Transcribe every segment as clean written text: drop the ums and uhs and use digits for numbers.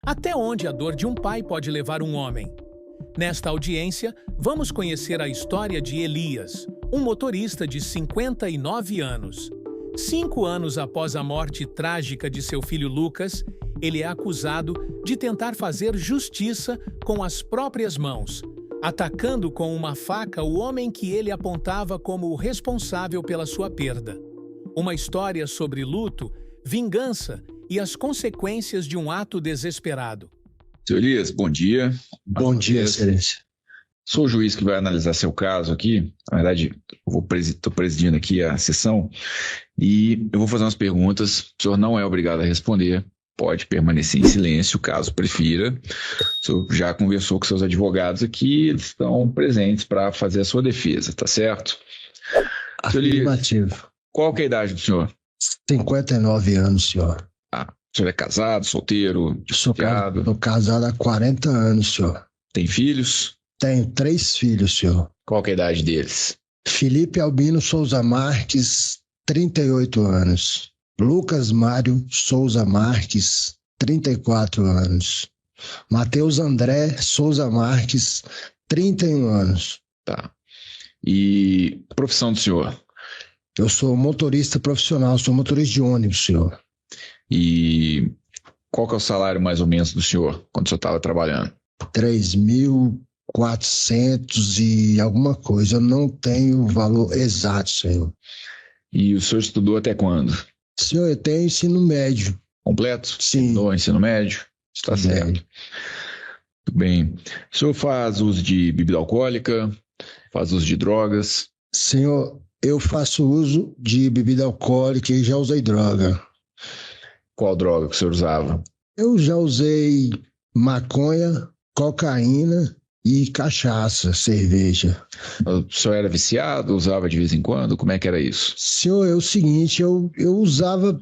Até onde a dor de um pai pode levar um homem? Nesta audiência, vamos conhecer a história de Elias, um motorista de 59 anos. 5 anos após a morte trágica de seu filho Lucas, ele é acusado de tentar fazer justiça com as próprias mãos, atacando com uma faca o homem que ele apontava como o responsável pela sua perda. Uma história sobre luto, vingança e as consequências de um ato desesperado. Seu Elias, bom dia. Bom dia, Excelência. Sou o juiz que vai analisar seu caso aqui. Na verdade, estou presidindo aqui a sessão e eu vou fazer umas perguntas. O senhor não é obrigado a responder. Pode permanecer em silêncio, caso prefira. O senhor já conversou com seus advogados aqui, eles estão presentes para fazer a sua defesa, tá certo? Afirmativo. Qual que é a idade do senhor? 59 anos, senhor. O senhor é casado, solteiro, divorciado? Sou casado há 40 anos, senhor. Tem filhos? Tenho 3 filhos, senhor. Qual que é a idade deles? Felipe Albino Souza Marques, 38 anos. Lucas Mário Souza Marques, 34 anos. Matheus André Souza Marques, 31 anos. Tá. E profissão do senhor? Eu sou motorista profissional, sou motorista de ônibus, senhor. E qual que é o salário mais ou menos do senhor quando o senhor estava trabalhando? 3.400 e alguma coisa. Eu não tenho o valor exato, senhor. E o senhor estudou até quando? Senhor, eu tenho ensino médio. Completo? Sim. Estudou ensino médio? Está certo. Muito bem. O senhor faz uso de bebida alcoólica? Faz uso de drogas? Senhor, eu faço uso de bebida alcoólica e já usei droga. Qual droga que o senhor usava? Eu já usei maconha, cocaína e cachaça, cerveja. O senhor era viciado? Usava de vez em quando? Como é que era isso? Senhor, é o seguinte, eu usava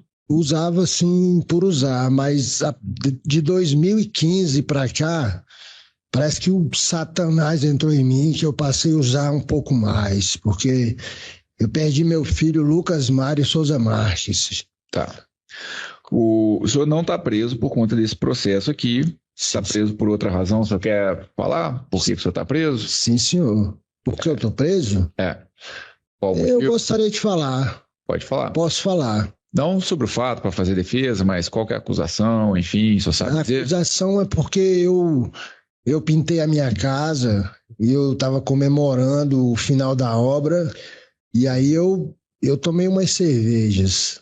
assim por usar, mas de 2015 para cá, parece que o Satanás entrou em mim, que eu passei a usar um pouco mais, porque eu perdi meu filho Lucas Mário Souza Marques. Tá. O senhor não está preso por conta desse processo aqui. Está preso por outra razão? O senhor quer falar por que o senhor está preso? Sim, senhor. Por que eu estou preso? Qual eu motivo? Gostaria de falar. Pode falar. Posso falar. Não sobre o fato para fazer defesa, mas qual que é a acusação, enfim, o senhor sabe dizer? A acusação é porque eu pintei a minha casa e eu estava comemorando o final da obra e aí eu tomei umas cervejas.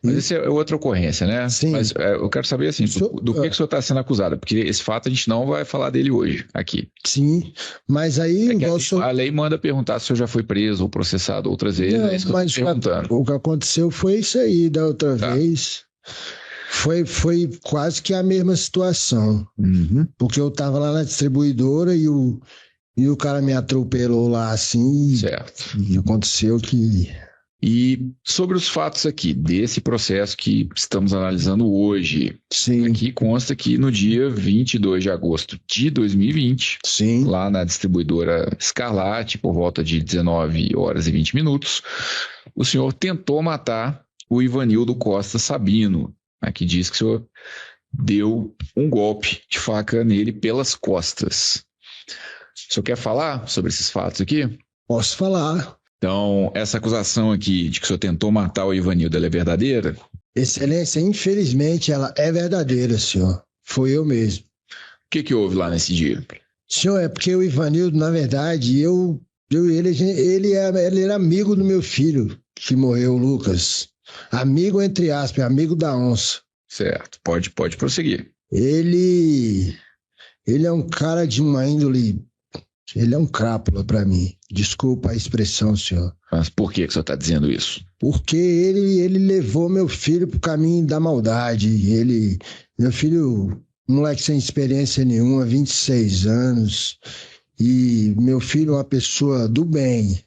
Mas isso é outra ocorrência, né? Sim. Mas eu quero saber, assim, do que o senhor está sendo acusado, porque esse fato a gente não vai falar dele hoje, aqui. Sim, mas aí... A lei manda perguntar se o senhor já foi preso ou processado outras vezes, não, é isso que eu estou perguntando. O que aconteceu foi isso aí da outra vez. Foi quase que a mesma situação. Porque eu estava lá na distribuidora e o cara me atropelou lá assim. Certo. E aconteceu que... E sobre os fatos aqui, desse processo que estamos analisando hoje, Sim. Aqui consta que no dia 22 de agosto de 2020, Sim. Lá na distribuidora Escarlate, por volta de 19 horas e 20 minutos, o senhor tentou matar o Ivanildo Costa Sabino, que diz que o senhor deu um golpe de faca nele pelas costas. O senhor quer falar sobre esses fatos aqui? Posso falar. Então, essa acusação aqui de que o senhor tentou matar o Ivanildo, ela é verdadeira? Excelência, infelizmente ela é verdadeira, senhor. Foi eu mesmo. O que houve lá nesse dia? Senhor, é porque o Ivanildo, na verdade, ele era amigo do meu filho, que morreu, o Lucas. Amigo, entre aspas, amigo da onça. Certo, pode prosseguir. Ele é um cara de uma índole... Ele é um crápula para mim. Desculpa a expressão, senhor. Mas por que o senhor está dizendo isso? Porque ele levou meu filho pro caminho da maldade. Meu filho, moleque sem experiência nenhuma, 26 anos. E meu filho é uma pessoa do bem.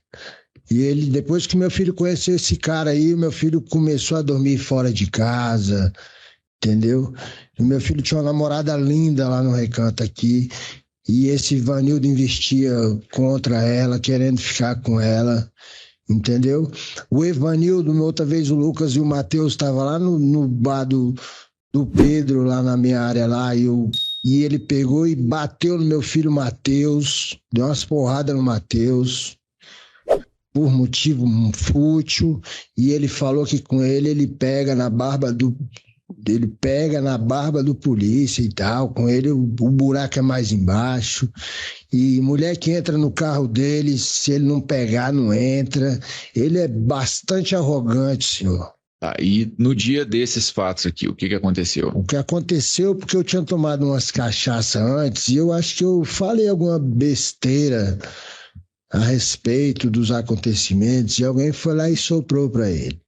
E depois que meu filho conheceu esse cara aí, meu filho começou a dormir fora de casa, entendeu? E meu filho tinha uma namorada linda lá no Recanto aqui. E esse Ivanildo investia contra ela, querendo ficar com ela, entendeu? O Ivanildo, outra vez o Lucas e o Matheus estavam lá no bar do do Pedro lá na minha área lá, e ele pegou e bateu no meu filho Matheus, deu umas porradas no Matheus, por motivo fútil, e ele falou que com ele pega na barba do polícia e tal, com ele o buraco é mais embaixo, e mulher que entra no carro dele, se ele não pegar, não entra. Ele é bastante arrogante, senhor. E no dia desses fatos aqui, o que aconteceu? O que aconteceu, porque eu tinha tomado umas cachaças antes, e eu acho que eu falei alguma besteira a respeito dos acontecimentos, e alguém foi lá e soprou para ele.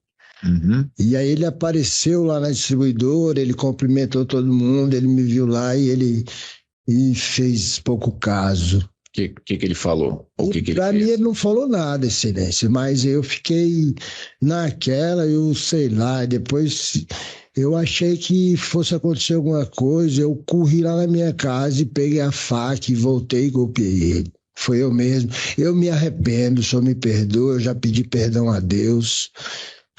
Uhum. E aí ele apareceu lá na distribuidora, ele cumprimentou todo mundo, ele me viu lá e fez pouco caso. O que ele falou? Para mim ele não falou nada, excelência, mas eu fiquei naquela, eu sei lá, depois eu achei que fosse acontecer alguma coisa, eu corri lá na minha casa e peguei a faca e voltei e golpeei ele. Foi eu mesmo. Eu me arrependo, o senhor me perdoa, eu já pedi perdão a Deus.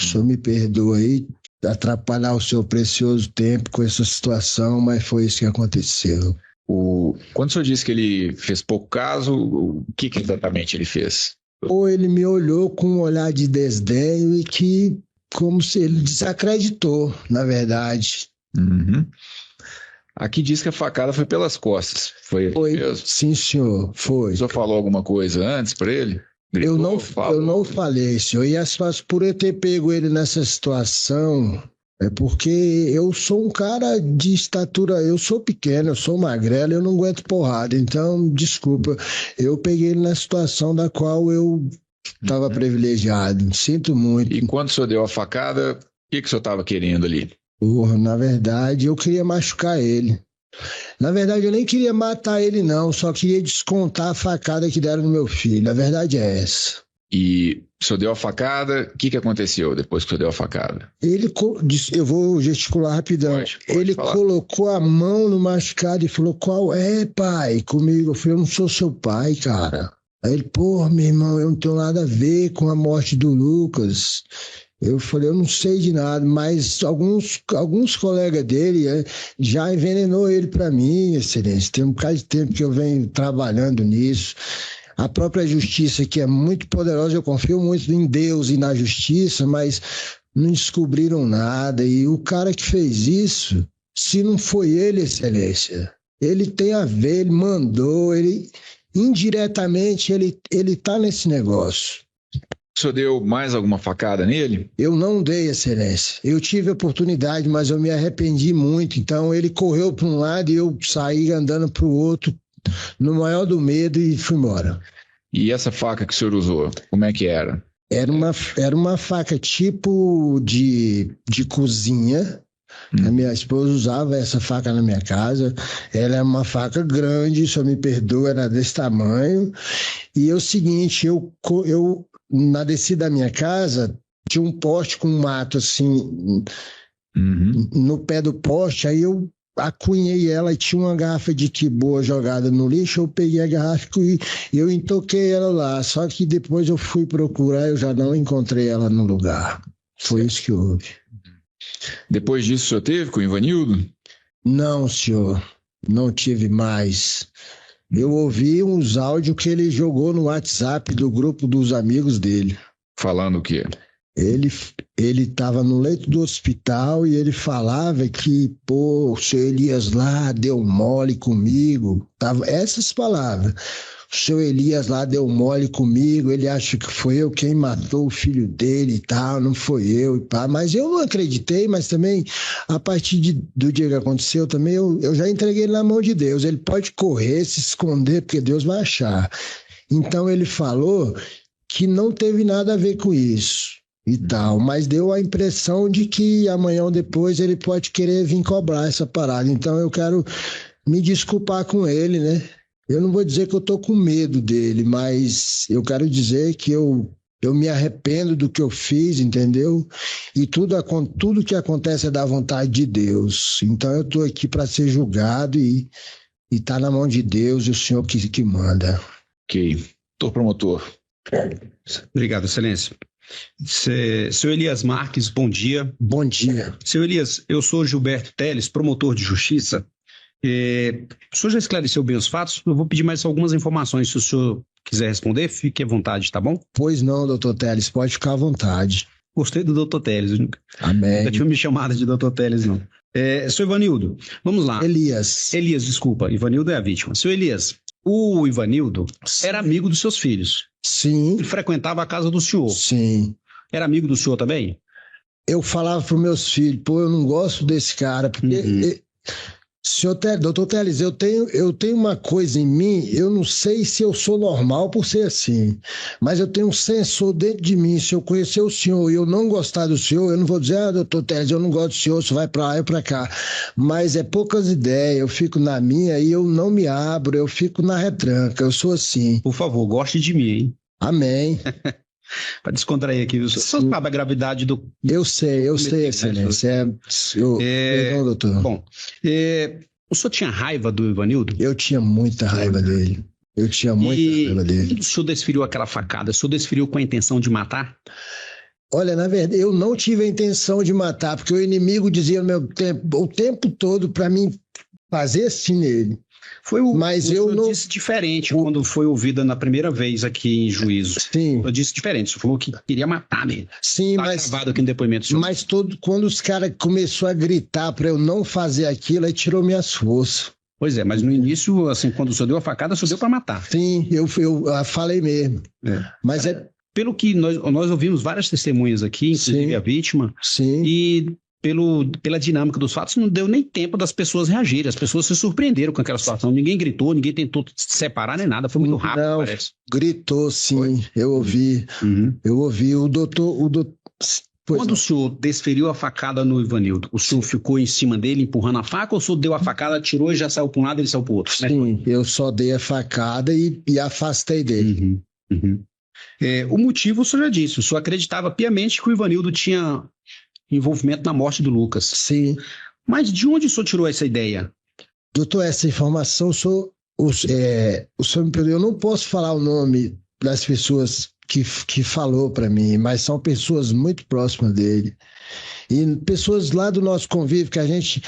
O senhor me perdoa aí, atrapalhar o seu precioso tempo com essa situação, mas foi isso que aconteceu. Quando o senhor disse que ele fez pouco caso, o que exatamente ele fez? Ou ele me olhou com um olhar de desdenho e que, como se ele desacreditou, na verdade. Uhum. Aqui diz que a facada foi pelas costas. Foi mesmo? Sim, senhor, foi. O senhor falou alguma coisa antes para ele? Gritou, eu não falei, senhor. E as fases por eu ter pego ele nessa situação, é porque eu sou um cara de estatura, eu sou pequeno, eu sou magrelo, eu não aguento porrada. Então, desculpa, eu peguei ele na situação da qual eu estava privilegiado. Sinto muito. E quando o senhor deu a facada, o que o senhor estava querendo ali? Na verdade, eu queria machucar ele. Na verdade, eu nem queria matar ele, não. Só queria descontar a facada que deram no meu filho. A verdade é essa. E o senhor deu a facada, o que aconteceu depois que o senhor deu a facada? Eu vou gesticular rapidão. Pode ele falar. colocou a mão no machucado e falou: qual é, pai? Comigo. Eu falei: eu não sou seu pai, cara. Aí ele: pô, meu irmão, eu não tenho nada a ver com a morte do Lucas. Eu falei: eu não sei de nada, mas alguns colegas dele já envenenou ele para mim, excelência. Tem um bocado de tempo que eu venho trabalhando nisso. A própria justiça, que é muito poderosa, eu confio muito em Deus e na justiça, mas não descobriram nada. E o cara que fez isso, se não foi ele, excelência, ele tem a ver, ele mandou, ele indiretamente ele está nesse negócio. O senhor deu mais alguma facada nele? Eu não dei, excelência. Eu tive a oportunidade, mas eu me arrependi muito. Então ele correu para um lado e eu saí andando para o outro, no maior do medo, e fui embora. E essa faca que o senhor usou, como é que era? Era uma faca tipo de cozinha. A minha esposa usava essa faca na minha casa. Ela é uma faca grande, só me perdoa, era desse tamanho. E é o seguinte, eu na descida da minha casa, tinha um poste com um mato assim, no pé do poste, aí eu acunhei ela e tinha uma garrafa de quiboa jogada no lixo, eu peguei a garrafa e eu entoquei ela lá, só que depois eu fui procurar, eu já não encontrei ela no lugar. Foi isso que houve. Depois disso o senhor teve com o Ivanildo? Não, senhor, não tive mais. Eu ouvi uns áudios que ele jogou no WhatsApp do grupo dos amigos dele. Falando o quê? Ele estava no leito do hospital e ele falava que, pô, o seu Elias lá deu mole comigo. Essas palavras. O seu Elias lá deu mole comigo, ele acha que foi eu quem matou o filho dele e tal, não foi eu e pá. Mas eu não acreditei, mas também, a partir do dia que aconteceu, também eu já entreguei ele na mão de Deus. Ele pode correr, se esconder, porque Deus vai achar. Então ele falou que não teve nada a ver com isso e tal, mas deu a impressão de que amanhã ou depois ele pode querer vir cobrar essa parada. Então eu quero me desculpar com ele, né? Eu não vou dizer que eu tô com medo dele, mas eu quero dizer que eu me arrependo do que eu fiz, entendeu? E tudo que acontece é da vontade de Deus. Então eu tô aqui para ser julgado e tá na mão de Deus e o Senhor que manda. Ok. Doutor promotor. Obrigado, excelência. Seu Elias Marques, bom dia. Bom dia. Seu Elias, eu sou Gilberto Teles, promotor de justiça. O senhor já esclareceu bem os fatos? Eu vou pedir mais algumas informações. Se o senhor quiser responder, fique à vontade, tá bom? Pois não, doutor Teles, pode ficar à vontade. Gostei do doutor Teles. Amém. Nunca tinha me chamado de doutor Teles, não. Seu Ivanildo, vamos lá. Elias, desculpa, Ivanildo é a vítima. Seu Elias, o Ivanildo era amigo dos seus filhos. sim, Ele frequentava a casa do senhor. sim. Era amigo do senhor também? Eu falava para os meus filhos, pô, eu não gosto desse cara, porque, doutor Teles, eu tenho uma coisa em mim, eu não sei se eu sou normal por ser assim, mas eu tenho um sensor dentro de mim. Se eu conhecer o senhor e eu não gostar do senhor, eu não vou dizer, doutor Teles, eu não gosto do senhor, você vai para lá e para cá. Mas é poucas ideias, eu fico na minha e eu não me abro, eu fico na retranca, eu sou assim. Por favor, goste de mim, hein? Amém. Para descontrair aqui, o senhor sabe a gravidade do... Eu sei, excelência. Perdão, doutor. Bom, o senhor tinha raiva do Ivanildo? Eu tinha muita raiva dele. Quando o senhor desferiu aquela facada, o senhor desferiu com a intenção de matar? Olha, na verdade, eu não tive a intenção de matar, porque o inimigo dizia o tempo todo para mim fazer assim nele. Mas eu não disse diferente quando foi ouvida na primeira vez aqui em juízo. Sim. Eu disse diferente, você falou que queria matar mesmo. Sim, tá mas gravado aqui no depoimento do senhor. Mas quando os caras começaram a gritar para eu não fazer aquilo, aí tirou minhas forças. Pois é, mas no início, assim, quando o senhor deu a facada, o senhor deu para matar. Sim, eu falei mesmo. Mas pelo que nós ouvimos várias testemunhas aqui, inclusive a vítima. Sim. E pela dinâmica dos fatos, não deu nem tempo das pessoas reagirem. As pessoas se surpreenderam com aquela situação. Ninguém gritou, ninguém tentou se separar nem nada. Foi muito rápido, não, parece. Gritou, sim. Eu ouvi. Eu ouvi. O doutor... Quando o senhor desferiu a facada no Ivanildo, o senhor ficou em cima dele, empurrando a faca, ou o senhor deu a facada, tirou e já saiu para um lado e ele saiu para o outro? Sim, eu só dei a facada e afastei dele. O motivo o senhor já disse. O senhor acreditava piamente que o Ivanildo tinha envolvimento na morte do Lucas. Sim. Mas de onde o senhor tirou essa ideia? Doutor, essa informação, o senhor me perdoe, eu não posso falar o nome das pessoas que falou para mim, mas são pessoas muito próximas dele. E pessoas lá do nosso convívio, que a gente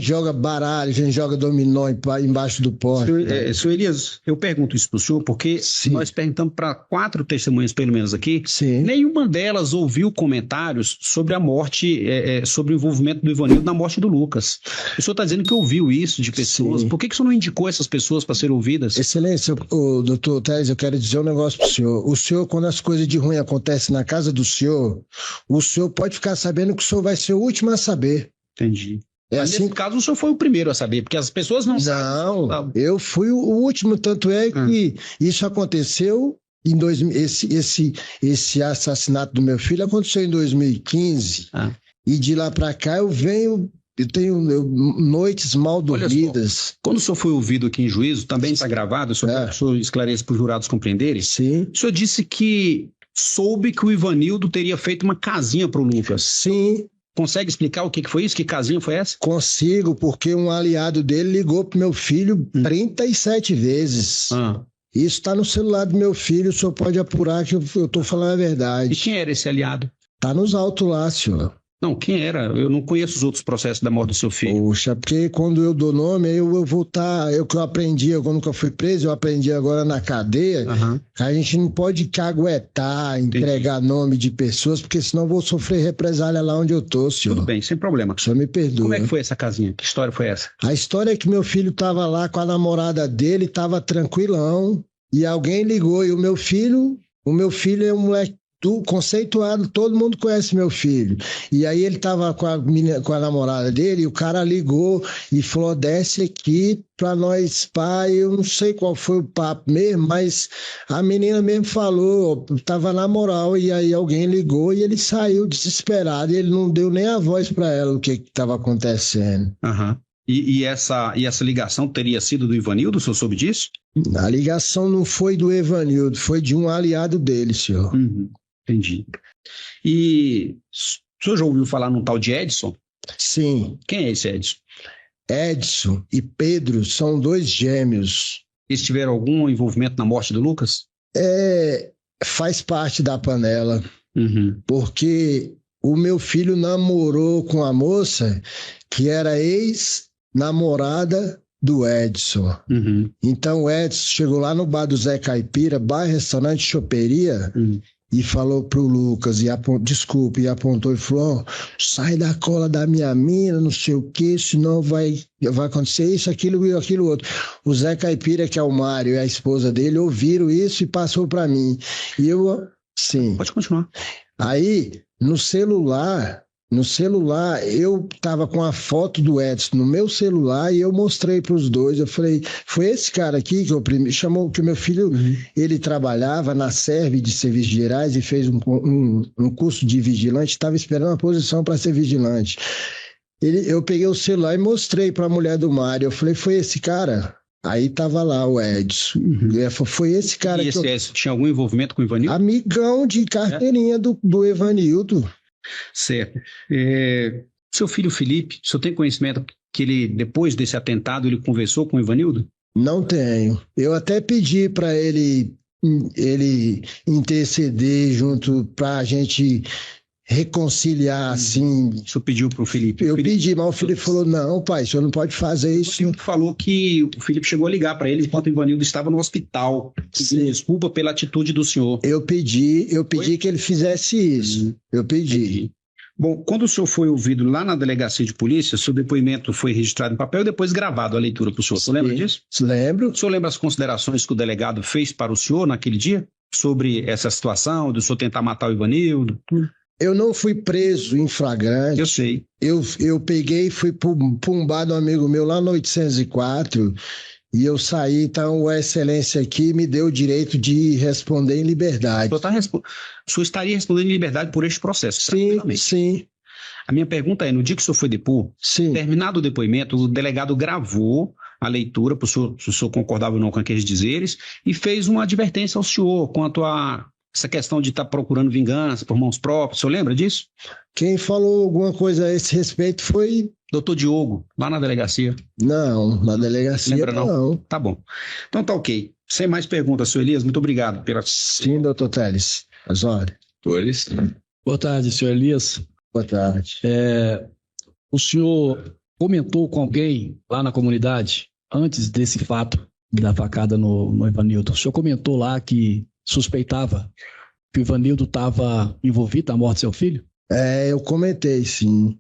joga baralho, a gente joga dominó embaixo do poste. Senhor Elias, eu pergunto isso para o senhor porque nós perguntamos para 4 testemunhas, pelo menos aqui, nenhuma delas ouviu comentários sobre a morte, sobre o envolvimento do Ivanildo na morte do Lucas. O senhor está dizendo que ouviu isso de pessoas, por que o senhor não indicou essas pessoas para serem ouvidas? Excelência, doutor Teles, eu quero dizer um negócio para o senhor. O senhor, quando as coisas de ruim acontecem na casa do senhor, o senhor pode ficar sabendo que o senhor vai ser o último a saber. Entendi. Mas nesse caso, o senhor foi o primeiro a saber, porque as pessoas não sabem. Não, eu fui o último, tanto é que isso aconteceu em esse assassinato do meu filho aconteceu em 2015. E de lá para cá eu tenho noites mal dormidas. Quando o senhor foi ouvido aqui em juízo, também está gravado, o senhor esclarece para os jurados compreenderem? Sim. O senhor disse que soube que o Ivanildo teria feito uma casinha para o Lucas. Sim. Consegue explicar o que foi isso? Que casinha foi essa? Consigo, porque um aliado dele ligou pro meu filho 37 vezes. Isso está no celular do meu filho, o senhor pode apurar que eu estou falando a verdade. E quem era esse aliado? Está nos autos lá, senhor. Não, quem era? Eu não conheço os outros processos da morte do seu filho. Poxa, porque quando eu dou nome, eu vou estar... Eu que eu aprendi, eu nunca fui preso, eu aprendi agora na cadeia. A gente não pode caguetar, entregar nome de pessoas, porque senão eu vou sofrer represália lá onde eu tô, senhor. Tudo bem, sem problema. O senhor me perdoa. Como é que foi essa casinha? Que história foi essa? A história é que meu filho estava lá com a namorada dele, estava tranquilão, e alguém ligou, e o meu filho é um moleque conceituado, todo mundo conhece meu filho. E aí ele tava com a namorada dele, e o cara ligou e falou: desce aqui pra nós, pai. Eu não sei qual foi o papo mesmo, mas a menina mesmo falou, tava na moral, e aí alguém ligou e ele saiu desesperado, e ele não deu nem a voz pra ela o que tava acontecendo. E essa ligação teria sido do Ivanildo, o senhor soube disso? A ligação não foi do Ivanildo, foi de um aliado dele, senhor. Entendi. E o senhor já ouviu falar num tal de Edson? Sim. Quem é esse Edson? Edson e Pedro são 2 gêmeos. Eles tiveram algum envolvimento na morte do Lucas? Faz parte da panela. Porque o meu filho namorou com a moça que era ex-namorada do Edson. Então o Edson chegou lá no bar do Zé Caipira, bar, restaurante, choperia, e falou pro Lucas, e apontou e falou, sai da cola da minha mina, não sei o que, senão vai acontecer isso, aquilo e aquilo outro. O Zé Caipira, que é o Mário, e a esposa dele, ouviram isso e passou para mim. E eu, sim. Pode continuar. Aí, no celular, eu tava com a foto do Edson no meu celular e eu mostrei para os dois. Eu falei, foi esse cara aqui que chamou, que o meu filho, ele trabalhava na Serve de Serviços Gerais e fez um curso de vigilante, estava esperando a posição para ser vigilante. Eu peguei o celular e mostrei para a mulher do Mário. Eu falei, foi esse cara? Aí tava lá o Edson. Foi esse cara. E esse Edson tinha algum envolvimento com o Ivanildo? Amigão de carteirinha do Ivanildo. Certo. Seu filho Felipe, o senhor tem conhecimento que ele, depois desse atentado, ele conversou com o Ivanildo? Não tenho. Eu até pedi para ele interceder junto para a gente reconciliar, assim. O senhor pediu para o Felipe? Eu pedi, mas o Felipe falou, não, pai, o senhor não pode fazer isso. O senhor falou que o Felipe chegou a ligar para ele enquanto o Ivanildo estava no hospital. Desculpa pela atitude do senhor. Eu pedi que ele fizesse isso. Eu pedi. Bom, quando o senhor foi ouvido lá na delegacia de polícia, seu depoimento foi registrado em papel e depois gravado a leitura para o senhor. O senhor lembra disso? Lembro. O senhor lembra as considerações que o delegado fez para o senhor naquele dia? Sobre essa situação, do senhor tentar matar o Ivanildo? Eu não fui preso em flagrante. Eu sei. Eu peguei e fui para um bar do amigo meu lá no 804 e eu saí, então a excelência aqui me deu o direito de responder em liberdade. O senhor estaria respondendo em liberdade por este processo? Sim. A minha pergunta é, no dia que o senhor foi depor, terminado o depoimento, o delegado gravou a leitura, para o senhor, se o senhor concordava ou não com aqueles dizeres, e fez uma advertência ao senhor quanto a essa questão de estar procurando vingança por mãos próprias. O senhor lembra disso? Quem falou alguma coisa a esse respeito foi... Doutor Diogo, lá na delegacia. Não, na delegacia lembra, não. Tá bom. Então tá ok. Sem mais perguntas, senhor Elias, muito obrigado pela... Sim, doutor Teles. As ordens. Boa tarde, senhor Elias. Boa tarde. O senhor comentou com alguém lá na comunidade, antes desse fato da facada no Ivanildo, o senhor comentou lá que suspeitava que o Ivanildo estava envolvido na morte do seu filho? Eu comentei, sim.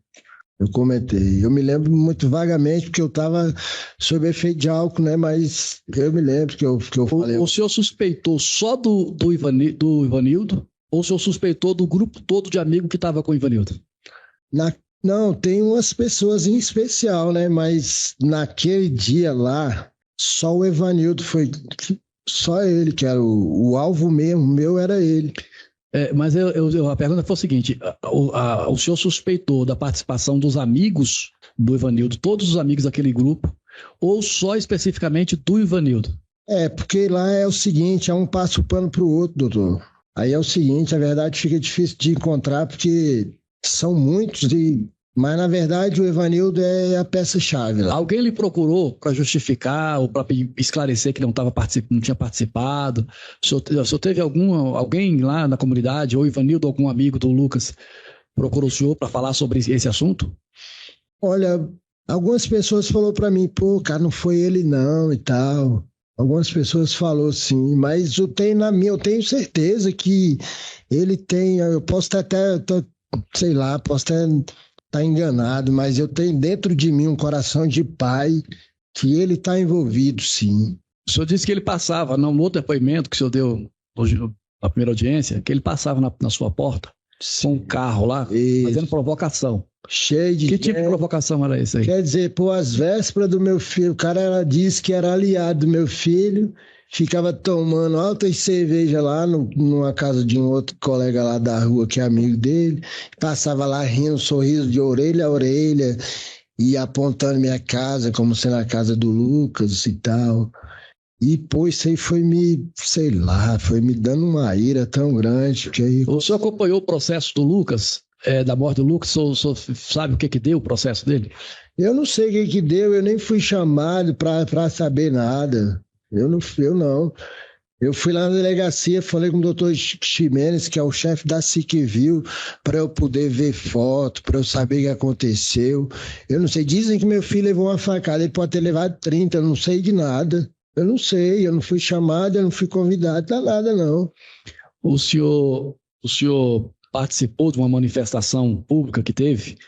Eu me lembro muito vagamente, porque eu estava sob efeito de álcool, né? Mas eu me lembro que eu falei. O senhor suspeitou só do Ivanildo ou o senhor suspeitou do grupo todo de amigos que estava com o Ivanildo? Não, tem umas pessoas em especial, né? Mas naquele dia lá, só o Ivanildo foi... Só ele, que era o alvo mesmo, o meu era ele. Mas a pergunta foi o seguinte, o senhor suspeitou da participação dos amigos do Ivanildo, todos os amigos daquele grupo, ou só especificamente do Ivanildo? Porque lá é o seguinte, um passa o pano para o outro, doutor. Aí é o seguinte, a verdade fica difícil de encontrar, porque são muitos, mas na verdade o Ivanildo é a peça-chave lá. Alguém lhe procurou para justificar ou para esclarecer que não tinha participado? O senhor teve alguém lá na comunidade, ou Ivanildo, algum amigo do Lucas, procurou o senhor para falar sobre esse assunto? Olha, algumas pessoas falaram para mim, cara, não foi ele não e tal. Algumas pessoas falaram sim, mas eu tenho certeza que ele tem, eu posso até sei lá, posso até estar enganado, mas eu tenho dentro de mim um coração de pai que ele está envolvido, sim. O senhor disse que ele passava, no outro depoimento que o senhor deu na primeira audiência, que ele passava na sua porta com um carro lá, fazendo provocação. Cheio de... Que tipo de provocação era essa aí? Quer dizer, às vésperas do meu filho, o cara disse que era aliado do meu filho, ficava tomando altas cerveja lá numa casa de um outro colega lá da rua, que é amigo dele, passava lá rindo, sorriso de orelha a orelha, e apontando minha casa como sendo a casa do Lucas e tal. E, isso aí foi me dando uma ira tão grande. Que aí... O senhor acompanhou o processo do Lucas, da morte do Lucas? O senhor sabe o que deu o processo dele? Eu não sei o que deu, eu nem fui chamado para saber nada. Eu não. Eu fui lá na delegacia, falei com o doutor Ximenes, que é o chefe da Siqueville, para eu poder ver foto, para eu saber o que aconteceu. Eu não sei, dizem que meu filho levou uma facada, ele pode ter levado 30, eu não sei de nada. Eu não sei, eu não fui chamado, eu não fui convidado, tá nada não. O senhor participou de uma manifestação pública que teve,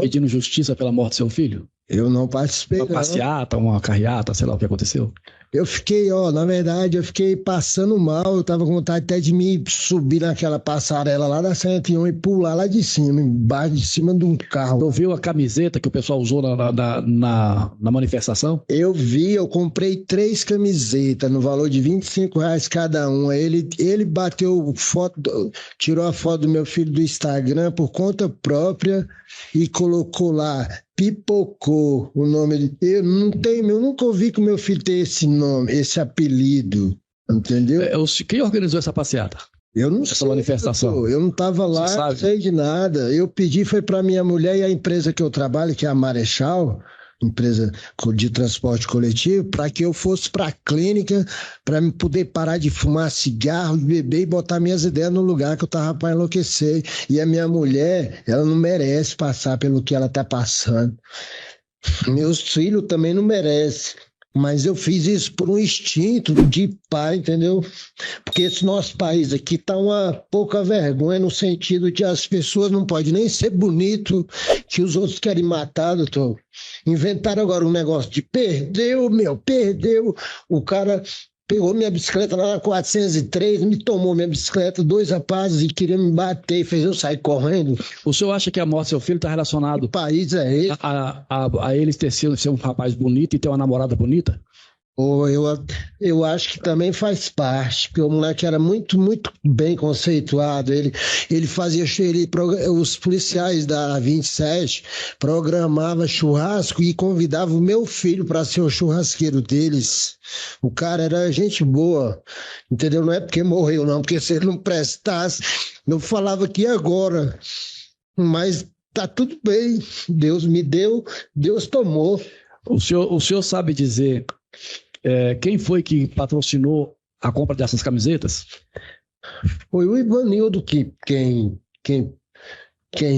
pedindo justiça pela morte do seu filho? Eu não participei, uma passeata, uma carreata, sei lá o que aconteceu? Eu fiquei, na verdade, eu fiquei passando mal, eu tava com vontade até de me subir naquela passarela lá da 101 e pular lá de cima, embaixo de cima de um carro. Tu viu a camiseta que o pessoal usou na manifestação? Eu vi, eu comprei 3 camisetas no valor de R$25 cada uma. Ele bateu foto, tirou a foto do meu filho do Instagram por conta própria e colocou lá, Pipocou, o nome dele. Eu nunca ouvi que o meu filho tem esse nome, esse apelido, entendeu? Quem organizou essa passeata? Eu não essa sei, manifestação. Eu não estava lá, não sei de nada. Eu pedi, foi para minha mulher e a empresa que eu trabalho, que é a Marechal, empresa de transporte coletivo, para que eu fosse para a clínica, para me poder parar de fumar cigarro, de beber e botar minhas ideias no lugar que eu estava para enlouquecer. E a minha mulher, ela não merece passar pelo que ela está passando. Meus filhos também não merecem. Mas eu fiz isso por um instinto de pai, entendeu? Porque esse nosso país aqui tá uma pouca vergonha no sentido de as pessoas não podem nem ser bonito, que os outros querem matar, doutor. Inventaram agora um negócio de perdeu. O cara pegou minha bicicleta lá na 403, me tomou minha bicicleta, 2 rapazes e queriam me bater e fez eu sair correndo. O senhor acha que a morte do seu filho está relacionado que país é esse? A ele ter sido ser um rapaz bonito e ter uma namorada bonita? Eu acho que também faz parte, porque o moleque era muito, muito bem conceituado. Ele fazia os policiais da 27 programavam churrasco e convidavam o meu filho para ser o churrasqueiro deles. O cara era gente boa, entendeu? Não é porque morreu, não, porque se ele não prestasse, eu falava aqui agora, mas tá tudo bem. Deus me deu, Deus tomou. O senhor sabe dizer quem foi que patrocinou a compra dessas camisetas? Foi o Ivanildo quem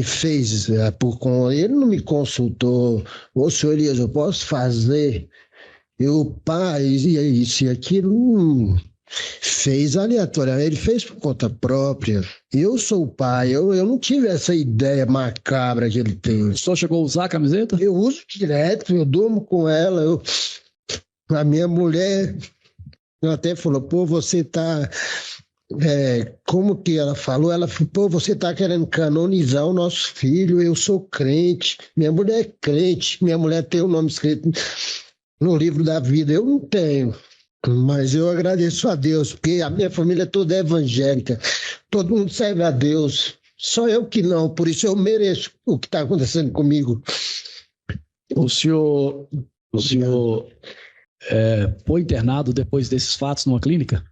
fez por conta. Ele não me consultou. Ô, senhor Elias, eu posso fazer? Isso e aquilo. Fez aleatoriamente, ele fez por conta própria. Eu sou o pai, eu não tive essa ideia macabra que ele tem. O senhor chegou a usar a camiseta? Eu uso direto, eu durmo com ela. A minha mulher até falou, pô, você tá... como que ela falou? Ela falou, pô, você tá querendo canonizar o nosso filho, eu sou crente, minha mulher é crente, minha mulher tem o nome escrito no livro da vida, eu não tenho. Mas eu agradeço a Deus, porque a minha família toda é evangélica, todo mundo serve a Deus, só eu que não, por isso eu mereço o que está acontecendo comigo. O senhor foi internado depois desses fatos numa clínica?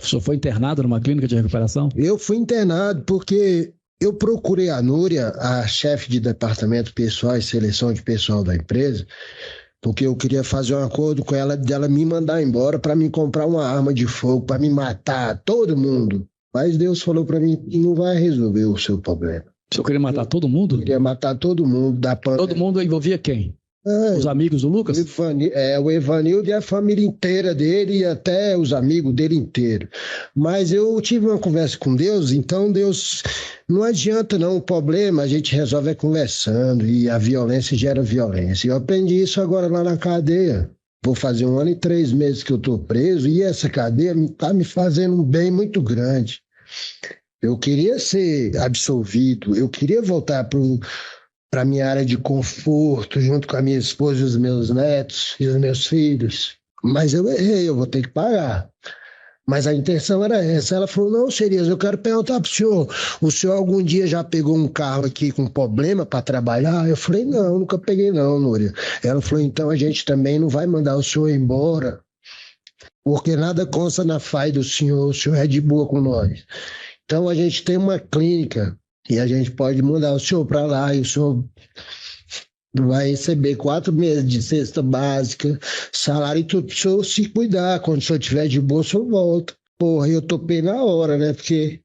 O senhor foi internado numa clínica de recuperação? Eu fui internado porque eu procurei a Núria, a chefe de departamento pessoal e seleção de pessoal da empresa, porque eu queria fazer um acordo com ela dela me mandar embora para me comprar uma arma de fogo, para me matar todo mundo. Mas Deus falou para mim, não vai resolver o seu problema. O senhor queria matar todo mundo? Eu queria matar todo mundo. Todo mundo envolvia quem? Os amigos do Lucas? O Evanildo e a família inteira dele e até os amigos dele inteiro. Mas eu tive uma conversa com Deus, então Deus, não adianta não, o problema a gente resolve conversando e a violência gera violência. Eu aprendi isso agora lá na cadeia. Vou fazer 1 ano e 3 meses que eu estou preso e essa cadeia está me fazendo um bem muito grande. Eu queria ser absolvido, eu queria voltar para a minha área de conforto, junto com a minha esposa e os meus netos e os meus filhos. Mas eu errei, eu vou ter que pagar. Mas a intenção era essa. Ela falou, não, Xerias, eu quero perguntar para o senhor algum dia já pegou um carro aqui com problema para trabalhar? Eu falei, não, nunca peguei não, Núria. Ela falou, então a gente também não vai mandar o senhor embora, porque nada consta na FAI do senhor, o senhor é de boa com nós. Então a gente tem uma clínica, e a gente pode mandar o senhor para lá e o senhor vai receber 4 meses de cesta básica, salário e tudo para o senhor se cuidar. Quando o senhor tiver de boa, o senhor volta. Porra, eu topei na hora, né? Porque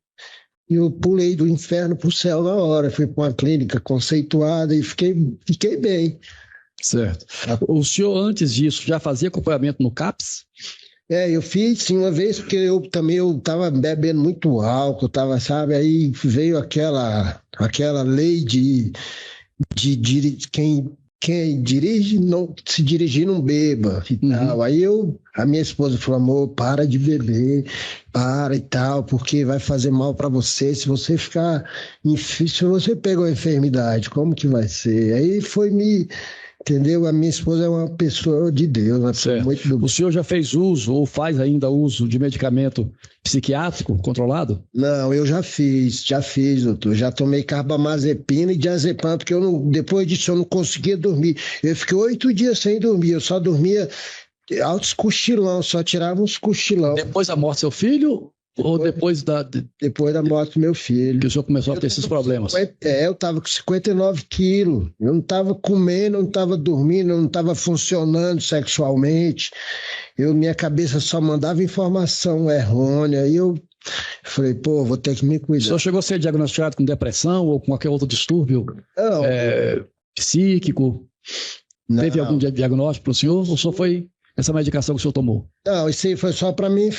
eu pulei do inferno pro céu na hora. Fui para uma clínica conceituada e fiquei bem. Certo. O senhor, antes disso, já fazia acompanhamento no CAPS? Eu fiz sim uma vez, porque eu estava bebendo muito álcool, sabe? Aí veio aquela lei de quem dirige, não se dirigir não beba e tal. Aí a minha esposa falou, amor, para de beber, para e tal, porque vai fazer mal para você, se você se você pegou a enfermidade, como que vai ser? Aí entendeu? A minha esposa é uma pessoa de Deus, uma pessoa muito do... O senhor já fez uso ou faz ainda uso de medicamento psiquiátrico controlado? Não, eu já fiz, doutor. Já tomei carbamazepina e diazepam, porque depois disso eu não conseguia dormir. Eu fiquei 8 dias sem dormir, eu só dormia altos cochilão, só tirava uns cochilão. Depois da morte do seu filho? Ou depois da morte do meu filho. Que o senhor começou a ter esses problemas? Eu estava com 59 quilos. Eu não estava comendo, não estava dormindo, não estava funcionando sexualmente. Minha cabeça só mandava informação errônea. E eu falei, pô, vou ter que me cuidar. O senhor chegou a ser diagnosticado com depressão ou com qualquer outro distúrbio psíquico? Não. Teve algum diagnóstico para o senhor? Ou só foi essa medicação que o senhor tomou? Não, isso aí foi só para mim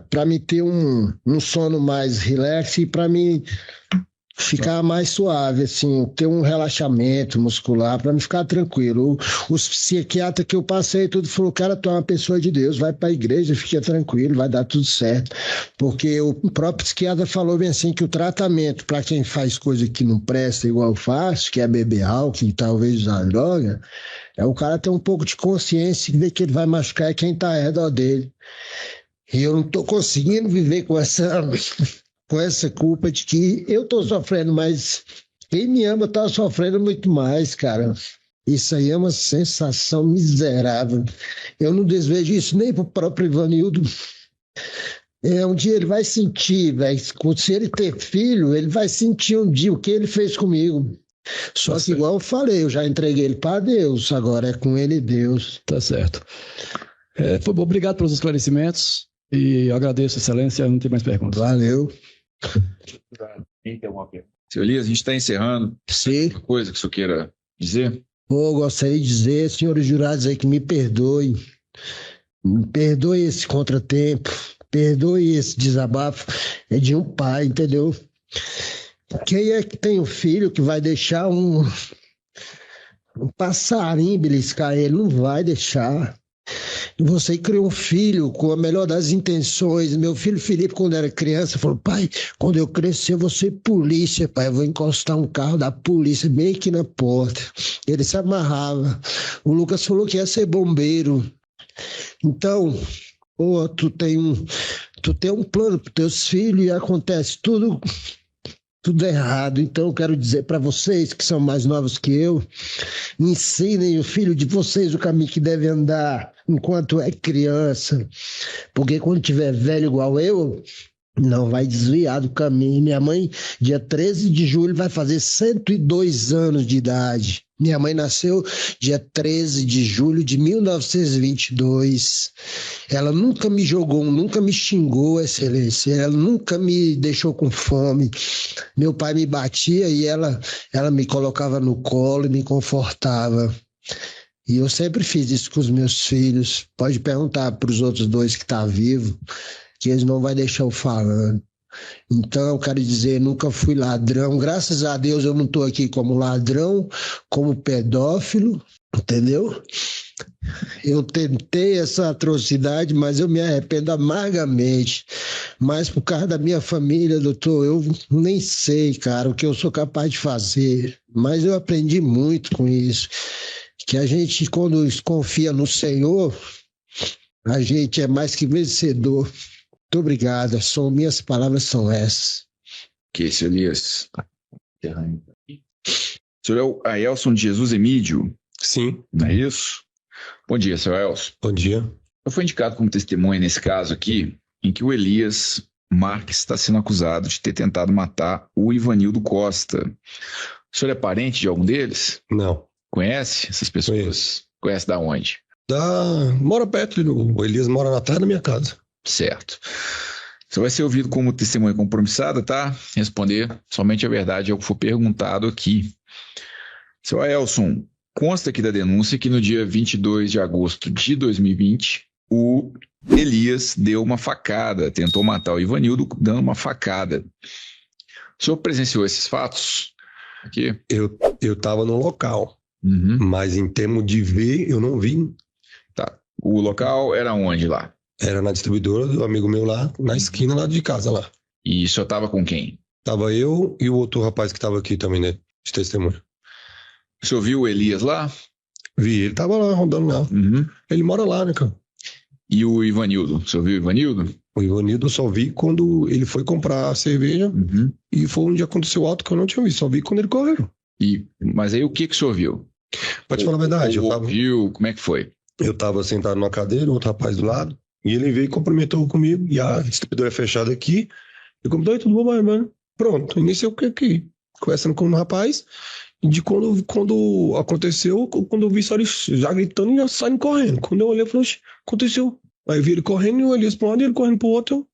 para mim ter um sono mais relax e para mim ficar mais suave, assim, ter um relaxamento muscular, para me ficar tranquilo. Os psiquiatras que eu passei, tudo falou, cara, tu é uma pessoa de Deus, vai para a igreja, fica tranquilo, vai dar tudo certo. Porque o próprio psiquiatra falou bem assim, que o tratamento para quem faz coisa que não presta igual eu faço, que é beber álcool e talvez usar droga, o cara ter um pouco de consciência e ver que ele vai machucar quem está ao redor dele. E eu não estou conseguindo viver com essa culpa de que eu estou sofrendo, mas quem me ama está sofrendo muito mais, cara. Isso aí é uma sensação miserável. Eu não desejo isso nem para o próprio Ivanildo. Um dia ele vai sentir, se ele ter filho, ele vai sentir um dia o que ele fez comigo. Só que, igual eu falei, eu já entreguei ele para Deus, agora é com ele e Deus. Tá certo. Foi bom, obrigado pelos esclarecimentos e agradeço, excelência, não tem mais perguntas. Valeu. Seu Elias, a gente está encerrando. Sim. Uma coisa que o senhor queira dizer? Gostaria de dizer, senhores jurados aí, que me perdoem. Me perdoe esse contratempo, perdoe esse desabafo. É de um pai, entendeu? Quem é que tem um filho que vai deixar um passarinho beliscar ele? Não vai deixar. Você criou um filho com a melhor das intenções. Meu filho Felipe, quando era criança, falou, pai, quando eu crescer eu vou ser polícia, pai. Eu vou encostar um carro da polícia bem aqui na porta. Ele se amarrava. O Lucas falou que ia ser bombeiro. Então, tu tem um plano para teus filhos e acontece tudo errado. Então eu quero dizer para vocês que são mais novos que eu, ensinem o filho de vocês o caminho que deve andar enquanto é criança, porque quando tiver velho igual eu, não vai desviar do caminho. Minha mãe, dia 13 de julho, vai fazer 102 anos de idade. Minha mãe nasceu dia 13 de julho de 1922. Ela nunca me jogou, nunca me xingou, excelência. Ela nunca me deixou com fome. Meu pai me batia e ela me colocava no colo e me confortava. E eu sempre fiz isso com os meus filhos. Pode perguntar para os outros 2 que estão vivos, que eles não vão deixar eu falando. Então eu quero dizer, nunca fui ladrão, graças a Deus eu não estou aqui como ladrão, como pedófilo, entendeu? Eu tentei essa atrocidade, mas eu me arrependo amargamente, mas por causa da minha família, doutor, eu nem sei, cara, o que eu sou capaz de fazer, mas eu aprendi muito com isso, que a gente, quando confia no Senhor, a gente é mais que vencedor. Muito obrigado. Minhas palavras são essas. Que seu Elias. O senhor é o Aelson de Jesus Emídio? Sim. Não é isso? Bom dia, seu Aelson. Bom dia. Eu fui indicado como testemunha nesse caso aqui, em que o Elias Marques está sendo acusado de ter tentado matar o Ivanildo Costa. O senhor é parente de algum deles? Não. Conhece essas pessoas? Conhece da onde? Mora perto, o Elias mora atrás da minha casa. Certo. Você vai ser ouvido como testemunha compromissada, tá? Responder somente a verdade ao que for perguntado aqui. Seu Aelson, consta aqui da denúncia que no dia 22 de agosto de 2020, o Elias deu uma facada, tentou matar o Ivanildo dando uma facada. O senhor presenciou esses fatos? Aqui? Eu tava no local, mas em termos de ver, eu não vi. Tá. O local era onde lá? Era na distribuidora do amigo meu lá, na esquina lá de casa lá. E o senhor tava com quem? Tava eu e o outro rapaz que tava aqui também, né? De testemunha. O senhor viu o Elias lá? Vi, ele tava lá, rodando lá. Ele mora lá, né, cara? E o Ivanildo? O senhor viu o Ivanildo? O Ivanildo eu só vi quando ele foi comprar a cerveja e foi onde aconteceu o auto que eu não tinha visto, só vi quando ele correu. Mas aí o que o senhor viu? Pra te falar a verdade, Viu? Como é que foi? Eu tava sentado numa cadeira, outro rapaz do lado, e ele veio e cumprimentou comigo, e a distribuidora é fechada aqui, e comentou, tudo bom, mano? Pronto, iniciei o que aqui? Conversando com um rapaz, de quando aconteceu, quando eu vi só ele já gritando e já saindo correndo. Quando eu olhei, eu falei, aconteceu. Aí eu vi ele correndo, e eu olhei para um lado e ele correndo pro outro.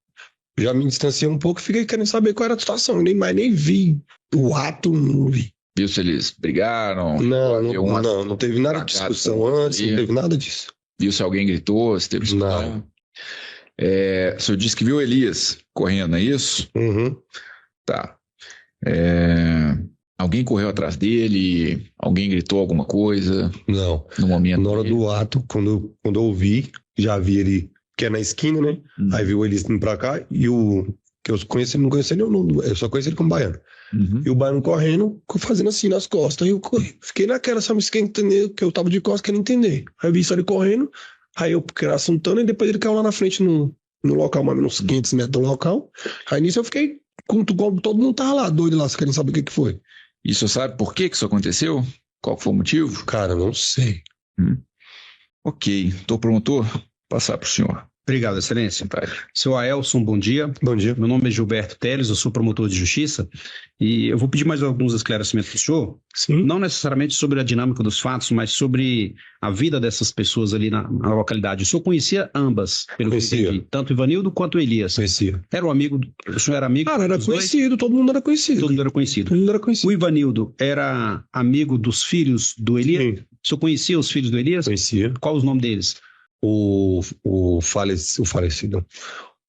Eu já me distanciei um pouco e fiquei querendo saber qual era a situação. Eu nem vi o ato, não vi. Viu se eles brigaram? Não teve nada de discussão antes, não teve nada disso. Viu se alguém gritou, se teve discussão? O senhor disse que viu o Elias correndo, é isso? Tá. Alguém correu atrás dele? Alguém gritou alguma coisa? Não. No momento. Na hora do ato, quando eu vi, já vi ele, que é na esquina, né? Aí vi o Elias indo pra cá e o que eu conheci, não conheci ele, eu só conheci ele como baiano. E o baiano correndo, fazendo assim nas costas. Aí eu fiquei naquela, sabe, quem entender, que eu tava de costas querendo entender. Aí eu vi só ele correndo, aí eu fiquei assuntando e depois ele caiu lá na frente no local, mais ou menos uns 500 metros do local. Aí nisso eu fiquei, todo mundo tava lá, doido lá, querendo saber o que foi. E o senhor sabe por que isso aconteceu? Qual foi o motivo? Cara, não sei. Ok. Promotor, passar para o senhor. Obrigado, excelência. Seu Aelson, bom dia. Bom dia. Meu nome é Gilberto Teles, eu sou promotor de justiça e eu vou pedir mais alguns esclarecimentos para o senhor. Sim. Não necessariamente sobre a dinâmica dos fatos, mas sobre a vida dessas pessoas ali na localidade. O senhor conhecia ambas, pelo que eu entendi, tanto o Ivanildo quanto o Elias? Conhecia. Era um amigo, o senhor era amigo? Cara, era conhecido, todo mundo era conhecido. Todo mundo era conhecido. Todo mundo era conhecido. O Ivanildo era amigo dos filhos do Elias? Sim. O senhor conhecia os filhos do Elias? Conhecia. Qual os nomes deles? O falecido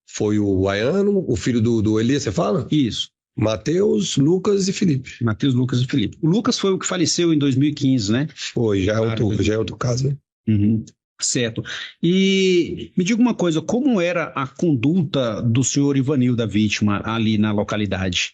foi o Baiano, o filho do Elias, você fala? Isso. Mateus, Lucas e Felipe. Mateus, Lucas e Felipe. O Lucas foi o que faleceu em 2015, né? Foi, já é outro caso, né? Certo. E me diga uma coisa, como era a conduta do senhor Ivanildo, da vítima, ali na localidade?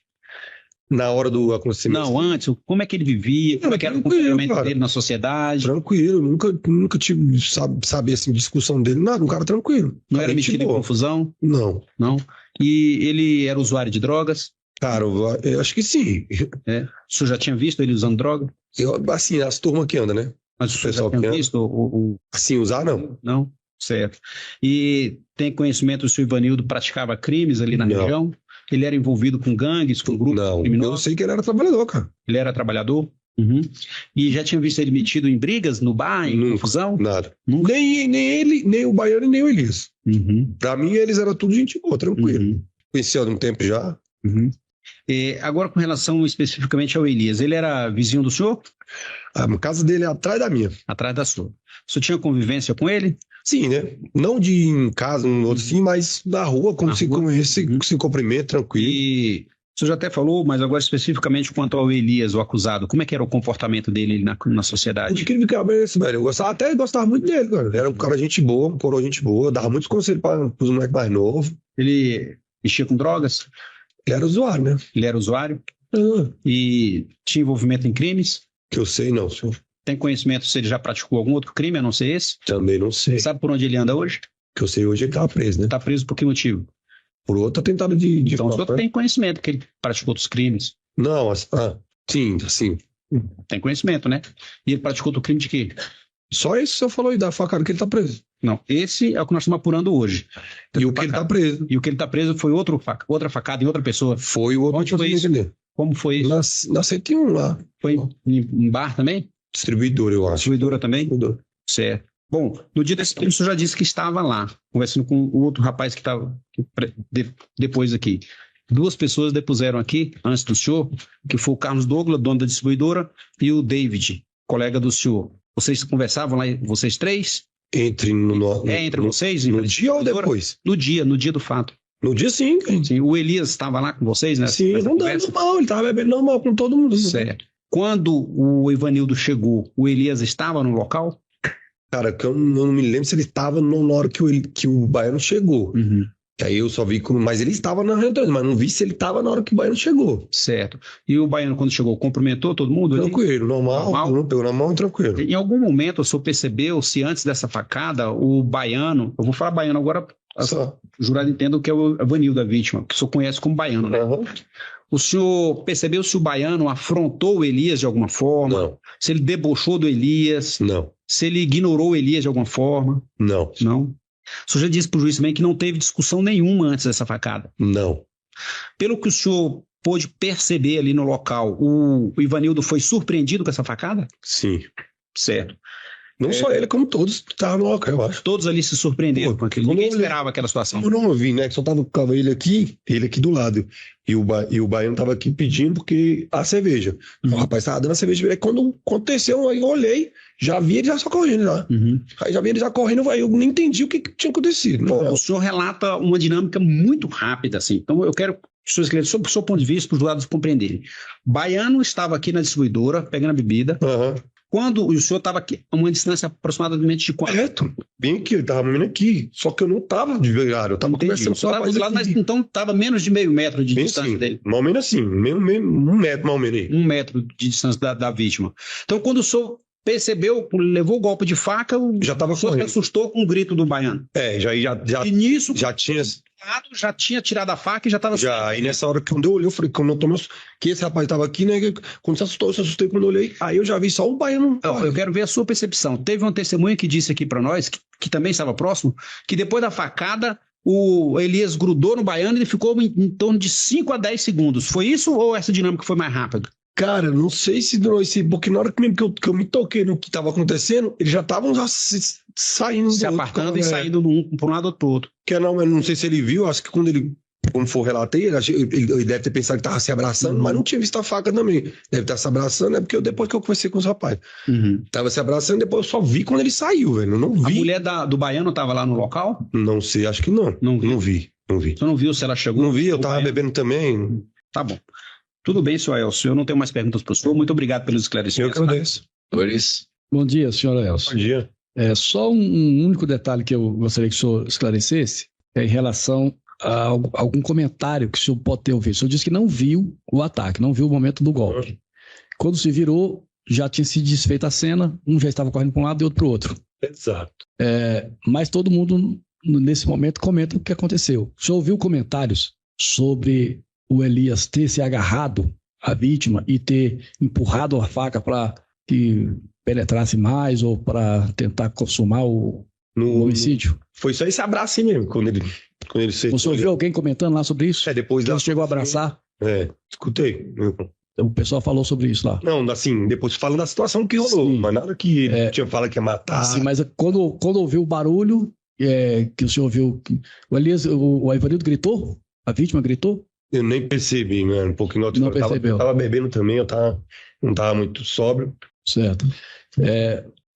Na hora do acontecimento? Não, antes, como é que ele vivia? Como é que era o comportamento dele na sociedade? Tranquilo, nunca tive, saber assim, discussão dele, nada, um cara tranquilo. Não era metido em confusão? Não. Não? E ele era usuário de drogas? Cara, eu acho que sim. O senhor já tinha visto ele usando droga? Assim, as turmas que andam, né? Mas o senhor já tinha visto? Assim, usar, não. Não? Certo. E tem conhecimento do senhor Ivanildo praticava crimes ali na região? Ele era envolvido com gangues, com grupos criminosos? Eu sei que ele era trabalhador, cara. Ele era trabalhador? E já tinha visto ele metido em brigas no bar, em confusão? Nada. Nem ele, nem o Baiano, nem o Elias. Pra mim, eles eram tudo gente boa, tranquilo. Conhecia há um tempo já. E agora, com relação especificamente ao Elias, ele era vizinho do senhor? A casa dele é atrás da minha. Atrás da sua. O senhor tinha convivência com ele? Sim, né? Não de em casa, um outro sim, mas na rua, como se conhece, se cumprimenta, tranquilo. E o senhor já até falou, mas agora especificamente quanto ao Elias, o acusado, como é que era o comportamento dele na sociedade? Por que ele ficava esse, velho? Eu gostava muito dele, cara. Era um cara gente boa, um coroa gente boa, dava muitos conselhos para os moleques mais novos. Ele mexia com drogas? Ele era usuário, né? Ele era usuário? E tinha envolvimento em crimes? Que eu sei, não, senhor. Tem conhecimento se ele já praticou algum outro crime, a não ser esse? Também não sei. Sabe por onde ele anda hoje? Que eu sei, hoje ele tá preso, né? Tá preso por que motivo? Por outro atentado de então o senhor tem conhecimento que ele praticou outros crimes? Não, sim. Tem conhecimento, né? E ele praticou outro crime de quê? Só esse que o senhor falou aí, da facada, que ele tá preso. Não, esse é o que nós estamos apurando hoje. E o que ele tá preso. E o que ele tá preso foi outra facada em outra pessoa? Foi o outro. Onde foi isso? Como foi isso? Na 101 lá. Foi em bar também? Distribuidora, eu acho. Distribuidora também? Distribuidora. Certo. Bom, no dia desse crime, o senhor já disse que estava lá, conversando com o outro rapaz que estava depois aqui. 2 pessoas depuseram aqui, antes do senhor, que foi o Carlos Douglas, dono da distribuidora, e o David, colega do senhor. Vocês conversavam lá, vocês 3? Entre vocês? No dia ou depois? No dia do fato. No dia, sim. Sim, o Elias estava lá com vocês, né? Sim, não dá normal, ele estava bebendo normal com todo mundo. Certo. Quando o Ivanildo chegou, o Elias estava no local? Cara, que eu não me lembro se ele estava na hora que o baiano chegou. Uhum. Aí eu só vi mas ele estava na reunião, mas não vi se ele estava na hora que o baiano chegou. Certo. E o baiano, quando chegou, cumprimentou todo mundo? Tranquilo, normal. Pegou na mão e tranquilo. Em algum momento o senhor percebeu se antes dessa facada, o baiano, eu vou falar baiano agora, o jurado entenda que é o Ivanildo, a vítima, que o senhor conhece como baiano, né? Uhum. O senhor percebeu se o baiano afrontou o Elias de alguma forma? Não. Se ele debochou do Elias? Não. Se ele ignorou o Elias de alguma forma? Não. Não. O senhor já disse para o juiz também que não teve discussão nenhuma antes dessa facada? Não. Pelo que o senhor pôde perceber ali no local, o Ivanildo foi surpreendido com essa facada? Sim. Certo. Não só ele, como todos estavam no local, eu acho. Todos ali se surpreenderam com aquilo. Ninguém esperava aquela situação. Eu não ouvi, né? Que só tava com ele aqui do lado. E o baiano tava aqui pedindo porque a cerveja. O rapaz tava dando a cerveja pra ele. Quando aconteceu, aí eu olhei, já vi ele já só correndo já. Aí já vi ele já correndo, aí eu nem entendi o que tinha acontecido. Bom, o senhor relata uma dinâmica muito rápida, assim. Então eu quero que o senhor escreva sobre o seu ponto de vista para os lados compreenderem. Baiano estava aqui na distribuidora, pegando a bebida. Quando o senhor estava aqui, a uma distância aproximadamente de quanto? Correto. Bem aqui, eu estava vindo aqui. Só que eu não estava de verdade, eu estava conversando com o rapaz lado, mas então estava menos de meio metro de distância dele. Mais ou menos assim, 1 metro mais ou menos aí. 1 metro de distância da vítima. Então quando o senhor percebeu, levou o golpe de faca, já estava correndo. Se assustou com o grito do baiano. E nisso, já tinha tirado a faca e já estava... Aí nessa hora que eu olhei, eu falei, quando eu tomei, que esse rapaz estava aqui, né? Quando se assustou, eu se assustei quando eu olhei. Aí eu já vi só o baiano. Eu quero ver a sua percepção. Teve uma testemunha que disse aqui para nós, que também estava próximo, que depois da facada, o Elias grudou no baiano e ele ficou em torno de 5 a 10 segundos. Foi isso ou essa dinâmica foi mais rápida? Cara, não sei se durou esse... Porque na hora que eu me toquei no que estava acontecendo, eles já estavam saindo... Se apartando e saindo para um lado ou pro outro. Eu não sei se ele viu, acho que quando for relatar, ele deve ter pensado que estava se abraçando, mas não tinha visto a faca também. Deve estar se abraçando, porque depois que eu conversei com os rapazes. Tava se abraçando, depois eu só vi quando ele saiu, velho. Eu não vi. A mulher do baiano estava lá no local? Não sei, acho que não. Não vi. Você não viu se ela chegou? Não vi, eu tava bebendo também. Tá bom. Tudo bem, senhor Elcio. Eu não tenho mais perguntas para o senhor. Muito obrigado pelos esclarecimentos. Eu que agradeço. Bom dia, senhor Elcio. Bom dia. Só um único detalhe que eu gostaria que o senhor esclarecesse é em relação a algum comentário que o senhor pode ter ouvido. O senhor disse que não viu o ataque, não viu o momento do golpe. Quando se virou, já tinha se desfeito a cena, um já estava correndo para um lado e outro para o outro. Exato. Mas todo mundo, nesse momento, comenta o que aconteceu. O senhor ouviu comentários sobre o Elias ter se agarrado à vítima e ter empurrado a faca para que penetrasse mais ou para tentar consumar o homicídio? Foi só esse abraço aí mesmo, quando ele se... Você ouviu alguém comentando lá sobre isso? Depois que ele chegou a abraçar? Escutei. O pessoal falou sobre isso lá. Não, assim, depois falando da situação que rolou, mas nada que ele tinha falado que ia matar. Sim, mas quando ouviu o barulho, que o senhor ouviu, o Ivanildo gritou? A vítima gritou? Eu nem percebi, mano, um pouquinho. Não percebeu? Eu tava bebendo também, não tava muito sóbrio. Certo.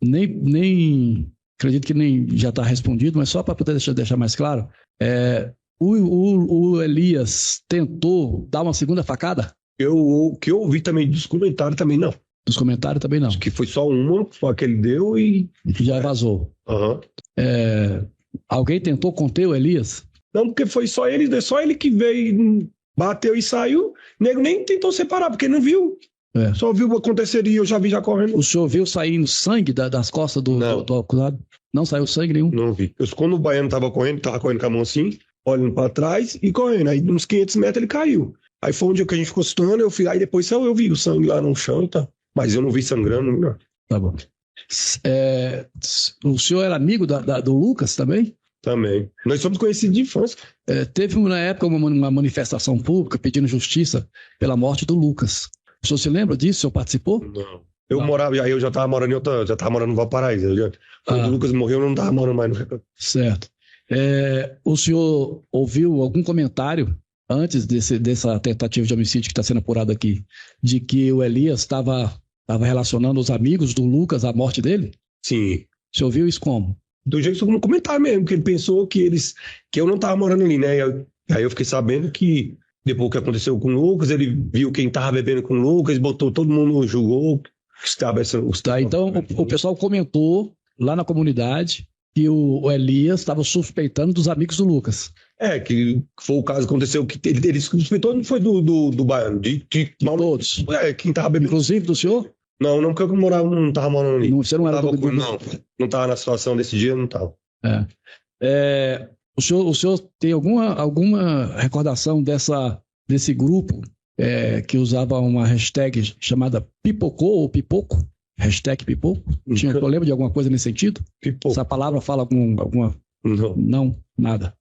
Nem acredito que nem já está respondido, mas só para poder deixar mais claro, o Elias tentou dar uma segunda facada? O que eu ouvi também dos comentários também não. Dos comentários também não. Acho que foi só uma, foi a que ele deu e... Já vazou. Alguém tentou conter o Elias? Não, porque foi só ele que veio, bateu e saiu. O nego nem tentou separar, porque não viu. Só viu acontecer e eu já vi já correndo. O senhor viu saindo sangue das costas do acusado? Não saiu sangue nenhum? Não vi. Quando o baiano tava correndo com a mão assim, olhando pra trás e correndo. Aí uns 500 metros ele caiu. Aí foi onde a gente ficou estudando, aí depois eu vi o sangue lá no chão, tá? Mas eu não vi sangrando, não. Tá bom. O senhor era amigo do Lucas também? Também. Nós somos conhecidos de infância. Teve na época uma manifestação pública pedindo justiça pela morte do Lucas. O senhor se lembra disso? O senhor participou? Não. Aí eu já tava morando no Valparaíso. Quando o Lucas morreu, eu não tava morando mais no Recanto. Certo. O senhor ouviu algum comentário antes dessa tentativa de homicídio que está sendo apurado aqui, de que o Elias estava relacionando os amigos do Lucas à morte dele? Sim. Você ouviu isso como? Do jeito como comentário mesmo, que ele pensou que eu não tava morando ali, né? Aí eu fiquei sabendo que depois que aconteceu com o Lucas, ele viu quem tava bebendo com o Lucas, botou todo mundo, julgou que estava Então o pessoal comentou lá na comunidade que o Elias estava suspeitando dos amigos do Lucas. Que foi o caso que aconteceu, que ele suspeitou, não foi do Baiano, de todos. Quem tava bebendo. Inclusive do senhor? Não, porque eu não tava morando ali. Você não era não tava na situação desse dia, não tava. O senhor tem alguma recordação desse grupo que usava uma hashtag chamada Pipocou ou Pipoco? Hashtag Pipoco? Eu lembro de alguma coisa nesse sentido? Pipoco. Essa palavra fala alguma... Não, nada.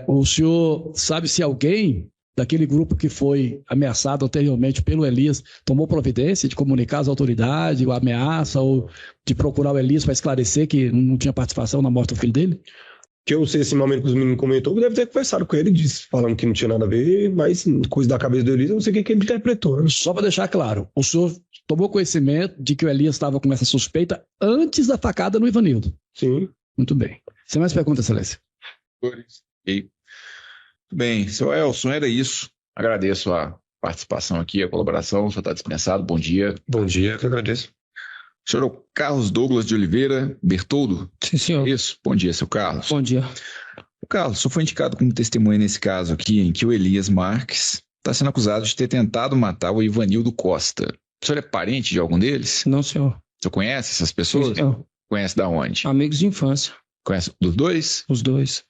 O senhor sabe se alguém daquele grupo que foi ameaçado anteriormente pelo Elias tomou providência de comunicar às autoridades, a ameaça, ou de procurar o Elias para esclarecer que não tinha participação na morte do filho dele? Que eu sei, esse momento que os meninos comentou, deve ter conversado com ele, falando que não tinha nada a ver, mas coisa da cabeça do Elias, eu não sei o que ele interpretou. Né? Só para deixar claro, o senhor tomou conhecimento de que o Elias estava com essa suspeita antes da facada no Ivanildo? Sim. Muito bem. Sem mais perguntas, Excelência? Bem, seu Elson, era isso. Agradeço a participação aqui, a colaboração. O senhor está dispensado. Bom dia. Bom dia, que eu agradeço. O senhor é o Carlos Douglas de Oliveira Bertoldo? Sim, senhor. Isso. Bom dia, seu Carlos. Bom dia. Carlos, o senhor foi indicado como testemunha nesse caso aqui, em que o Elias Marques está sendo acusado de ter tentado matar o Ivanildo Costa. O senhor é parente de algum deles? Não, senhor. O senhor conhece essas pessoas? Sim, senhor. Conhece da onde? Amigos de infância. Conhece dos dois? Os dois.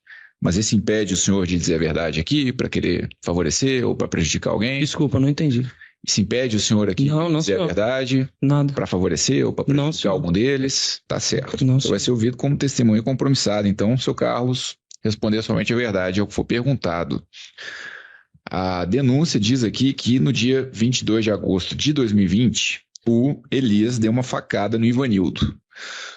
Mas isso impede o senhor de dizer a verdade aqui para querer favorecer ou para prejudicar alguém? Desculpa, não entendi. Isso impede o senhor aqui de dizer senhor. a verdade? Nada. Para favorecer ou para prejudicar algum deles? Tá certo. Não, o senhor vai ser ouvido como testemunha compromissada. Então, seu Carlos, responder somente a verdade ao que for perguntado. A denúncia diz aqui que no dia 22 de agosto de 2020, o Elias deu uma facada no Ivanildo.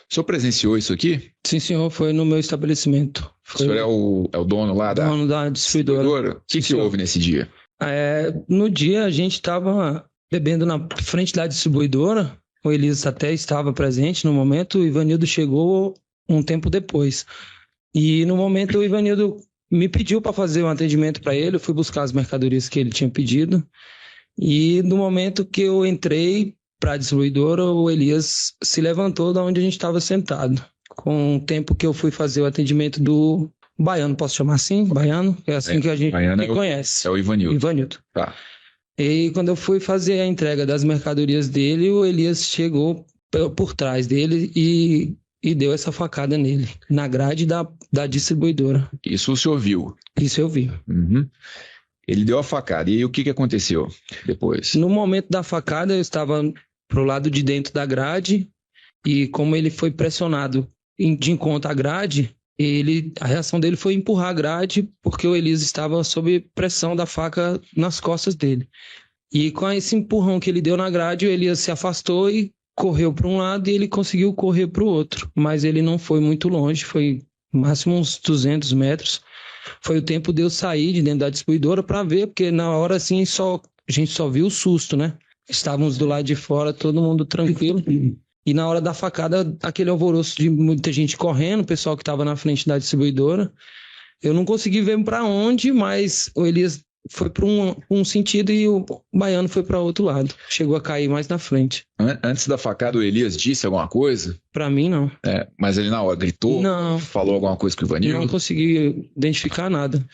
O senhor presenciou isso aqui? Sim, senhor, foi no meu estabelecimento. O senhor é o dono lá da... Dono da distribuidora. O que houve nesse dia? No dia a gente estava bebendo na frente da distribuidora, o Elias até estava presente no momento, o Ivanildo chegou um tempo depois. E no momento o Ivanildo me pediu para fazer um atendimento para ele, eu fui buscar as mercadorias que ele tinha pedido, e no momento que eu entrei para a distribuidora, o Elias se levantou da onde a gente estava sentado. Com o tempo que eu fui fazer o atendimento do Baiano, posso chamar assim? Baiano? É assim que a gente conhece. É o Ivanildo. Ivanildo. Tá. E quando eu fui fazer a entrega das mercadorias dele, o Elias chegou por trás dele e deu essa facada nele, na grade da distribuidora. Isso o senhor viu? Isso eu vi. Uhum. Ele deu a facada. E aí, o que aconteceu depois? No momento da facada, eu estava pro lado de dentro da grade e como ele foi pressionado de encontro à grade, a reação dele foi empurrar a grade porque o Elias estava sob pressão da faca nas costas dele. E com esse empurrão que ele deu na grade, o Elias se afastou e correu para um lado e ele conseguiu correr para o outro. Mas ele não foi muito longe, foi máximo uns 200 metros. Foi o tempo de eu sair de dentro da distribuidora para ver, porque na hora assim a gente só viu o susto, né? Estávamos do lado de fora, todo mundo tranquilo. E na hora da facada, aquele alvoroço de muita gente correndo, o pessoal que estava na frente da distribuidora. Eu não consegui ver para onde, mas o Elias foi para um sentido e o Baiano foi para outro lado. Chegou a cair mais na frente. Antes da facada, o Elias disse alguma coisa? Para mim, não. Mas ele na hora gritou? Não. Falou alguma coisa com o Ivanildo? Não consegui identificar nada.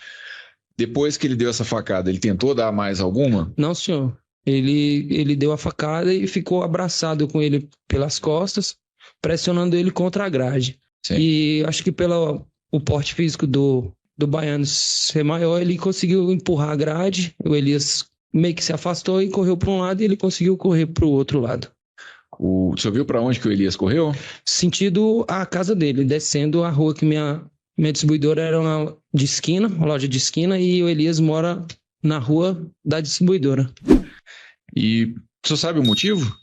Depois que ele deu essa facada, ele tentou dar mais alguma? Não, senhor. Ele deu a facada e ficou abraçado com ele pelas costas, pressionando ele contra a grade. Sim. E acho que pelo o porte físico do Baiano ser maior, ele conseguiu empurrar a grade, o Elias meio que se afastou e correu para um lado e ele conseguiu correr para o outro lado. O senhor viu para onde que o Elias correu? Sentido a casa dele, descendo a rua que minha distribuidora era uma loja de esquina, e o Elias mora na rua da distribuidora. E o senhor sabe o motivo?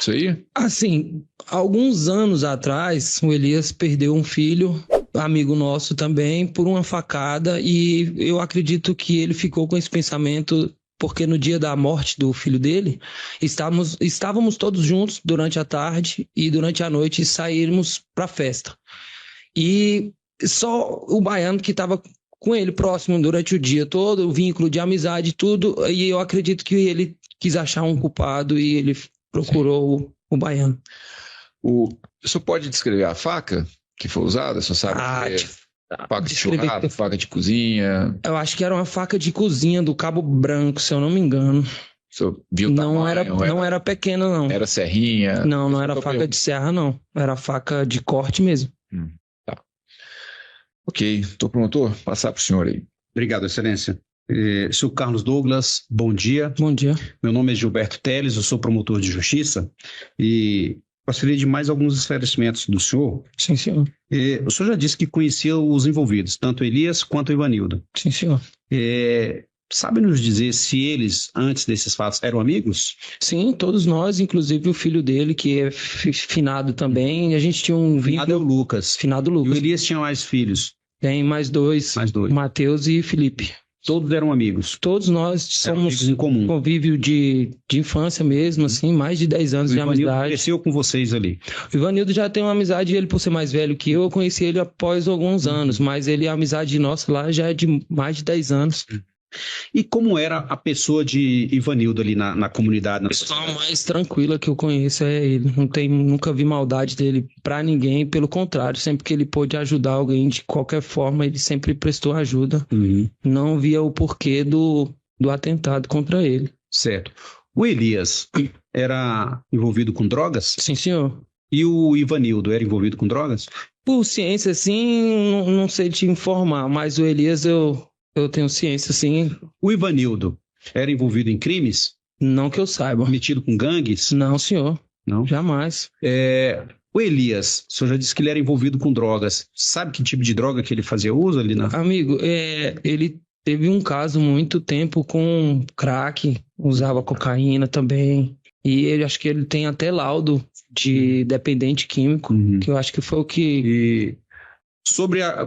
Isso aí? Assim, alguns anos atrás, o Elias perdeu um filho, amigo nosso também, por uma facada, e eu acredito que ele ficou com esse pensamento porque no dia da morte do filho dele, estávamos todos juntos durante a tarde e durante a noite saímos para a festa. E só o baiano que estava com ele próximo durante o dia todo, o vínculo de amizade e tudo, e eu acredito que ele quis achar um culpado e ele procurou o baiano. O senhor pode descrever a faca que foi usada? O senhor sabe que é faca de churrasco, faca de cozinha? Eu acho que era uma faca de cozinha do Cabo Branco, se eu não me engano. O senhor viu não era pequena, não. Era serrinha? Não era faca de serra, não. Era faca de corte mesmo. Tá. Ok. Doutor promotor, passar para o senhor aí. Obrigado, excelência. Sou Carlos Douglas, bom dia. Bom dia. Meu nome é Gilberto Teles, eu sou promotor de justiça e gostaria de mais alguns esclarecimentos do senhor. Sim, senhor. O senhor já disse que conhecia os envolvidos, tanto Elias quanto o Ivanildo. Sim, senhor. Sabe nos dizer se eles, antes desses fatos, eram amigos? Sim, todos nós, inclusive o filho dele, que é finado também, a gente tinha um vínculo... Finado é o Lucas. Finado Lucas. E o Elias tinha mais filhos? Tem mais dois. Mateus e Felipe. Todos eram amigos? Todos nós somos em comum. Convívio de infância mesmo, assim, mais de 10 anos de amizade. O Ivanildo cresceu com vocês ali? O Ivanildo já tem uma amizade, ele por ser mais velho que eu conheci ele após alguns anos, mas a amizade nossa lá já é de mais de 10 anos. E como era a pessoa de Ivanildo ali na comunidade? A pessoa mais tranquila que eu conheço é ele. Nunca vi maldade dele pra ninguém, pelo contrário, sempre que ele pôde ajudar alguém de qualquer forma, ele sempre prestou ajuda. Não via o porquê do atentado contra ele. Certo. O Elias era envolvido com drogas? Sim, senhor. E o Ivanildo era envolvido com drogas? Por ciência, assim, não sei te informar, mas o Elias eu tenho ciência, sim. O Ivanildo era envolvido em crimes? Não que eu saiba. Metido com gangues? Não, senhor. Não? Jamais. O Elias, o senhor já disse que ele era envolvido com drogas. Sabe que tipo de droga que ele fazia uso ali na... Amigo, ele teve um caso muito tempo com crack, usava cocaína também. E acho que ele tem até laudo de dependente químico, que eu acho que foi o que...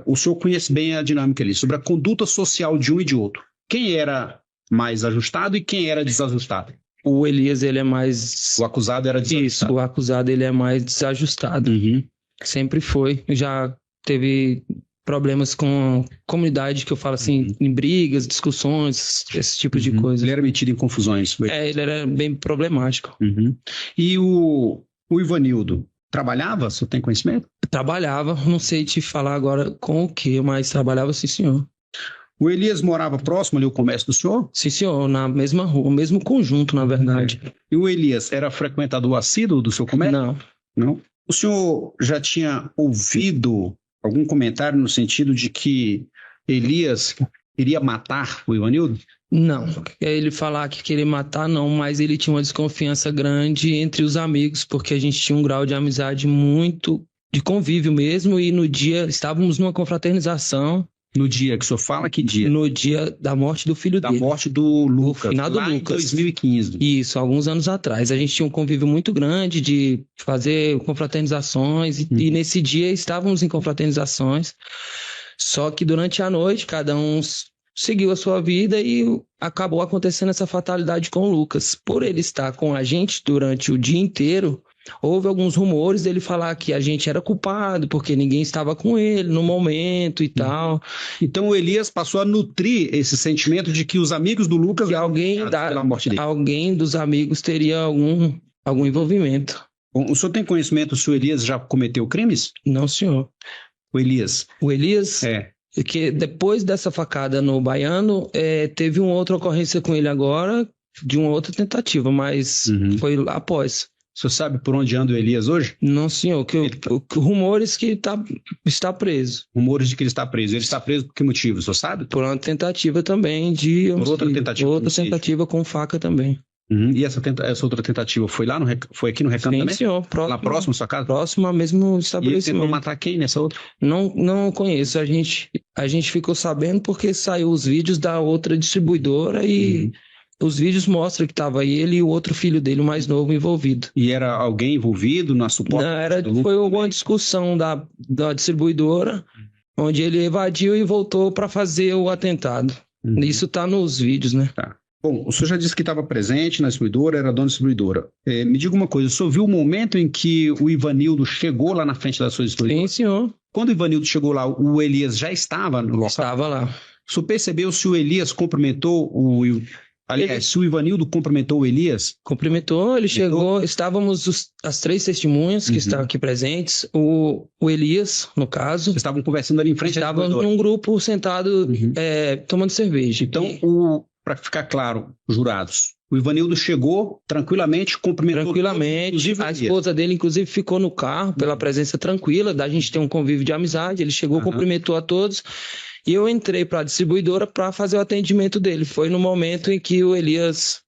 O senhor conhece bem a dinâmica ali, sobre a conduta social de um e de outro. Quem era mais ajustado e quem era desajustado? O Elias, ele é mais... O acusado era desajustado. Isso, o acusado, ele é mais desajustado. Sempre foi. Já teve problemas com comunidade, que eu falo assim, em brigas, discussões, esse tipo de coisa. Ele era metido em confusões. Ele era bem problemático. E o Ivanildo trabalhava? O senhor tem conhecimento? Trabalhava, não sei te falar agora com o que, mas trabalhava, sim, senhor. O Elias morava próximo ali ao comércio do senhor? Sim, senhor, na mesma rua, mesmo conjunto, na verdade. E o Elias era frequentador assíduo do seu comércio? Não. O senhor já tinha ouvido algum comentário no sentido de que Elias iria matar o Ivanildo? Não, ele falar que queria matar não, mas ele tinha uma desconfiança grande entre os amigos, porque a gente tinha um grau de amizade muito, de convívio mesmo, e no dia, estávamos numa confraternização. No dia que o senhor fala, que dia? No dia da morte do filho dele. Da morte do Lucas, finado lá Lucas. Em 2015. Isso, alguns anos atrás. A gente tinha um convívio muito grande de fazer confraternizações, e nesse dia estávamos em confraternizações, só que durante a noite, cada um seguiu a sua vida e acabou acontecendo essa fatalidade com o Lucas. Por ele estar com a gente durante o dia inteiro, houve alguns rumores dele falar que a gente era culpado, porque ninguém estava com ele no momento e tal. Então o Elias passou a nutrir esse sentimento de que os amigos do Lucas... Que alguém dos amigos teria algum envolvimento. Bom, o senhor tem conhecimento se o Elias já cometeu crimes? Não, senhor. O Elias? O Elias... Que depois dessa facada no Baiano, teve uma outra ocorrência com ele agora, de uma outra tentativa, mas foi após. O senhor sabe por onde anda o Elias hoje? Não, senhor. Rumores que está preso. Rumores de que ele está preso. Ele está preso por que motivo? O senhor sabe? Por uma tentativa também de... Por outra tentativa? Outra tentativa com faca também. E essa outra tentativa foi lá foi aqui no Recanto também? Sim, senhor. Lá próximo à sua casa? Próximo ao mesmo estabelecimento. E ele tentou matar quem nessa outra? Não conheço. A gente ficou sabendo porque saiu os vídeos da outra distribuidora e os vídeos mostram que estava ele e o outro filho dele, o mais novo, envolvido. E era alguém envolvido na suporte? Não, foi alguma discussão da distribuidora, onde ele evadiu e voltou para fazer o atentado. Isso está nos vídeos, né? Tá. Bom, o senhor já disse que estava presente na distribuidora, era dona da distribuidora. Me diga uma coisa, o senhor viu o momento em que o Ivanildo chegou lá na frente da sua distribuidora? Sim, senhor. Quando o Ivanildo chegou lá, o Elias já estava no local? Estava lá. O senhor percebeu se o Elias cumprimentou se o Ivanildo cumprimentou o Elias? Cumprimentou, ele chegou, estávamos as 3 testemunhas que estavam aqui presentes, o Elias, no caso. Vocês estavam conversando ali em frente da distribuidora? Estavam num grupo sentado tomando cerveja. Então, para ficar claro, jurados, o Ivanildo chegou tranquilamente, cumprimentou. Tranquilamente, a esposa dele inclusive ficou no carro pela presença tranquila, da gente ter um convívio de amizade, ele chegou, cumprimentou a todos, e eu entrei para a distribuidora para fazer o atendimento dele. Foi no momento em que o Elias...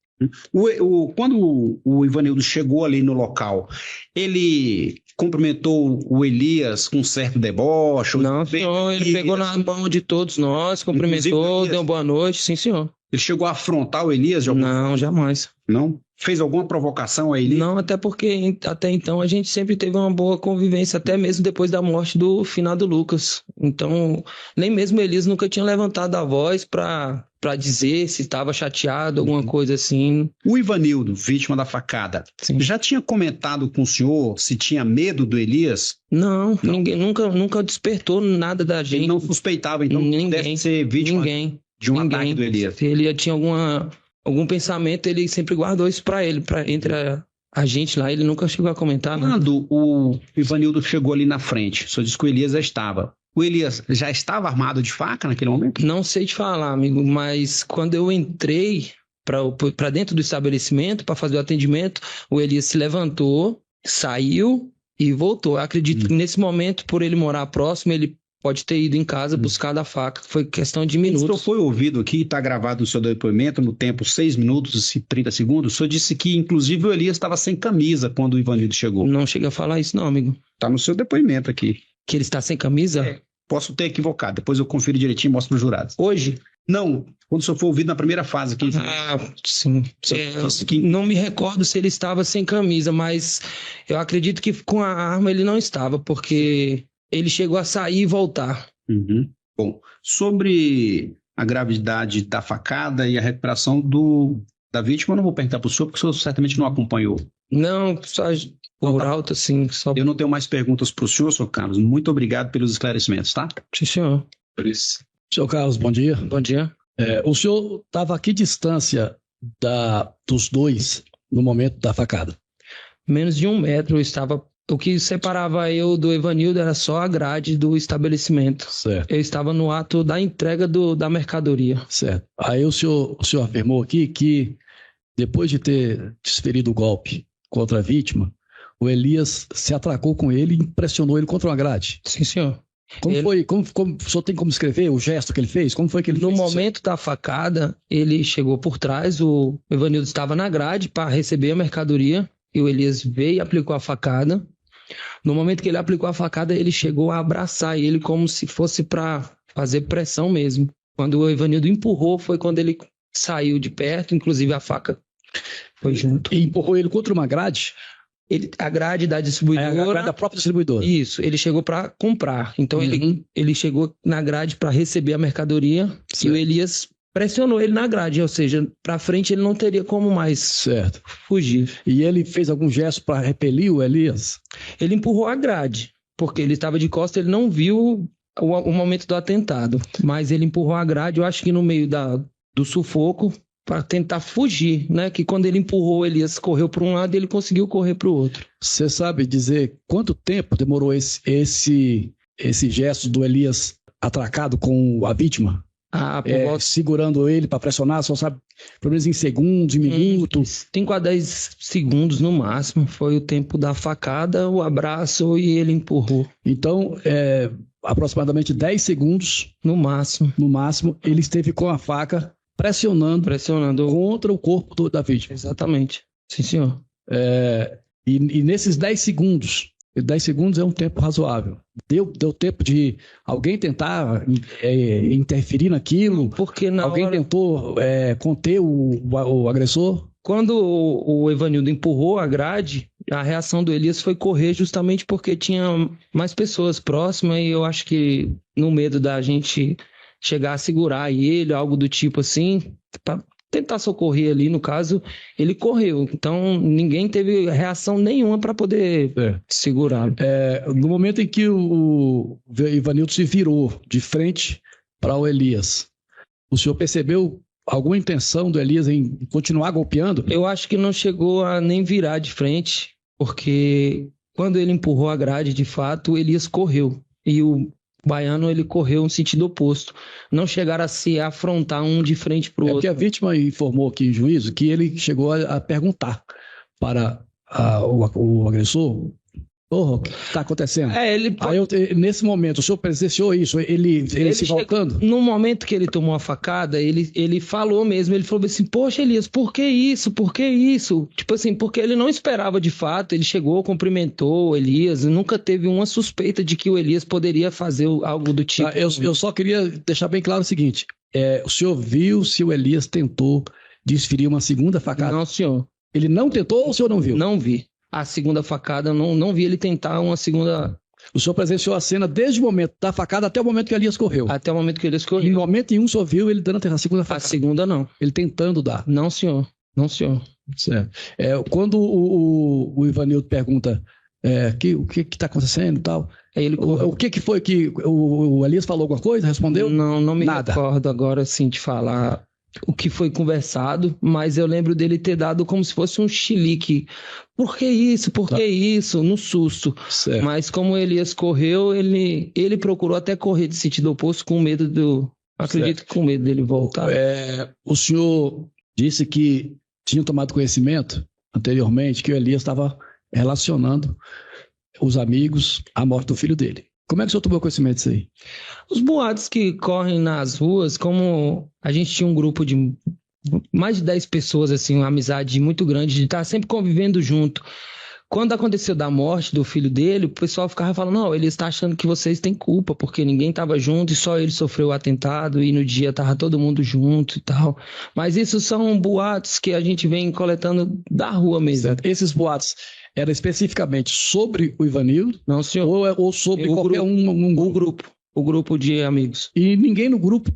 Quando o Ivanildo chegou ali no local, ele cumprimentou o Elias com certo deboche? Não, senhor, ele pegou na mão de todos nós, cumprimentou, deu boa noite, sim, senhor. Ele chegou a afrontar o Elias? Não, jamais. Não? Fez alguma provocação a Elias? Não, até porque até então a gente sempre teve uma boa convivência, até mesmo depois da morte do finado Lucas. Então, nem mesmo Elias nunca tinha levantado a voz para dizer se estava chateado, alguma coisa assim. O Ivanildo, vítima da facada, já tinha comentado com o senhor se tinha medo do Elias? Não. Ninguém nunca despertou nada da gente. Ele não suspeitava, então, que deve ser vítima de um ataque do Elias? Se ele tinha algum pensamento, ele sempre guardou isso para ele, entre a gente lá, ele nunca chegou a comentar. Quando o Ivanildo chegou ali na frente, o senhor disse que o Elias já estava. O Elias já estava armado de faca naquele momento? Não sei te falar, amigo, mas quando eu entrei para dentro do estabelecimento para fazer o atendimento, o Elias se levantou, saiu e voltou. Eu acredito que nesse momento, por ele morar próximo, ele pode ter ido em casa buscar a faca. Foi questão de minutos. O senhor foi ouvido aqui, está gravado no seu depoimento, no tempo 6 minutos e 30 segundos. O senhor disse que, inclusive, o Elias estava sem camisa quando o Ivanildo chegou. Não chega a falar isso não, amigo. Está no seu depoimento aqui. Que ele está sem camisa? Posso ter equivocado. Depois eu confiro direitinho e mostro para os jurados. Hoje? Não. Quando o senhor foi ouvido na primeira fase aqui. Sim. Não me recordo se ele estava sem camisa, mas eu acredito que com a arma ele não estava, porque... ele chegou a sair e voltar. Bom, sobre a gravidade da facada e a recuperação da vítima, eu não vou perguntar para o senhor, porque o senhor certamente não acompanhou. Não, só por alto, assim. Só... Eu não tenho mais perguntas para o senhor Carlos. Muito obrigado pelos esclarecimentos, tá? Sim, senhor. Por isso. Senhor Carlos, bom dia. Bom dia. O senhor estava a que distância dos dois no momento da facada? Menos de 1 metro eu estava. O que separava eu do Ivanildo era só a grade do estabelecimento. Certo. Eu estava no ato da entrega da mercadoria. Certo. Aí o senhor afirmou aqui que depois de ter desferido o golpe contra a vítima, o Elias se atracou com ele e pressionou ele contra uma grade. Sim, senhor. O senhor tem como escrever o gesto que ele fez? Como foi que ele fez? No momento da facada, ele chegou por trás, o Ivanildo estava na grade para receber a mercadoria e o Elias veio e aplicou a facada. No momento que ele aplicou a facada, ele chegou a abraçar ele como se fosse para fazer pressão mesmo. Quando o Ivanildo empurrou, foi quando ele saiu de perto, inclusive a faca foi junto. E empurrou ele contra uma grade? A grade da distribuidora... A grade da própria distribuidora. Isso, ele chegou para comprar. Então ele chegou na grade para receber a mercadoria. Certo. E o Elias pressionou ele na grade, ou seja, para frente ele não teria como mais fugir. E ele fez algum gesto para repelir o Elias? Ele empurrou a grade, porque ele estava de costas, ele não viu o momento do atentado, mas ele empurrou a grade, eu acho que no meio do sufoco, para tentar fugir, né? Que quando ele empurrou, o Elias correu para um lado e ele conseguiu correr para o outro. Você sabe dizer quanto tempo demorou esse gesto do Elias atracado com a vítima? Segurando ele para pressionar, só sabe, pelo menos em segundos, em minutos. 5 a 10 segundos no máximo. Foi o tempo da facada, o abraço e ele empurrou. Então, aproximadamente 10 segundos. No máximo. No máximo, ele esteve com a faca pressionando contra o corpo da vítima. Exatamente. Sim, senhor. E nesses 10 segundos, 10 segundos é um tempo razoável. Deu tempo de alguém tentar interferir naquilo? Porque alguém tentou conter o agressor? Quando o Evanildo empurrou a grade, a reação do Elias foi correr justamente porque tinha mais pessoas próximas e eu acho que no medo da gente chegar a segurar ele, algo do tipo assim, para tentar socorrer ali, no caso, ele correu. Então, ninguém teve reação nenhuma para poder segurá-lo. No momento em que o Ivanildo se virou de frente para o Elias, o senhor percebeu alguma intenção do Elias em continuar golpeando? Eu acho que não chegou a nem virar de frente, porque quando ele empurrou a grade, de fato, o Elias correu. E o Baiano, ele correu no sentido oposto. Não chegaram a se afrontar um de frente para o outro. Porque a vítima informou aqui em juízo que ele chegou a perguntar para o agressor: o que está acontecendo? Aí nesse momento, o senhor presenciou isso? Ele se voltando? No momento que ele tomou a facada, ele falou mesmo, ele falou assim: poxa, Elias, por que isso? Por que isso? Tipo assim, porque ele não esperava de fato, ele chegou, cumprimentou o Elias, nunca teve uma suspeita de que o Elias poderia fazer algo do tipo. Eu só queria deixar bem claro o seguinte: o senhor viu se o Elias tentou desferir uma segunda facada? Não, senhor. Ele não tentou ou o senhor não viu? Não vi. A segunda facada, não vi ele tentar uma segunda. O senhor presenciou a cena desde o momento da facada até o momento que o Elias correu? Até o momento que o Elias correu. Em momento nenhum o senhor viu ele dando a segunda facada? A segunda não. Ele tentando dar? Não, senhor. Não, senhor. Certo. Quando o Ivanildo pergunta o que está acontecendo e tal, o que foi que o Elias falou alguma coisa? Respondeu? Não me Nada. recordo agora assim de falar o que foi conversado, mas eu lembro dele ter dado como se fosse um chilique. Por que isso? Por que isso? No susto. Certo. Mas como o Elias correu, ele procurou até correr de sentido oposto com medo do... Acredito que com medo dele voltar. O senhor disse que tinha tomado conhecimento anteriormente que o Elias estava relacionando os amigos à morte do filho dele. Como é que o senhor tomou conhecimento disso aí? Os boatos que correm nas ruas, como a gente tinha um grupo de mais de 10 pessoas, assim, uma amizade muito grande, de estar sempre convivendo junto. Quando aconteceu da morte do filho dele, o pessoal ficava falando: não, ele está achando que vocês têm culpa, porque ninguém estava junto e só ele sofreu o atentado e no dia estava todo mundo junto e tal. Mas isso são boatos que a gente vem coletando da rua mesmo. Certo. Esses boatos eram especificamente sobre o Ivanildo? Não, senhor. Ou sobre qualquer um grupo? O grupo de amigos. E ninguém no grupo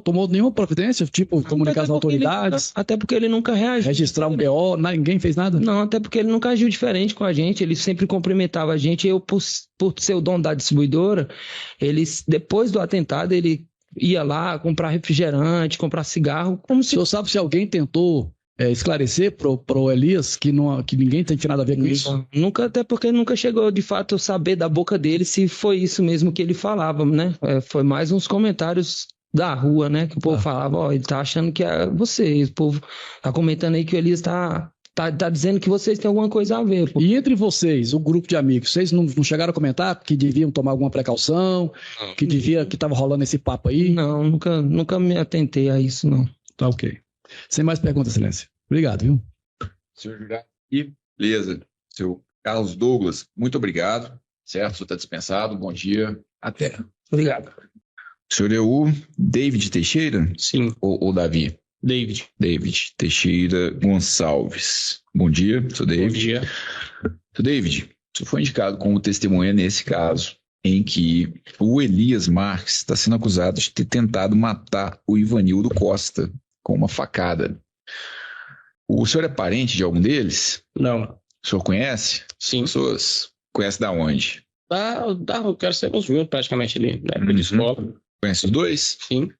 tomou nenhuma providência, tipo comunicar às autoridades? Até porque ele nunca reagiu. Registrar um BO, ninguém fez nada? Não, até porque ele nunca agiu diferente com a gente, ele sempre cumprimentava a gente. Eu, por ser o dono da distribuidora, depois do atentado, ele ia lá comprar refrigerante, comprar cigarro, como se... O senhor sabe se alguém tentou esclarecer pro Elias que ninguém tem nada a ver com isso? Nunca, até porque nunca chegou de fato saber da boca dele se foi isso mesmo que ele falava, né? Foi mais uns comentários da rua, né? Que o povo falava: ele tá achando que é vocês, o povo tá comentando aí que o Elias tá dizendo que vocês têm alguma coisa a ver. Pô. E entre vocês, o grupo de amigos, vocês não chegaram a comentar que deviam tomar alguma precaução, que tava rolando esse papo aí? Não, nunca me atentei a isso, não. Tá ok. Sem mais perguntas, Excelência. Obrigado, viu? Senhor Juliano. E beleza. Seu Carlos Douglas, muito obrigado. Certo? O senhor está dispensado. Bom dia. Até. Obrigado. O senhor é o David Teixeira? Sim. Ou Davi? David. David Teixeira Gonçalves. Bom dia, sou David. Bom dia. Sou David, o senhor foi indicado como testemunha nesse caso em que o Elias Marques está sendo acusado de ter tentado matar o Ivanildo Costa com uma facada. O senhor é parente de algum deles? Não. O senhor conhece? Sim. Pessoas conhece da onde? Eu quero ser nos juntos praticamente ali, na época de escola. Conhece os dois? Sim.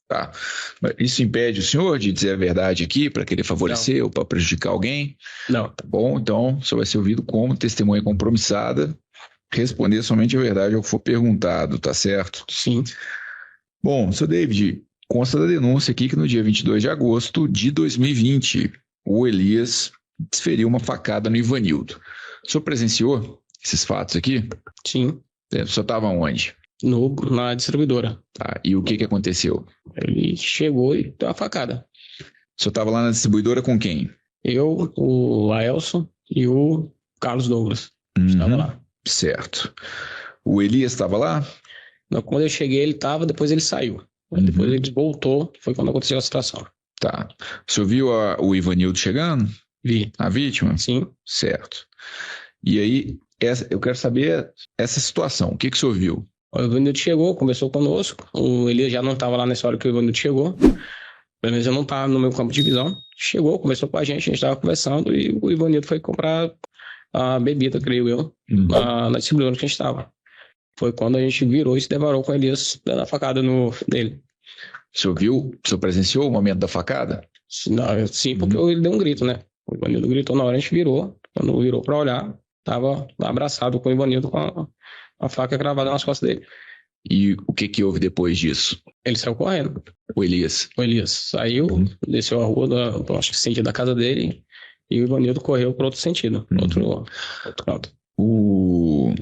Tá. Mas isso impede o senhor de dizer a verdade aqui para querer favorecer ou para prejudicar alguém? Não. Tá bom, então o senhor vai ser ouvido como testemunha compromissada, responder somente a verdade ao que for perguntado, tá certo? Sim. Bom, senhor David, consta da denúncia aqui que no dia 22 de agosto de 2020, o Elias desferiu uma facada no Ivanildo. O senhor presenciou esses fatos aqui? Sim. O senhor estava onde? Na distribuidora. Tá, e o que aconteceu? Ele chegou e deu uma facada. O senhor estava lá na distribuidora com quem? Eu, o Laelson e o Carlos Douglas. Estava lá. Certo. O Elias estava lá? Não, quando eu cheguei, ele estava, depois ele saiu. Depois ele voltou, foi quando aconteceu a situação. Tá. O senhor viu o Ivanildo chegando? Vi. A vítima? Sim. Certo. E aí, eu quero saber essa situação. O que o senhor viu? O Ivanildo chegou, conversou conosco. O Elias já não estava lá nessa hora que o Ivanildo chegou. Pelo menos eu não estava no meu campo de visão. Chegou, conversou com a gente estava conversando e o Ivanildo foi comprar a bebida, creio eu, na distribuidora que a gente estava. Foi quando a gente virou e se deparou com o Elias dando a facada nele. O senhor presenciou o momento da facada? Não, sim, porque ele deu um grito, né? O Ivanildo gritou na hora, a gente virou. Quando virou para olhar, estava abraçado com o Ivanildo com a faca cravada nas costas dele. E o que houve depois disso? Ele saiu correndo. O Elias Saiu, desceu a rua, acho que sentido da casa dele, e o Ivanildo correu para outro sentido, outro canto. O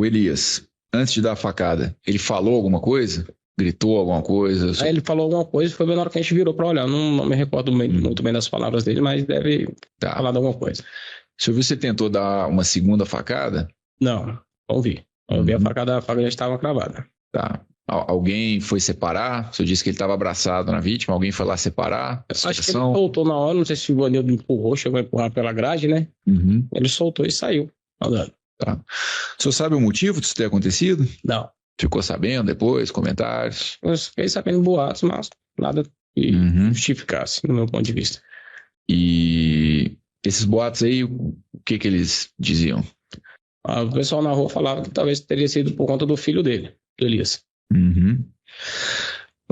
Elias, antes de dar a facada, ele falou alguma coisa? Gritou alguma coisa? Aí ele falou alguma coisa e foi bem na hora que a gente virou para olhar. Não me recordo muito bem das palavras dele, mas deve ter falado alguma coisa. O senhor viu se tentou dar uma segunda facada? Não vi. Eu vi a faca já estava cravada. Tá. Alguém foi separar? O senhor disse que ele estava abraçado na vítima. Alguém foi lá separar? Acho que ele soltou na hora. Não sei se o Ivanildo empurrou, chegou a empurrar pela grade, né? Ele soltou e saiu. Tá. O senhor sabe o motivo disso ter acontecido? Não. Ficou sabendo depois? Comentários? Eu fiquei sabendo boatos, mas nada que justificasse, no meu ponto de vista. E esses boatos aí, o que eles diziam? O pessoal na rua falava que talvez teria sido por conta do filho dele, do Elias.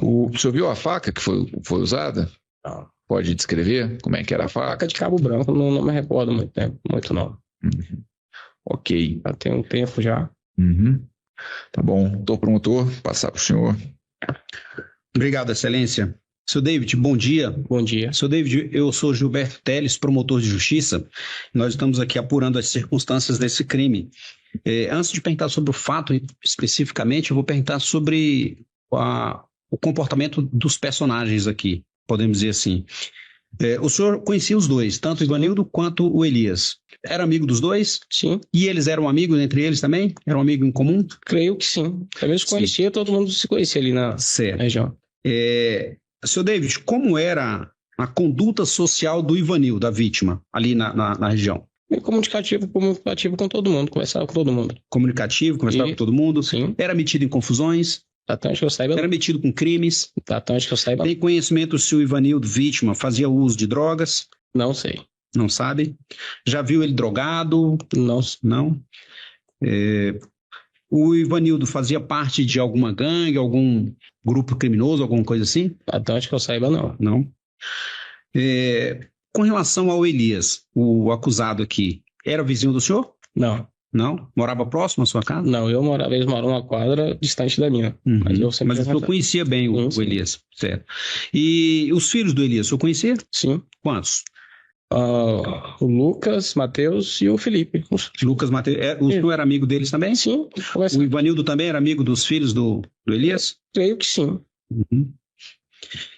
O senhor viu a faca que foi usada? Não. Pode descrever como é que era a faca? Faca de cabo branco, não me recordo muito não. Ok. Já tem um tempo já. Tá bom. Doutor promotor, passar para o senhor. Obrigado, excelência. Seu David, bom dia. Bom dia. Seu David, eu sou Gilberto Teles, promotor de justiça. Nós estamos aqui apurando as circunstâncias desse crime. Antes de perguntar sobre o fato especificamente, eu vou perguntar sobre o comportamento dos personagens aqui, podemos dizer assim. O senhor conhecia os dois, tanto o Ivanildo quanto o Elias. Era amigo dos dois? Sim. E eles eram amigos entre eles também? Eram amigos em comum? Creio que sim. Talvez conhecia, todo mundo se conhecia ali na região. Seu David, como era a conduta social do Ivanildo, da vítima, ali na região? Comunicativo com todo mundo, conversava com todo mundo. Comunicativo, conversava com todo mundo? Sim. Era metido em confusões? Até onde que eu saiba. Era metido com crimes? Até onde que eu saiba. Tem conhecimento se o Ivanildo, vítima, fazia uso de drogas? Não sei. Não sabe? Já viu ele drogado? Não? O Ivanildo fazia parte de alguma gangue, algum grupo criminoso, alguma coisa assim? Até onde que eu saiba, não. Não. Com relação ao Elias, o acusado aqui, era vizinho do senhor? Não. Não? Morava próximo à sua casa? Não, eles moravam uma quadra distante da minha. Mas eu sempre... Mas o senhor conhecia bem o Elias, certo. E os filhos do Elias, o senhor conhecia? Sim. Quantos? O Lucas, Matheus e o Felipe. Lucas, Matheus. O senhor era amigo deles também? Sim. O Ivanildo também era amigo dos filhos do Elias? Creio que sim.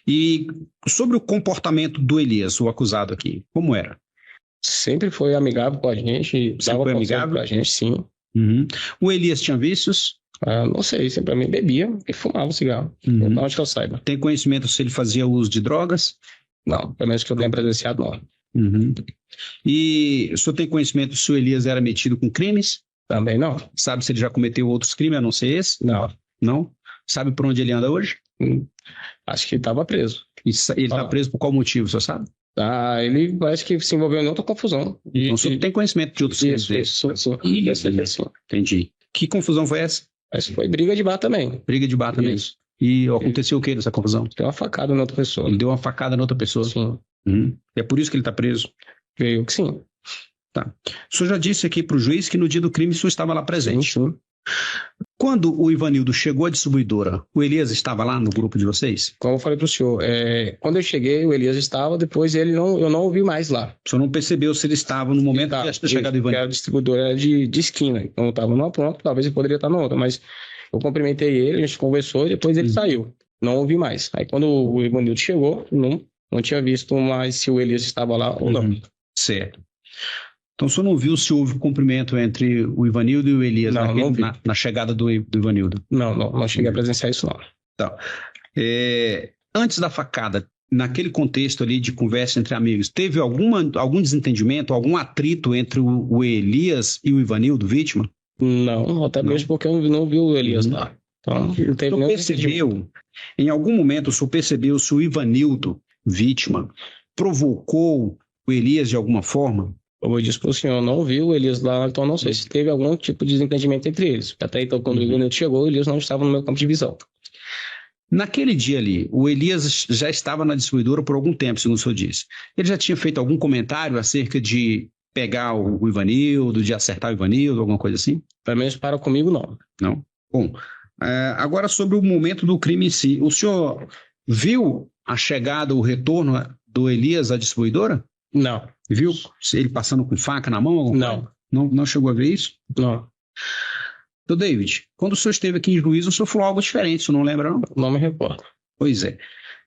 E sobre o comportamento do Elias, o acusado aqui, como era? Sempre foi amigável com a gente. Sempre foi amigável com a gente, sim. O Elias tinha vícios? Não sei, sempre me bebia e fumava cigarro. Não acho que eu saiba. Tem conhecimento se ele fazia uso de drogas? Não, pelo menos que eu tenha presenciado, não. E o senhor tem conhecimento se o Elias era metido com crimes? Também não. Sabe se ele já cometeu outros crimes, a não ser esse? Não. Não? Sabe por onde ele anda hoje? Acho que estava preso. E ele está preso por qual motivo, o senhor sabe? Ele parece que se envolveu em outra confusão. Então o senhor tem conhecimento de outros crimes? Sim. Entendi. Que confusão foi essa? Essa foi briga de bar também. Briga de bar também. Isso. E aconteceu o que nessa confusão? Deu uma facada na outra pessoa. Ele deu uma facada na outra pessoa? Sim. É por isso que ele está preso? Creio que sim. Tá. O senhor já disse aqui para o juiz que no dia do crime o senhor estava lá presente. Sim. Quando o Ivanildo chegou à distribuidora, o Elias estava lá no grupo de vocês? Como eu falei para o senhor, quando eu cheguei, o Elias estava, depois eu não o vi mais lá. O senhor não percebeu se ele estava no momento da chegada do Ivanildo? A distribuidora era de esquina, então eu estava numa ponta, talvez ele poderia estar na outra, mas eu cumprimentei ele, a gente conversou e depois ele saiu. Não o vi mais. Aí quando o Ivanildo chegou, não tinha visto mais se o Elias estava lá ou não. Certo. Então o senhor não viu se houve cumprimento entre o Ivanildo e o Elias na chegada do Ivanildo? Não cheguei a presenciar isso, não. Tá. Antes da facada, naquele contexto ali de conversa entre amigos, teve algum desentendimento, algum atrito entre o Elias e o Ivanildo, vítima? Não, até mesmo porque eu não vi o Elias lá. Então, não teve nenhum desentendimento. Em algum momento o senhor percebeu se o Ivanildo, vítima, provocou o Elias de alguma forma? Como eu disse para o senhor, eu não vi o Elias lá, então não sei se teve algum tipo de desentendimento entre eles. Até então, quando o Ivanildo chegou, o Elias não estava no meu campo de visão. Naquele dia ali, o Elias já estava na distribuidora por algum tempo, segundo o senhor disse. Ele já tinha feito algum comentário acerca de pegar o Ivanildo, de acertar o Ivanildo, alguma coisa assim? Pelo menos para comigo, não. Não? Bom, agora sobre o momento do crime em si. O senhor viu a chegada, o retorno do Elias à distribuidora? Não. Viu ele passando com faca na mão? Não chegou a ver isso? Não. Então, David, quando o senhor esteve aqui em Juízo, o senhor falou algo diferente, o senhor não lembra, não? Não me recordo. Pois é.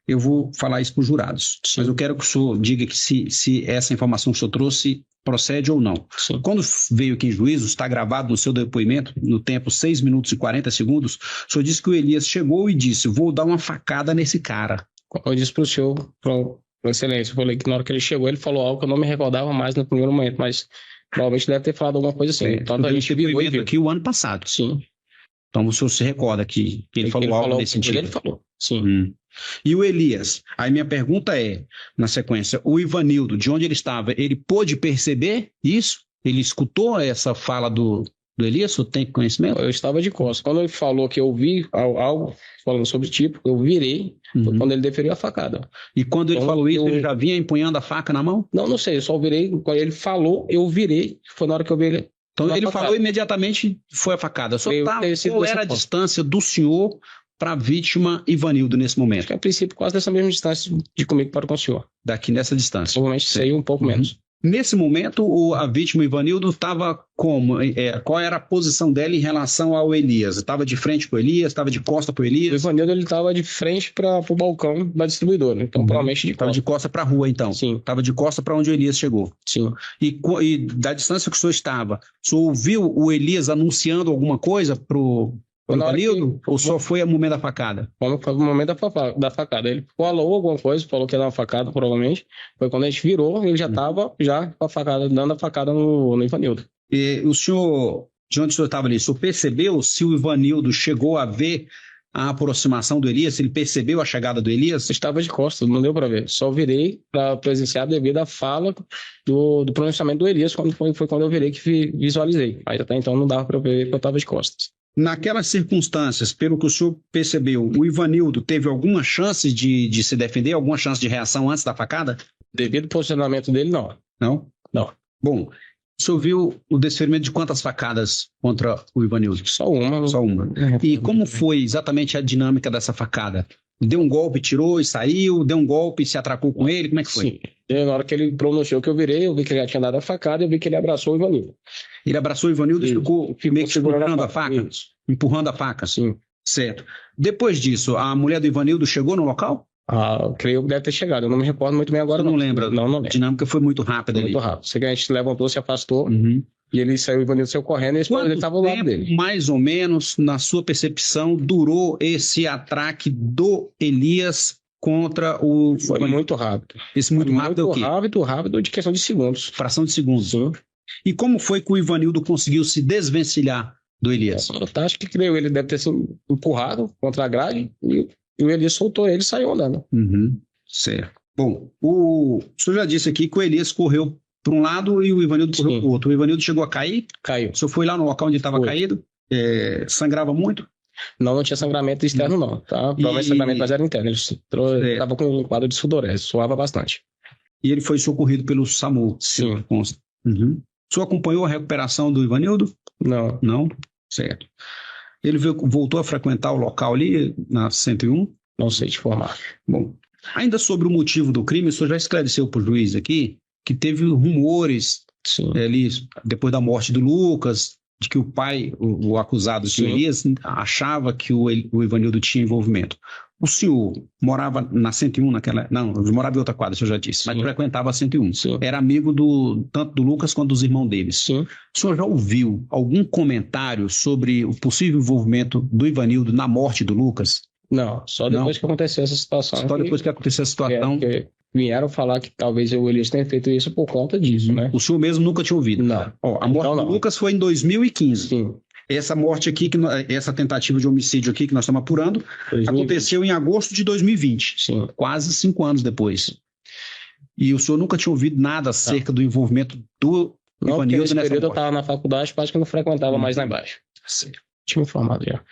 Eu vou falar isso para os jurados. Sim. Mas eu quero que o senhor diga que se essa informação que o senhor trouxe procede ou não. Sim. Quando veio aqui em Juízo, está gravado no seu depoimento, no tempo 6 minutos e 40 segundos, o senhor disse que o Elias chegou e disse, vou dar uma facada nesse cara. Eu disse para o senhor, com excelência, eu falei que na hora que ele chegou, ele falou algo que eu não me recordava mais no primeiro momento, mas provavelmente deve ter falado alguma coisa assim. Tanto a gente viu aqui o ano passado. Sim. Então o senhor se recorda que ele falou algo nesse sentido? Ele falou, sim. E o Elias? Aí minha pergunta é, na sequência, o Ivanildo, de onde ele estava, ele pôde perceber isso? Ele escutou essa fala do Elias? O tem conhecimento? Eu estava de costas. Quando ele falou que eu vi algo falando sobre tipo, eu virei quando ele deferiu a facada. E quando ele falou isso, ele já vinha empunhando a faca na mão? Não sei, eu só virei. Quando ele falou, eu virei. Foi na hora que eu virei. Então ele falou imediatamente, foi a facada. Qual era a distância do senhor para a vítima Ivanildo nesse momento? Acho que a princípio quase dessa mesma distância de comigo para com o senhor. Daqui nessa distância? Provavelmente sei um pouco menos. Nesse momento, a vítima Ivanildo estava como? Qual era a posição dela em relação ao Elias? Estava de frente para o Elias? Estava de costa para o Elias? O Ivanildo estava de frente para o balcão da distribuidora. Então, provavelmente de costa. Estava de costa para a rua, então? Sim. Estava de costa para onde o Elias chegou? Sim. E da distância que o senhor estava, o senhor ouviu o Elias anunciando alguma coisa para o Ivanildo? Ou só foi o momento da facada? Foi o momento da facada. Ele falou alguma coisa, falou que era uma facada, provavelmente. Foi quando a gente virou, ele já estava com a facada, dando a facada no Ivanildo. E o senhor, de onde o senhor estava ali, o senhor percebeu se o Ivanildo chegou a ver a aproximação do Elias? Se ele percebeu a chegada do Elias? Estava de costas, não deu para ver. Só virei para presenciar devido à fala do pronunciamento do Elias, foi quando eu virei que visualizei. Mas até então não dava para ver que eu estava de costas. Naquelas circunstâncias, pelo que o senhor percebeu, o Ivanildo teve alguma chance de se defender, alguma chance de reação antes da facada? Devido ao posicionamento dele, não. Não? Não. Bom, o senhor viu o desferimento de quantas facadas contra o Ivanildo? Só uma. Só uma. E como foi exatamente a dinâmica dessa facada? Deu um golpe, tirou e saiu? Deu um golpe e se atracou com ele? Como é que foi? Sim. Na hora que ele pronunciou que eu virei, eu vi que ele já tinha dado a facada e eu vi que ele abraçou o Ivanildo. Ele abraçou o Ivanildo e ficou meio que segurando a faca? Isso. Empurrando a faca? Sim. Certo. Depois disso, a mulher do Ivanildo chegou no local? Creio que deve ter chegado. Eu não me recordo muito bem agora. Você não lembra? Não lembro. A dinâmica foi muito rápida ali. Muito rápido. Sei que a gente levantou, se afastou e ele saiu, o Ivanildo saiu correndo e ele estava ao lado dele. Mais ou menos, na sua percepção, durou esse atraque do Elias contra o... Foi muito rápido. Esse muito rápido é o quê? Muito rápido, de questão de segundos. Fração de segundos. Sim. E como foi que o Ivanildo conseguiu se desvencilhar do Elias? Eu acho que creio, ele deve ter sido empurrado contra a grade e o Elias soltou ele e saiu andando. Certo. Bom, o senhor já disse aqui que o Elias correu para um lado e o Ivanildo correu para o outro. O Ivanildo chegou a cair? Caiu. O senhor foi lá no local onde ele estava caído? Sangrava muito? Não tinha sangramento externo, não. Tá? Provavelmente sangramento mais era interno. Ele estava com um quadro de sudorese, suava bastante. E ele foi socorrido pelo SAMU? Sim. O senhor acompanhou a recuperação do Ivanildo? Não. Não? Certo. Ele voltou a frequentar o local ali, na 101? Não sei te informar. Bom, ainda sobre o motivo do crime, o senhor já esclareceu para o juiz aqui que teve rumores ali, depois da morte do Lucas, de que o pai, o acusado, o senhor Elias, achava que o Ivanildo tinha envolvimento. O senhor morava na 101 naquela... Não, morava em outra quadra, o senhor já disse, mas frequentava a 101. Sim. Era amigo tanto do Lucas quanto dos irmãos deles. Sim. O senhor já ouviu algum comentário sobre o possível envolvimento do Ivanildo na morte do Lucas? Não, só depois que aconteceu essa situação. Só depois que aconteceu essa situação. Vieram falar que talvez o Elias tenha feito isso por conta disso, né? O senhor mesmo nunca tinha ouvido? Não. A morte do Lucas foi em 2015. Sim. Essa morte aqui, essa tentativa de homicídio aqui que nós estamos apurando, 2020. Aconteceu em agosto de 2020. Sim. Quase 5 anos depois. E o senhor nunca tinha ouvido nada acerca do envolvimento do Ivanildo nessa morte? Eu estava na faculdade, acho que não frequentava mais lá embaixo. Sim. Tinha informado já.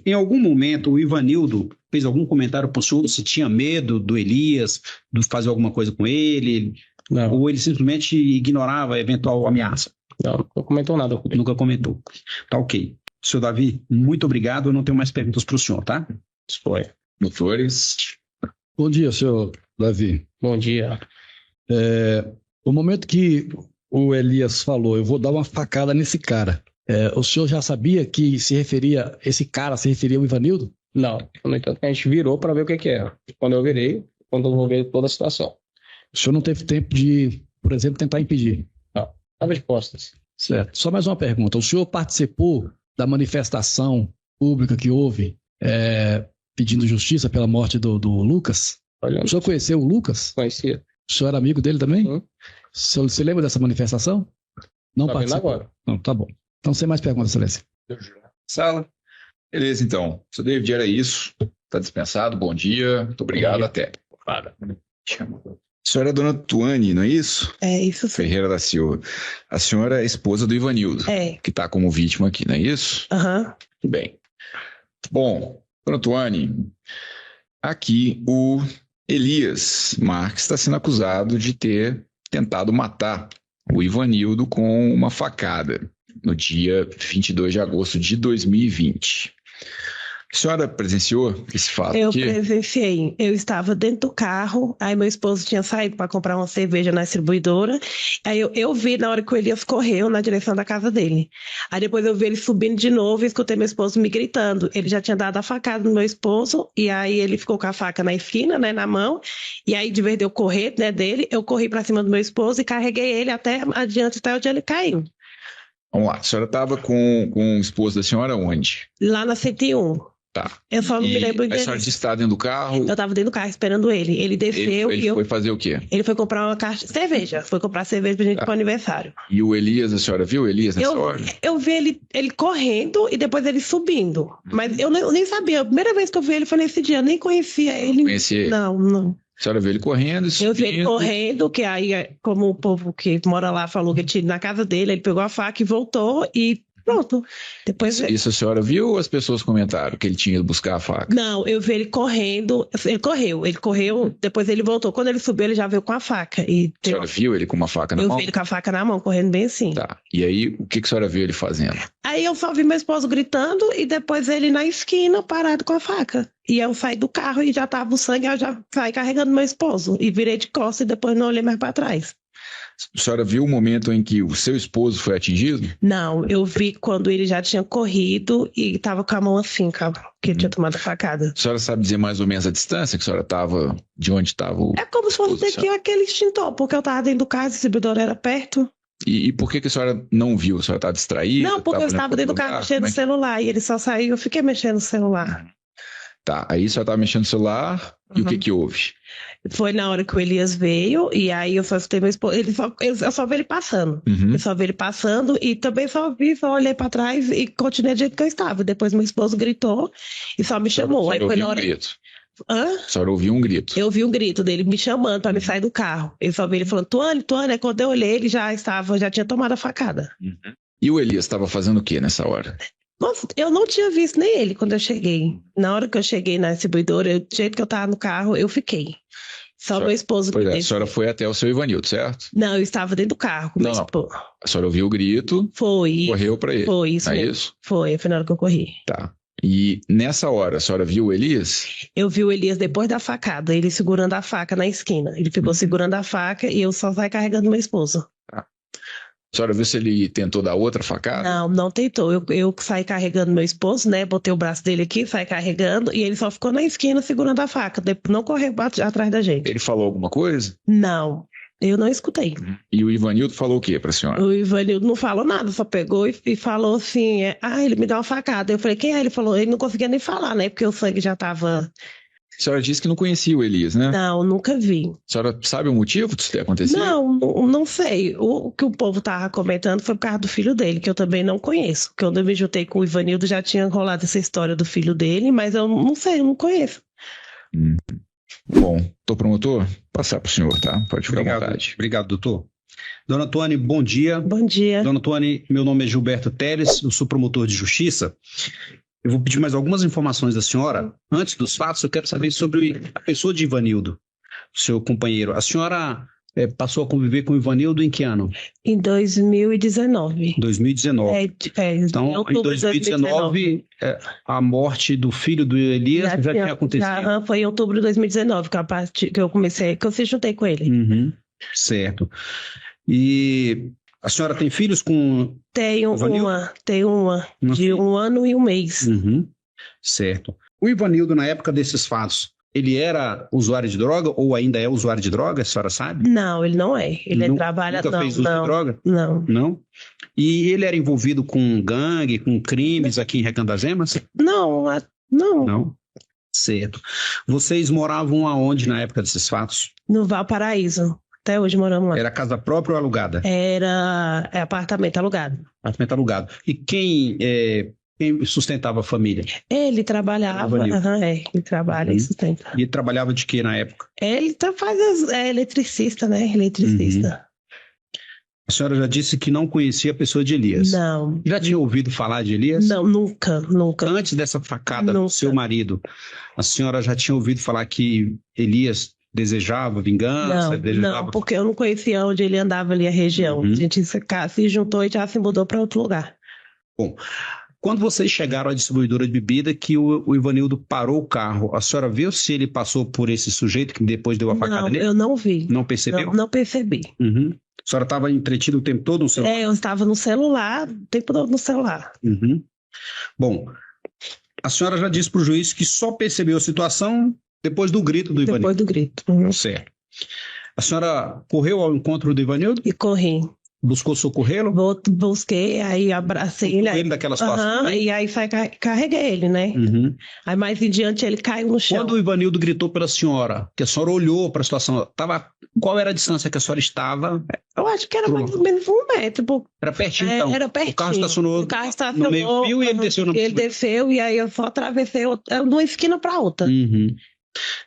Em algum momento, o Ivanildo fez algum comentário para o senhor se tinha medo do Elias, de fazer alguma coisa com ele? Não. Ou ele simplesmente ignorava a eventual ameaça? Não comentou nada comigo. Nunca comentou. Tá ok. Senhor Davi, muito obrigado. Eu não tenho mais perguntas para o senhor, tá? Foi. Doutores. Bom dia, senhor Davi. Bom dia. O momento que o Elias falou, eu vou dar uma facada nesse cara. O senhor já sabia que esse cara se referia ao Ivanildo? Não. No entanto, a gente virou para ver o que era. Quando eu virei, quando eu vou ver toda a situação. O senhor não teve tempo de, por exemplo, tentar impedir? Não. Estava de costas. Certo. Só mais uma pergunta. O senhor participou da manifestação pública que houve pedindo justiça pela morte do Lucas? Olha, o senhor conheceu o Lucas? Conhecia. O senhor era amigo dele também? Você lembra dessa manifestação? Não tá participou? Agora. Não, tá bom. Então, sem mais perguntas, excelência. Sala. Beleza, então. Seu David, era isso. Está dispensado. Bom dia. Muito obrigado. Até. Para. A senhora é a dona Tuane, não é isso? É isso sim. Ferreira da Silva. A senhora é esposa do Ivanildo, que está como vítima aqui, não é isso? Aham. Bem. Bom, dona Tuane, aqui o Elias Marques está sendo acusado de ter tentado matar o Ivanildo com uma facada no dia 22 de agosto de 2020. A senhora presenciou esse fato? Eu presenciei. Eu estava dentro do carro, aí meu esposo tinha saído para comprar uma cerveja na distribuidora, aí eu vi na hora que o Elias correu na direção da casa dele. Aí depois eu vi ele subindo de novo e escutei meu esposo me gritando. Ele já tinha dado a facada no meu esposo, e aí ele ficou com a faca na esquina, né, na mão, e aí de vez de eu correr, né, dele, eu corri para cima do meu esposo e carreguei ele até adiante, até onde ele caiu. Vamos lá, a senhora estava com o esposo da senhora onde? Lá na 101. Tá. Eu só não me lembro a senhora disse que estava dentro do carro? Eu estava dentro do carro esperando ele. Ele desceu ele foi fazer o quê? Ele foi comprar uma caixa de cerveja. Foi comprar cerveja pra gente ir pro aniversário. E o Elias, a senhora viu o Elias nessa hora? Eu vi ele correndo e depois ele subindo. Mas eu nem sabia. A primeira vez que eu vi ele foi nesse dia. Eu nem conhecia ele. Conhecia ele? Não. A senhora viu ele correndo e subindo? Eu vi ele correndo, que aí, como o povo que mora lá falou que ele tinha ido na casa dele, ele pegou a faca e voltou e pronto. Depois... Isso a senhora viu ou as pessoas comentaram que ele tinha ido buscar a faca? Não, eu vi ele correndo. Ele correu, depois ele voltou. Quando ele subiu, ele já veio com a faca. E a senhora viu ele com uma faca na mão? Eu vi ele com a faca na mão, correndo bem assim. Tá. E aí, o que a senhora viu ele fazendo? Aí eu só vi meu esposo gritando e depois ele na esquina, parado com a faca. E eu saí do carro e já tava o sangue, eu já saí carregando meu esposo. E virei de costas e depois não olhei mais para trás. A senhora viu o momento em que o seu esposo foi atingido? Não, eu vi quando ele já tinha corrido e estava com a mão assim, que ele tinha tomado a facada. A senhora sabe dizer mais ou menos a distância que a senhora estava, de onde estava o... É como se fosse daqui aquele extintor, porque eu estava dentro do carro, o distribuidor era perto. E por que a senhora não viu? A senhora estava distraída? Não, porque eu estava dentro do carro mexendo no celular e ele só saiu e eu fiquei mexendo no celular. Tá, aí a senhora estava mexendo no celular e o que houve? Foi na hora que o Elias veio, e aí eu só escutei meu esposo. Eu só vi ele passando. Eu só vi ele passando e também só olhei pra trás e continuei do jeito que eu estava. Depois meu esposo gritou e só me chamou. Aí foi na hora. Grito. Hã? A senhora ouviu um grito? Eu ouvi um grito dele me chamando pra me sair do carro. Eu só vi ele falando, Tuane. Aí quando eu olhei, ele já tinha tomado a facada. E o Elias estava fazendo o que nessa hora? Nossa, eu não tinha visto nem ele quando eu cheguei. Na hora que eu cheguei na distribuidora, do jeito que eu tava no carro, eu fiquei. Só meu esposo... Pois é, a senhora foi até o seu Ivanildo, certo? Não, eu estava dentro do carro com meu esposo. A senhora ouviu o grito, correu para ele. Foi isso mesmo. Isso? Foi na hora que eu corri. Tá. E nessa hora, a senhora viu o Elias? Eu vi o Elias depois da facada, ele segurando a faca na esquina. Ele ficou segurando a faca e eu só saí carregando meu esposo. Tá. A senhora viu se ele tentou dar outra facada? Não tentou. Eu saí carregando meu esposo, né? Botei o braço dele aqui, saí carregando, e ele só ficou na esquina segurando a faca, não correu atrás da gente. Ele falou alguma coisa? Não, eu não escutei. E o Ivanildo falou o quê pra senhora? O Ivanildo não falou nada, só pegou e falou assim, ele me deu uma facada. Eu falei, quem é? Ele falou, ele não conseguia nem falar, né? Porque o sangue já tava... A senhora disse que não conhecia o Elias, né? Não, nunca vi. A senhora sabe o motivo disso ter acontecido? Não sei. O que o povo tava comentando foi por causa do filho dele, que eu também não conheço. Quando eu me juntei com o Ivanildo, já tinha rolado essa história do filho dele, mas eu não sei, eu não conheço. Bom, doutor promotor, passar para o senhor, tá? Pode ficar à vontade. Obrigado, doutor. Dona Tuane, bom dia. Bom dia. Dona Tuane, meu nome é Gilberto Teles, eu sou promotor de justiça. Eu vou pedir mais algumas informações da senhora. Antes dos fatos, eu quero saber sobre a pessoa de Ivanildo, seu companheiro. A senhora passou a conviver com o Ivanildo em que ano? Em 2019. 2019. Então, em 2019, a morte do filho do Elias já tinha acontecido. Foi em outubro de 2019 que eu se juntei com ele. Certo. E a senhora tem filhos com... Tenho uma de 1 ano e 1 mês. Certo. O Ivanildo, na época desses fatos, ele era usuário de droga ou ainda é usuário de droga, a senhora sabe? Não, ele não é. Ele trabalha... Nunca fez uso de droga? Não. Não? E ele era envolvido com gangue, com crimes aqui em Recandazemas? Não. Não? Certo. Vocês moravam aonde na época desses fatos? No Valparaíso. Até hoje moramos lá. Era casa própria ou alugada? Era apartamento alugado. Apartamento alugado. E quem sustentava a família? Ele trabalhava. Ele trabalha e sustenta. E ele trabalhava de quê na época? Ele eletricista, né? Eletricista. A senhora já disse que não conhecia a pessoa de Elias. Não. Já tinha ouvido falar de Elias? Não, nunca. Antes dessa facada do seu marido, a senhora já tinha ouvido falar que Elias desejava vingança? Não, porque eu não conhecia onde ele andava ali, a região. A gente se juntou e já se mudou para outro lugar. Bom, quando vocês chegaram à distribuidora de bebida, que o Ivanildo parou o carro, a senhora viu se ele passou por esse sujeito que depois deu a facada nele? Não, eu não vi. Não percebeu? Não percebi. A senhora estava entretida o tempo todo no celular? Eu estava no celular, o tempo todo no celular. Bom, a senhora já disse para o juiz que só percebeu a situação depois do grito do Ivanildo. Depois do grito. Certo. A senhora correu ao encontro do Ivanildo? E corri. Buscou socorrê-lo? Busquei, aí abracei ele. Ele daquela situação? E aí carreguei ele, né? Aí mais em diante ele caiu no chão. Quando o Ivanildo gritou pela senhora, que a senhora olhou para a situação, qual era a distância que a senhora estava? Eu acho que era mais ou menos 1 metro. Era pertinho, então? Era pertinho. O carro estacionou no meio-fio e ele desceu no... Ele desceu e aí eu só atravessei de uma esquina para outra.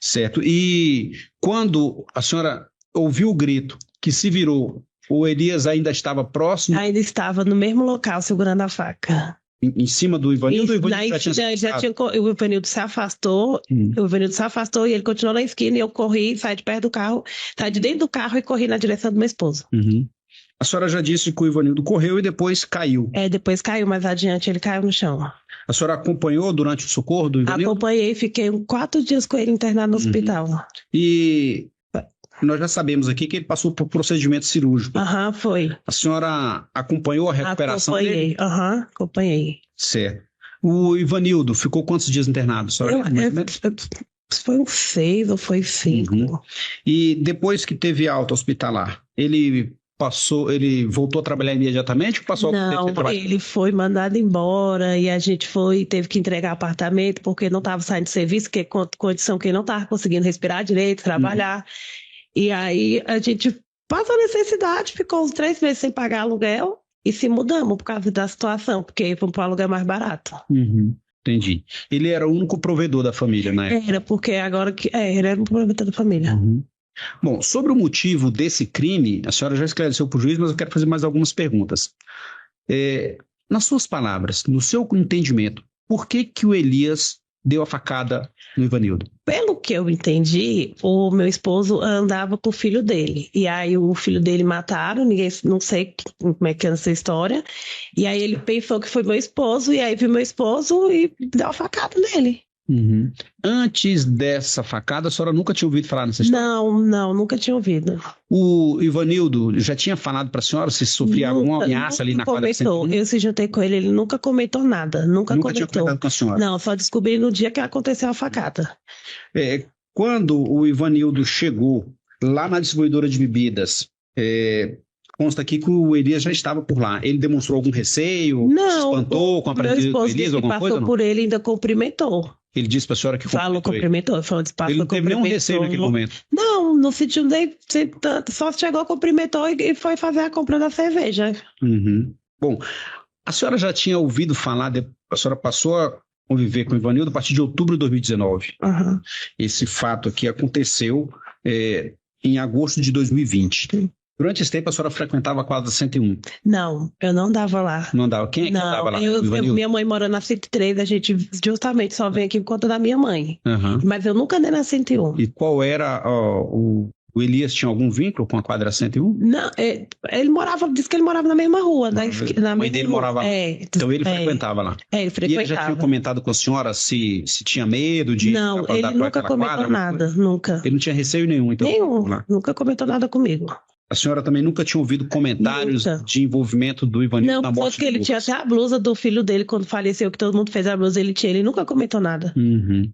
Certo. E quando a senhora ouviu o grito, que se virou, o Elias ainda estava próximo? Ainda estava no mesmo local, segurando a faca. Em cima do Ivanildo? O Ivanildo se afastou. O Ivanildo se afastou e ele continuou na esquina e eu corri, saí de perto do carro, saí de dentro do carro e corri na direção do meu esposo. A senhora já disse que o Ivanildo correu e depois caiu. Depois caiu, mais adiante ele caiu no chão. A senhora acompanhou durante o socorro do Ivanildo? Acompanhei, fiquei 4 dias com ele internado no hospital. E nós já sabemos aqui que ele passou por procedimento cirúrgico. Foi. A senhora acompanhou a recuperação dele? Acompanhei. Certo. O Ivanildo ficou quantos dias internado? Foi 6 ou foi 5. E depois que teve alta hospitalar, ele voltou a trabalhar imediatamente ou passou Não, ele foi mandado embora e a gente teve que entregar apartamento porque não estava saindo de serviço, que é condição que ele não estava conseguindo respirar direito, trabalhar. E aí a gente passou necessidade, ficou uns 3 meses sem pagar aluguel e se mudamos por causa da situação, porque fomos para um aluguel mais barato. Entendi. Ele era o único provedor da família, né? Era, porque agora ele era o provedor da família. Bom, sobre o motivo desse crime, a senhora já esclareceu para o juiz, mas eu quero fazer mais algumas perguntas. Nas suas palavras, no seu entendimento, por que o Elias deu a facada no Ivanildo? Pelo que eu entendi, o meu esposo andava com o filho dele. E aí o filho dele mataram, não sei como é que é essa história. E aí ele pensou que foi meu esposo, e aí viu meu esposo e deu a facada nele. Uhum. Antes dessa facada, a senhora nunca tinha ouvido falar nessa história? Não, nunca tinha ouvido. O Ivanildo já tinha falado para a senhora se sofria alguma ameaça ali na quadra 101? Eu se juntei com ele, ele nunca comentou nada. Nunca tinha comentou. comentado com a senhora? Não, só descobri no dia que aconteceu a facada. Quando o Ivanildo chegou lá na distribuidora de bebidas, consta aqui que o Elias já estava por lá. Ele demonstrou algum receio? Não. Se espantou com a presença do Elias? Alguma coisa? Passou por ele e ainda cumprimentou. Ele disse para a senhora que cumprimentou. Ele não teve nenhum receio naquele momento? Não sentiu nem tanto. Só chegou, cumprimentou e foi fazer a compra da cerveja. Uhum. Bom, a senhora já tinha ouvido falar, a senhora passou a conviver com o Ivanildo a partir de outubro de 2019. Uhum. Esse fato aqui aconteceu em agosto de 2020. Sim. Durante esse tempo, a senhora frequentava a quadra 101? Não, eu não dava lá. Não dava? Quem é que dava lá? Minha mãe mora na 103, a gente justamente só vem aqui por conta da minha mãe. Uhum. Mas eu nunca andei na 101. E qual era o Elias tinha algum vínculo com a quadra 101? Não, ele disse que ele morava na mesma rua. A mãe dele morava lá. Então ele frequentava lá. Ele frequentava. E ele já tinha comentado com a senhora se tinha medo de... Não, ele nunca comentou nada, nunca. Ele não tinha receio nenhum, então? Nenhum, nunca comentou nada comigo. A senhora também nunca tinha ouvido comentários de envolvimento do Ivanildo na morte do Lucas? Não, porque ele tinha até a blusa do filho dele quando faleceu, que todo mundo fez a blusa, ele nunca comentou nada. Uhum.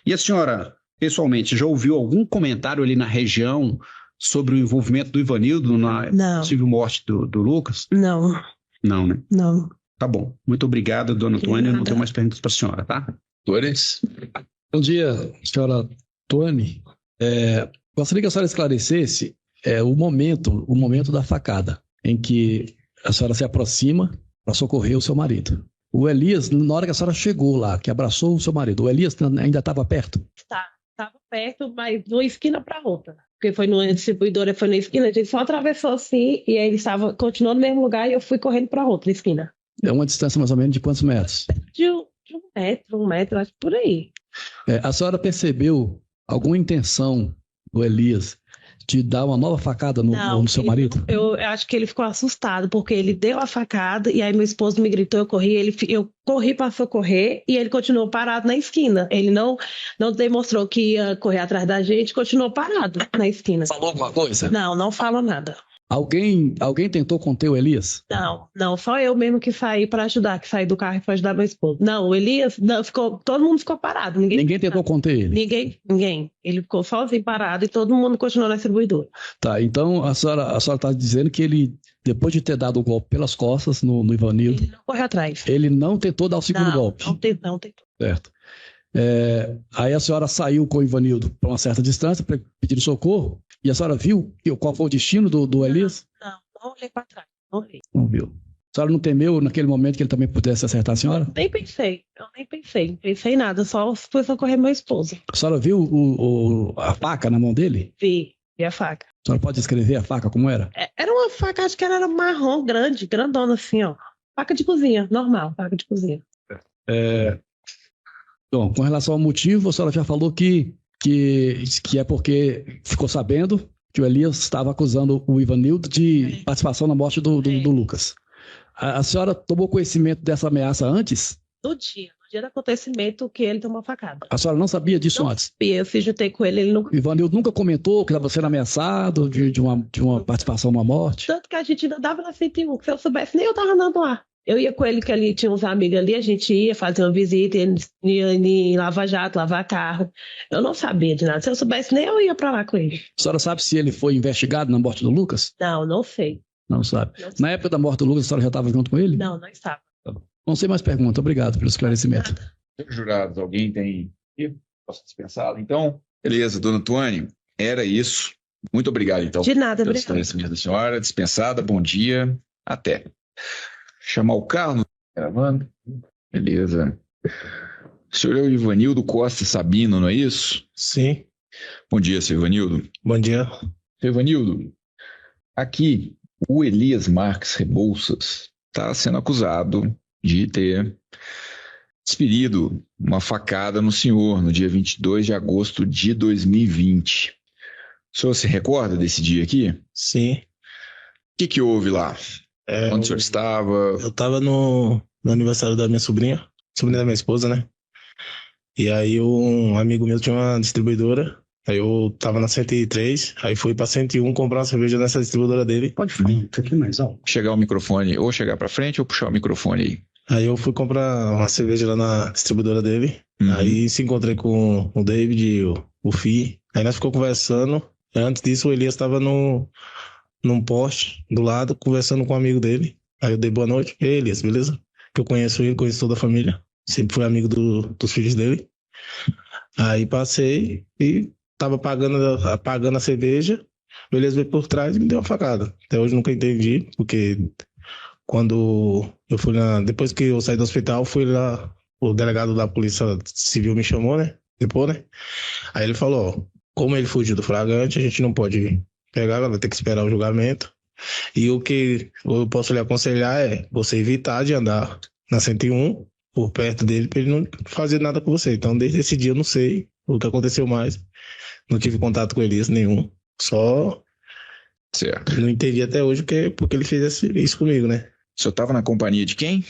E a senhora, pessoalmente, já ouviu algum comentário ali na região sobre o envolvimento do Ivanildo na possível morte do Lucas? Não. Não, né? Não. Tá bom. Muito obrigado, dona Tuane. Eu não tenho mais perguntas para a senhora, tá? Torres? Bom dia, senhora Tuane. Gostaria que a senhora esclarecesse o momento da facada, em que a senhora se aproxima para socorrer o seu marido. O Elias, na hora que a senhora chegou lá, que abraçou o seu marido, o Elias ainda estava perto? Estava perto, mas de uma esquina para outra. Porque foi numa distribuidora, foi na esquina, a gente só atravessou assim, e aí ele continuou no mesmo lugar, e eu fui correndo para outra esquina. É uma distância mais ou menos de quantos metros? De um metro, acho que por aí. A senhora percebeu alguma intenção do Elias de dar uma nova facada no seu marido? Eu acho que ele ficou assustado, porque ele deu a facada e aí meu esposo me gritou, eu corri para socorrer e ele continuou parado na esquina. Ele não demonstrou que ia correr atrás da gente, continuou parado na esquina. Falou alguma coisa? Não falou nada. Alguém tentou conter o Elias? Não, só eu mesmo que saí para ajudar, que saí do carro para ajudar meu esposo. Não, o Elias, todo mundo ficou parado. Ninguém tentou conter ele? Ninguém. Ele ficou sozinho parado e todo mundo continuou na distribuidora. Tá, então a senhora está dizendo que ele, depois de ter dado o golpe pelas costas no Ivanildo... Ele não correu atrás. Ele não tentou dar o segundo golpe? Não tentou. Certo. Aí a senhora saiu com o Ivanildo para uma certa distância para pedir socorro e a senhora viu qual foi o destino do Elias? Não olhei para trás. Não viu. A senhora não temeu naquele momento que ele também pudesse acertar a senhora? Eu nem pensei nada, só fui socorrer meu esposo. A senhora viu a faca na mão dele? Vi a faca. A senhora pode descrever a faca como era? Era uma faca, acho que ela era marrom, grandona assim, ó. Faca de cozinha, normal, faca de cozinha. Bom, com relação ao motivo, a senhora já falou que é porque ficou sabendo que o Elias estava acusando o Ivanildo de participação na morte do Lucas. A senhora tomou conhecimento dessa ameaça antes? No dia do acontecimento que ele tomou a facada. A senhora não sabia disso antes? Eu se juntei com ele nunca... O Ivanildo nunca comentou que estava sendo ameaçado de uma participação numa morte? Tanto que a gente ainda dava na 101, se eu soubesse, nem eu estava andando lá. Eu ia com ele, que ali tinha uns amigos ali, a gente ia fazer uma visita, ia em Lava Jato, lavar carro. Eu não sabia de nada. Se eu soubesse, nem eu ia pra lá com ele. A senhora sabe se ele foi investigado na morte do Lucas? Não sei. Não sabe. Na época da morte do Lucas, a senhora já estava junto com ele? Não estava. Não sei mais perguntas. Obrigado pelo esclarecimento. Jurados, alguém tem... Posso dispensá-lo? Então, beleza, dona Tuane, era isso. Muito obrigado, então. De nada, pelo obrigado. esclarecimento da senhora. Dispensada, bom dia. Até. Chamar o carro, gravando. Beleza. O senhor é o Ivanildo Costa Sabino, não é isso? Sim. Bom dia, seu Ivanildo. Bom dia. Seu Ivanildo, aqui o Elias Marques Rebouças está sendo acusado de ter desferido uma facada no senhor no dia 22 de agosto de 2020. O senhor se recorda desse dia aqui? Sim. O que houve lá? Onde o senhor estava? Eu estava no aniversário da minha sobrinha da minha esposa, né? E aí um amigo meu tinha uma distribuidora. Aí eu tava na 103, aí fui pra 101 comprar uma cerveja nessa distribuidora dele. Pode falar um pouquinho mais alto. Chegar o microfone, ou chegar pra frente ou puxar o microfone aí. Aí eu fui comprar uma cerveja lá na distribuidora dele. Aí se encontrei com o David e o Fi. Aí nós ficamos conversando. Antes disso, o Elias estava num poste do lado, conversando com um amigo dele. Aí eu dei boa noite. E aí, Elias, beleza? Que eu conheço ele, conheço toda a família. Sempre fui amigo dos filhos dele. Aí passei e tava pagando a cerveja. O Elias veio por trás e me deu uma facada. Até hoje nunca entendi, porque quando eu fui depois que eu saí do hospital, fui lá, o delegado da Polícia Civil me chamou, né? Depois, né? Aí ele falou, ó, como ele fugiu do flagrante, a gente não pode pegar, vai ter que esperar o julgamento. E o que eu posso lhe aconselhar é você evitar de andar na 101 por perto dele para ele não fazer nada com você. Então, desde esse dia eu não sei o que aconteceu mais. Não tive contato com ele nenhum. Só certo. Não entendi até hoje porque ele fez isso comigo, né? O senhor estava na companhia de quem?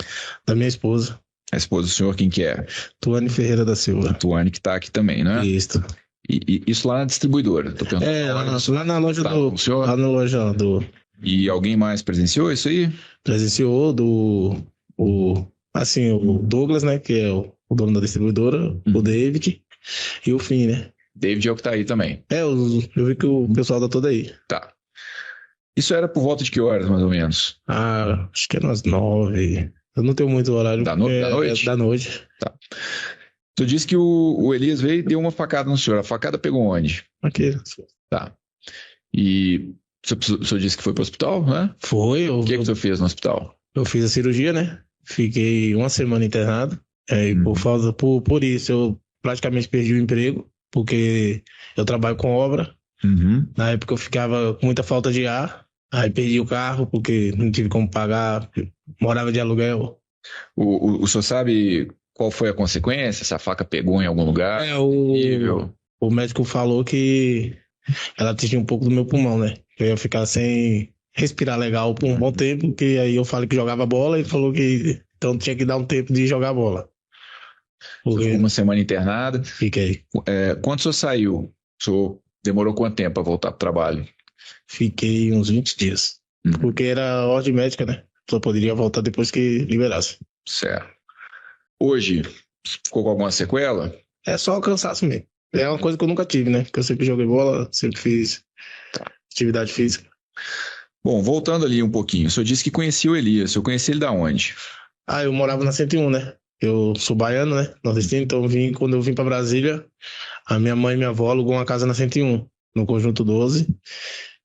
Da minha esposa. A esposa do senhor, quem que é? Tuane Ferreira da Silva. Tuane que tá aqui também, né? Isso. E isso lá na distribuidora? Tô perguntando. Lá na loja do senhor? Lá na loja do... E alguém mais presenciou isso aí? Presenciou o Douglas, né? Que é o dono da distribuidora, o David e o Fim, né? David é o que tá aí também. Eu vi que o pessoal tá todo aí. Tá. Isso era por volta de que horas, mais ou menos? Acho que era umas 9. Eu não tenho muito horário. Da noite? Da noite. Tá. Tu disse que o Elias veio e deu uma facada no senhor. A facada pegou onde? Aqui. Tá. E o senhor disse que foi pro hospital, né? Foi. O que o senhor fez no hospital? Eu fiz a cirurgia, né? Fiquei uma semana internado. Por isso, eu praticamente perdi o emprego, porque eu trabalho com obra. Na época eu ficava com muita falta de ar. Aí perdi o carro porque não tive como pagar, morava de aluguel. O senhor sabe qual foi a consequência? Essa faca pegou em algum lugar? O médico falou que ela atingiu um pouco do meu pulmão, né? Eu ia ficar sem respirar legal por um bom tempo, porque aí eu falei que jogava bola e ele falou que então tinha que dar um tempo de jogar bola. Ficou uma semana internada? Fiquei. Quando o senhor saiu, o senhor demorou quanto tempo para voltar para o trabalho? Fiquei uns 20 dias. Porque era ordem médica, né? Só poderia voltar depois que liberasse. Certo. Hoje, ficou com alguma sequela? É só o cansaço mesmo. É uma coisa que eu nunca tive, né? Porque eu sempre joguei bola, sempre fiz atividade física. Bom, voltando ali um pouquinho. O senhor disse que conhecia o Elias. O senhor conhecia ele da onde? Eu morava na 101, né? Eu sou baiano, né? Nordestino, então quando eu vim pra Brasília, a minha mãe e minha avó alugou uma casa na 101, no Conjunto 12.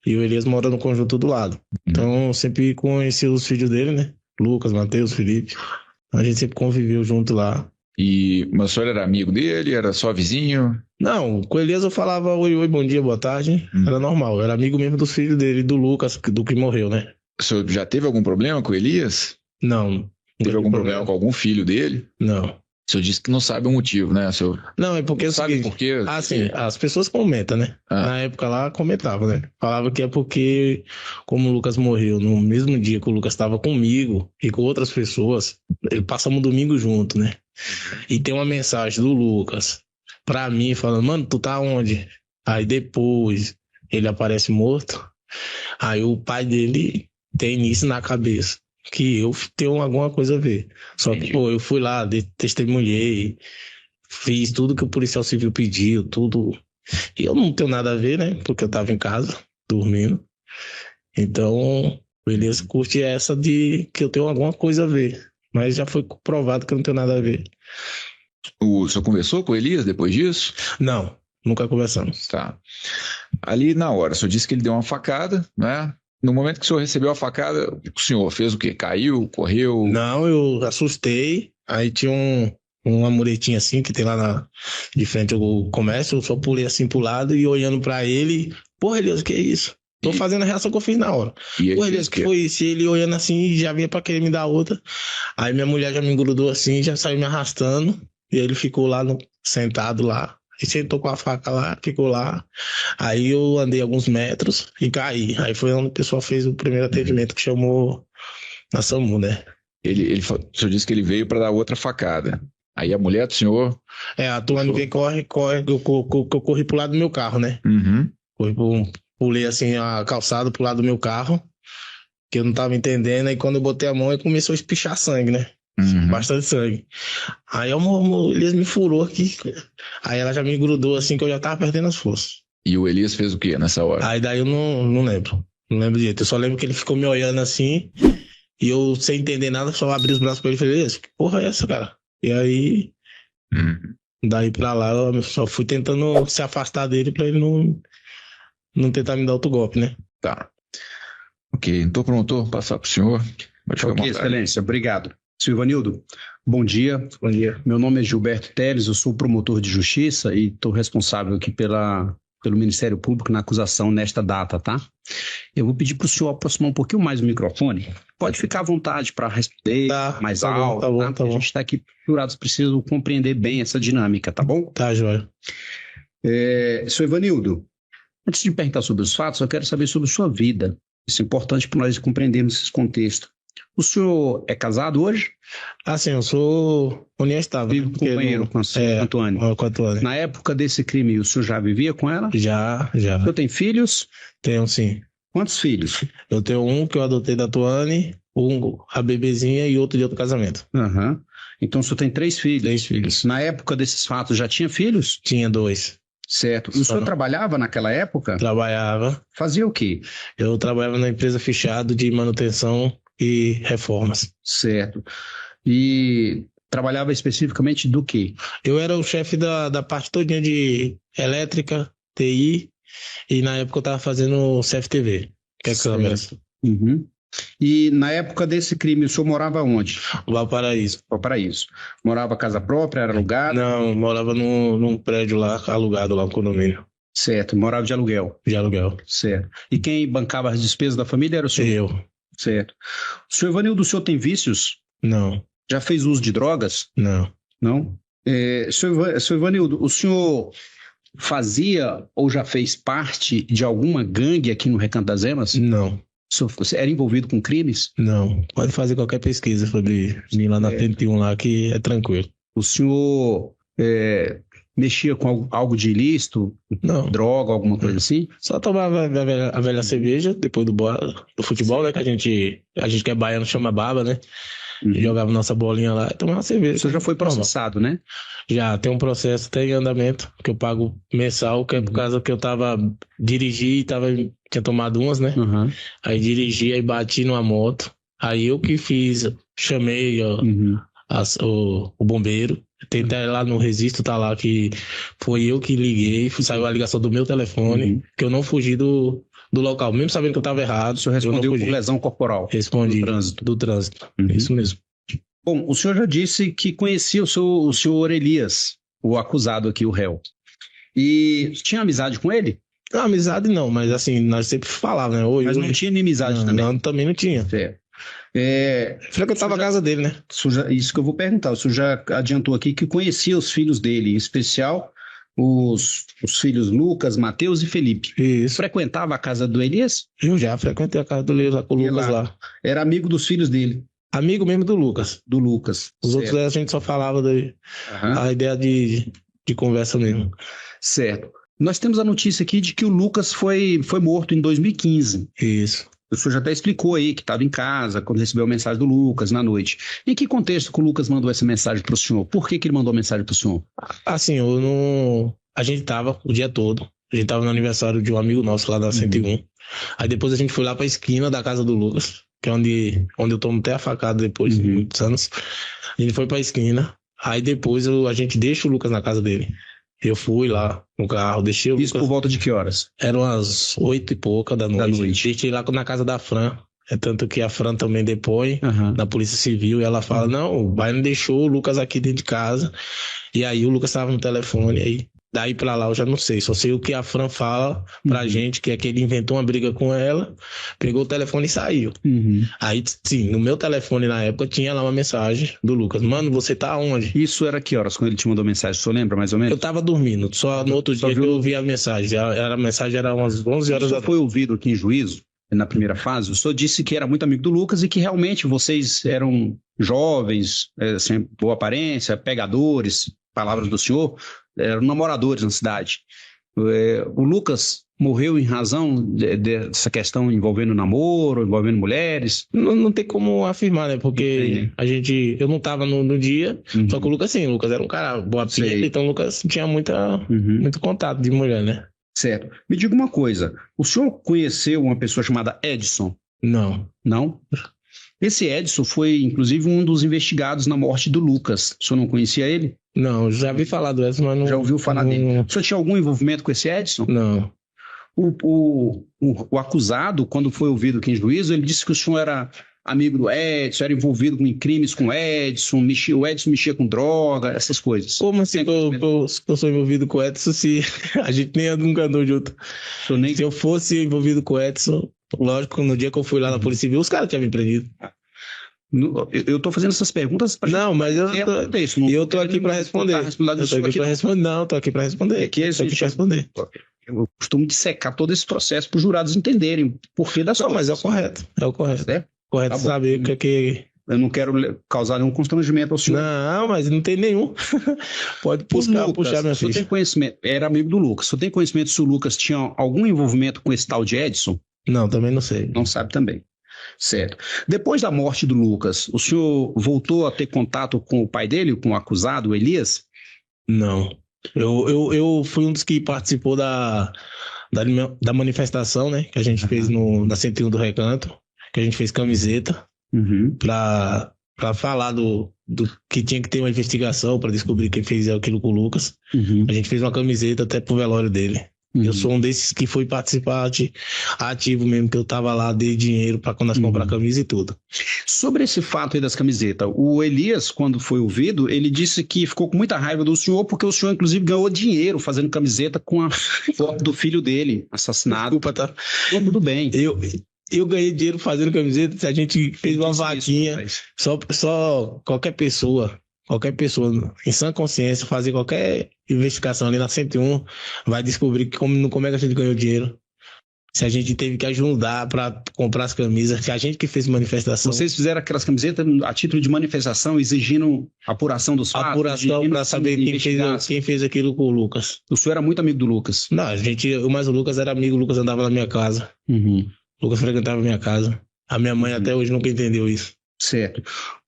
E o Elias mora no conjunto do lado. Então, eu sempre conheci os filhos dele, né? Lucas, Matheus, Felipe. A gente sempre conviveu junto lá. Mas o senhor era amigo dele? Era só vizinho? Não, com o Elias eu falava oi, bom dia, boa tarde. Era normal. Eu era amigo mesmo dos filhos dele, do Lucas, do que morreu, né? O senhor já teve algum problema com o Elias? Não. Teve algum problema com algum filho dele? Não. O senhor disse que não sabe o motivo, né? Não, é porque... Sabe por quê? Sim, as pessoas comentam, né? Na época lá, comentavam, né? Falava que é porque, como o Lucas morreu no mesmo dia que o Lucas estava comigo e com outras pessoas, passamos um domingo junto, né? E tem uma mensagem do Lucas pra mim, falando, mano, tu tá onde? Aí depois ele aparece morto. Aí o pai dele tem isso na cabeça, que eu tenho alguma coisa a ver. Só que, eu fui lá, testemunhei, fiz tudo que o policial civil pediu, tudo. E eu não tenho nada a ver, né? Porque eu tava em casa, dormindo. Então, o Elias curte essa de que eu tenho alguma coisa a ver. Mas já foi provado que eu não tenho nada a ver. O senhor conversou com o Elias depois disso? Não, nunca conversamos. Tá. Ali na hora, o senhor disse que ele deu uma facada, né? No momento que o senhor recebeu a facada, o senhor fez o quê? Caiu? Correu? Não, eu assustei. Aí tinha uma muretinha assim que tem lá de frente ao comércio. Eu só pulei assim pro lado e olhando pra ele. Porra, Elias, que é isso? Tô fazendo a reação que eu fiz na hora. Porra, Elias, que foi isso? E ele olhando assim, já vinha pra querer me dar outra. Aí minha mulher já me engrudou assim, já saiu me arrastando. E ele ficou lá sentado lá. E sentou com a faca lá, ficou lá. Aí eu andei alguns metros e caí. Aí foi onde o pessoal fez o primeiro atendimento, que chamou na SAMU, né? O senhor disse que ele veio para dar outra facada. Aí a mulher do senhor... A Tuane vem, corre, eu corri pro lado do meu carro, né? Pulei assim a calçada pro lado do meu carro, que eu não tava entendendo, aí quando eu botei a mão, aí começou a espichar sangue, né? Bastante sangue. Aí o Elias me furou aqui, aí ela já me grudou assim, que eu já tava perdendo as forças. E o Elias fez o quê nessa hora? Aí daí eu não lembro. Não lembro direito. Eu só lembro que ele ficou me olhando assim, e eu, sem entender nada, só abri os braços pra ele e falei, Elias, que porra é essa, cara? E aí, daí pra lá, eu só fui tentando se afastar dele pra ele não tentar me dar outro golpe, né? Tá. Ok, então pronto, passar pro senhor. Ok, excelência, obrigado. Senhor Ivanildo, bom dia. Bom dia. Meu nome é Gilberto Teles, eu sou promotor de justiça e estou responsável aqui pelo Ministério Público na acusação nesta data, tá? Eu vou pedir para o senhor aproximar um pouquinho mais o microfone. Pode ficar à vontade para responder mais alto, tá bom. A gente está aqui, jurados precisam compreender bem essa dinâmica, tá bom? Tá, joia. Senhor Ivanildo, antes de perguntar sobre os fatos, eu quero saber sobre sua vida. Isso é importante para nós compreendermos esse contexto. O senhor é casado hoje? Sim, eu sou união estável. Vive companheiro com a Tuane. Com a Tuane. Na época desse crime, o senhor já vivia com ela? Já. O senhor tem filhos? Tenho, sim. Quantos filhos? Eu tenho um que eu adotei da Tuane, a bebezinha e outro de outro casamento. Então o senhor tem 3 filhos? 3 filhos. Na época desses fatos, já tinha filhos? Tinha 2. Certo. E o senhor trabalhava naquela época? Trabalhava. Fazia o quê? Eu trabalhava na empresa fechada de manutenção e reformas. Certo. E trabalhava especificamente do quê? Eu era o chefe da parte todinha de elétrica, TI, e na época eu estava fazendo CFTV, que é câmeras. E na época desse crime, o senhor morava onde? Valparaíso. Morava casa própria, era alugado? Não, morava num prédio lá, alugado lá no condomínio. Certo, morava de aluguel? De aluguel. Certo. E quem bancava as despesas da família era o senhor? Eu. Certo. O senhor Ivanildo, o senhor tem vícios? Não. Já fez uso de drogas? Não. Não? Senhor Ivanildo, o senhor fazia ou já fez parte de alguma gangue aqui no Recanto das Emas? Não. Você era envolvido com crimes? Não. Pode fazer qualquer pesquisa sobre mim lá na 31 lá, que é tranquilo. O senhor mexia com algo de ilícito? Não. Droga, alguma coisa assim? Só tomava a velha cerveja depois do futebol, né? Que a gente que é baiano chama baba, né? Jogava nossa bolinha lá e tomava cerveja. O senhor já foi processado, né? Já, tem um processo até em andamento que eu pago mensal, que é por causa que eu tinha tomado umas, né? Aí dirigi, aí bati numa moto. Aí eu que fiz, chamei o bombeiro. Tentei lá no registro, tá lá que foi eu que liguei, saiu a ligação do meu telefone, que eu não fugi do local, mesmo sabendo que eu estava errado. O senhor respondeu por lesão corporal? Respondi. Do trânsito. Isso mesmo. Bom, o senhor já disse que conhecia o senhor Elias, o acusado aqui, o réu. E tinha amizade com ele? Não, amizade não, mas assim, nós sempre falávamos, né? Mas não tinha inimizade também? Não, também não tinha. Frequentava a casa dele, né? Isso que eu vou perguntar. O senhor já adiantou aqui que conhecia os filhos dele, em especial os filhos Lucas, Mateus e Felipe. Isso. Frequentava a casa do Elias? Eu já frequentei a casa do Elias lá com o Lucas lá. Era amigo dos filhos dele? Amigo mesmo do Lucas. Do Lucas. Os outros a gente só falava a ideia de conversa mesmo. Certo. Nós temos a notícia aqui de que o Lucas foi morto em 2015. Isso. O senhor já até explicou aí que estava em casa quando recebeu a mensagem do Lucas na noite. Em que contexto que o Lucas mandou essa mensagem para o senhor? Por que ele mandou a mensagem para o senhor? Assim, a gente tava o dia todo. A gente tava no aniversário de um amigo nosso lá da 101. Aí depois a gente foi lá para a esquina da casa do Lucas, que é onde eu tomo até a facada depois de muitos anos. A gente foi para a esquina. Aí depois a gente deixa o Lucas na casa dele. Eu fui lá no carro, deixei o Lucas. Isso por volta de que horas? Eram umas 8 e pouca da noite. Deixei lá na casa da Fran. É tanto que a Fran também depõe na Polícia Civil e ela fala, não, o Baiano deixou o Lucas aqui dentro de casa. E aí o Lucas estava no telefone, aí daí pra lá eu já não sei. Só sei o que a Fran fala pra gente, que é que ele inventou uma briga com ela, pegou o telefone e saiu. Aí, sim, no meu telefone na época tinha lá uma mensagem do Lucas. Mano, você tá onde? Isso era que horas quando ele te mandou mensagem? O senhor lembra mais ou menos? Eu tava dormindo, só no outro dia que eu ouvi a mensagem. A mensagem era umas 11 horas da noite. Foi ouvido aqui em juízo? na primeira fase, o senhor disse que era muito amigo do Lucas e que realmente vocês eram jovens, assim, boa aparência, pegadores, palavras do senhor, eram namoradores na cidade. O Lucas morreu em razão dessa questão envolvendo namoro, envolvendo mulheres? Não tem como afirmar, né? Porque eu não tava no dia, só que o Lucas sim, o Lucas era um cara boa pinta, então o Lucas tinha muito contato de mulher, né? Certo. Me diga uma coisa, o senhor conheceu uma pessoa chamada Edson? Não. Não? Esse Edson foi, inclusive, um dos investigados na morte do Lucas. O senhor não conhecia ele? Não, já vi falar do Edson, mas não... Já ouviu falar dele? O senhor tinha algum envolvimento com esse Edson? Não. O acusado, quando foi ouvido aqui em juízo, ele disse que o senhor era amigo do Edson, era envolvido em crimes com o Edson, o Edson mexia com droga, essas coisas. Como assim eu sou envolvido com o Edson se a gente nem nunca andou junto? Se eu fosse envolvido com o Edson, lógico, no dia que eu fui lá na Polícia Civil, os caras tinham me prendido. Eu estou fazendo essas perguntas para... Não, mas eu tô aqui para responder. Não, tô aqui para responder. Eu costumo dissecar todo esse processo para os jurados entenderem por que das coisas. Não, mas é o correto. É o correto. É? Correto saber o que... Eu não quero causar nenhum constrangimento ao senhor. Não, mas não tem nenhum. Pode puxar minha ficha. Tem conhecimento, era amigo do Lucas. Você tem conhecimento se o Lucas tinha algum envolvimento com esse tal de Edson? Não, também não sei. Não sabe também. Certo. Depois da morte do Lucas, o senhor voltou a ter contato com o pai dele, com o acusado, o Elias? Não. Eu fui um dos que participou da manifestação, né? Que a gente fez na 101 do Recanto. Que a gente fez camiseta para falar do que tinha que ter uma investigação para descobrir quem fez aquilo com o Lucas. A gente fez uma camiseta até pro velório dele. Eu sou um desses que foi participar ativo mesmo, que eu tava lá, dei dinheiro para quando nós comprar a camisa e tudo. Sobre esse fato aí das camisetas, o Elias, quando foi ouvido, ele disse que ficou com muita raiva do senhor, porque o senhor, inclusive, ganhou dinheiro fazendo camiseta com a foto do filho dele, assassinado. Desculpa, tá? Tudo bem. Eu ganhei dinheiro fazendo camiseta, se a gente fez uma vaquinha, só qualquer pessoa em sã consciência fazer qualquer investigação ali na 101 vai descobrir como é que a gente ganhou dinheiro. Se a gente teve que ajudar para comprar as camisas, se a gente que fez manifestação. Vocês fizeram aquelas camisetas a título de manifestação, exigindo apuração dos fatos? Apuração para saber quem fez aquilo com o Lucas. O senhor era muito amigo do Lucas? Não, mas o Lucas era amigo, o Lucas andava na minha casa. O Lucas frequentava a minha casa. A minha mãe até hoje nunca entendeu isso. Certo.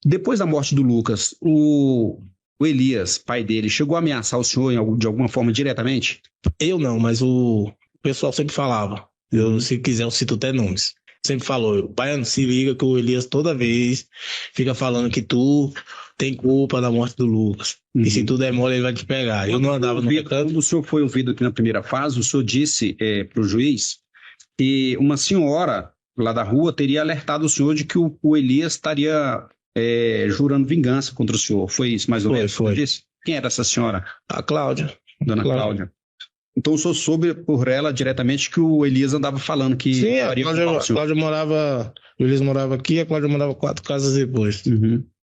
Depois da morte do Lucas, o Elias, pai dele, chegou a ameaçar o senhor de alguma forma diretamente? Eu não, mas o pessoal sempre falava. Se quiser, eu cito até nomes. Sempre falou, pai, se liga que o Elias toda vez fica falando que tu tem culpa da morte do Lucas. E se tu der mole, ele vai te pegar. Eu não andava no recanto. Quando o senhor foi ouvido aqui na primeira fase, o senhor disse para o juiz que uma senhora lá da rua teria alertado o senhor de que o Elias estaria jurando vingança contra o senhor. Foi isso, mais ou menos? Foi. Quem era essa senhora? A Cláudia. Dona Cláudia. Então o senhor soube por ela diretamente que o Elias andava falando que... Sim, a Cláudia morava... O Elias morava aqui e a Cláudia morava 4 casas depois.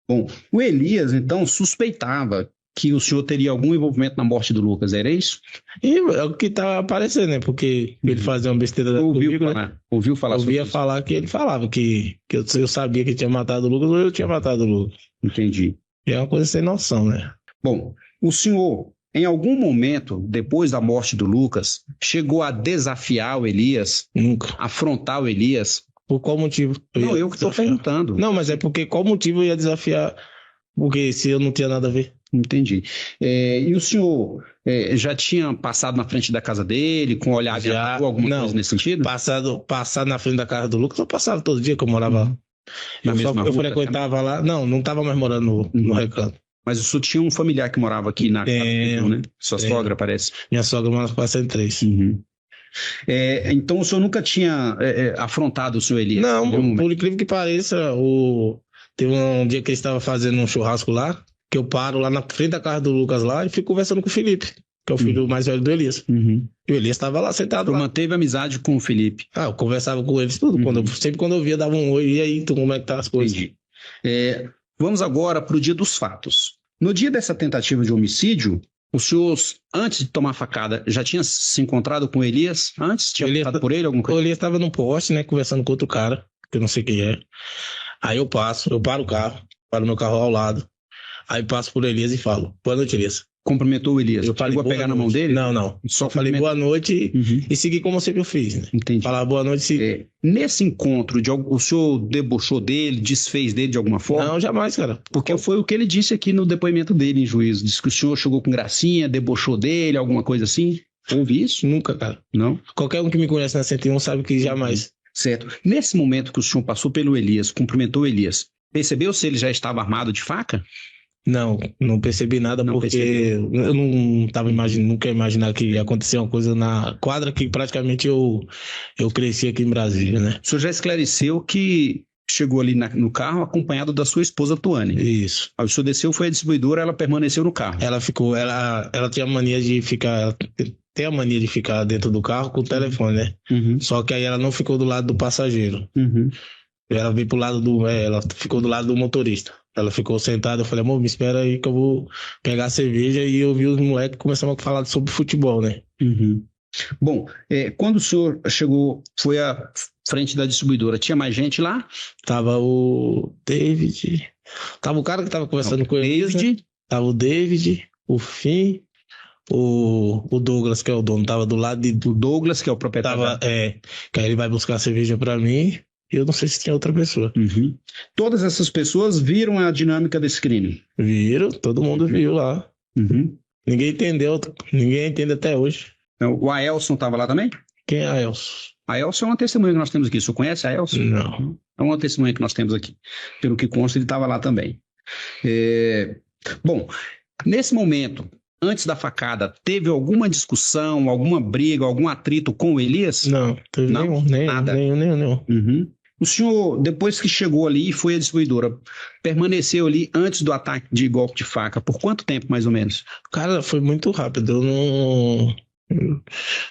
Bom, o Elias, então, suspeitava que o senhor teria algum envolvimento na morte do Lucas, era isso? E é o que tá aparecendo, né? Porque ele fazia uma besteira comigo, né? Ouviu falar sobre isso? Ouvia falar que ele falava que eu sabia que ele tinha matado o Lucas ou eu tinha matado o Lucas. Entendi. E é uma coisa sem noção, né? Bom, o senhor, em algum momento, depois da morte do Lucas, chegou a desafiar o Elias? Nunca. Afrontar o Elias? Por qual motivo? Eu que estou perguntando. Não, mas é porque qual motivo eu ia desafiar? Porque se eu não tinha nada a ver. Entendi. E o senhor já tinha passado na frente da casa dele, com olhar de alguma coisa nesse sentido? Passado na frente da casa do Lucas, eu passava todo dia que eu morava lá. Eu frequentava lá. Não estava mais morando no Recanto. Mas o senhor tinha um familiar que morava aqui na casa, né? Sua sogra, parece. Minha sogra morava com a 103. Então o senhor nunca tinha afrontado o senhor Elias? Não, por incrível que pareça, teve um dia que ele estava fazendo um churrasco lá, que eu paro lá na frente da casa do Lucas lá e fico conversando com o Felipe, que é o filho mais velho do Elias. E o Elias estava lá sentado. Tu manteve amizade com o Felipe? Eu conversava com eles tudo. Sempre quando eu via, dava um oi. E aí, como é que tá as coisas? Entendi. Vamos agora para o dia dos fatos. No dia dessa tentativa de homicídio, O senhor, antes de tomar a facada, já tinha se encontrado com o Elias? Antes? Tinha passado por ele alguma coisa? O Elias estava num poste, né, conversando com outro cara, que eu não sei quem é. Aí eu paro o carro, paro meu carro ao lado. Aí passo por Elias e falo, boa noite, Elias. Cumprimentou o Elias? Eu falei, chegou a pegar na mão dele? Não. Só falei boa noite e segui como sempre eu fiz, né? Entendi. Falar boa noite e segui. Nesse encontro, o senhor debochou dele, desfez dele de alguma forma? Não, jamais, cara. Porque foi o que ele disse aqui no depoimento dele em juízo. Disse que o senhor chegou com gracinha, debochou dele, alguma coisa assim? Houve isso? Nunca, cara. Não? Qualquer um que me conhece na 101 sabe que jamais. Certo. Nesse momento que o senhor passou pelo Elias, cumprimentou o Elias, percebeu se ele já estava armado de faca? Não percebi nada, eu não estava imaginando, nunca ia imaginar que ia acontecer uma coisa na quadra que praticamente eu cresci aqui em Brasília, né? O senhor já esclareceu que chegou ali no carro acompanhado da sua esposa Tuane. Isso. Aí o senhor desceu, foi a distribuidora, ela permaneceu no carro. Ela tinha a mania de ficar, tem a mania de ficar dentro do carro com o telefone, né? Só que aí ela não ficou do lado do passageiro. Ela veio pro lado ela ficou do lado do motorista. Ela ficou sentada, eu falei, amor, me espera aí que eu vou pegar a cerveja, e eu vi os moleques começando a falar sobre futebol, né? Bom, quando o senhor chegou, foi à frente da distribuidora, tinha mais gente lá? Tava o David, tava o cara que tava conversando com ele, tava o David, o Fim, o Douglas, que é o dono, tava do lado do Douglas, que é o proprietário. Que aí ele vai buscar a cerveja pra mim. Eu não sei se tinha outra pessoa. Todas essas pessoas viram a dinâmica desse crime? Viram, todo mundo viu lá. Ninguém entendeu, ninguém entende até hoje. O Aelson estava lá também? Quem é Aelson? A Aelson é uma testemunha que nós temos aqui. O senhor conhece a Aelson? Não. É uma testemunha que nós temos aqui. Pelo que consta, ele estava lá também. Bom, nesse momento, antes da facada, teve alguma discussão, alguma briga, algum atrito com o Elias? Não, teve nenhum. O senhor, depois que chegou ali e foi à distribuidora, permaneceu ali antes do ataque de golpe de faca? Por quanto tempo, mais ou menos? Cara, foi muito rápido. Eu não...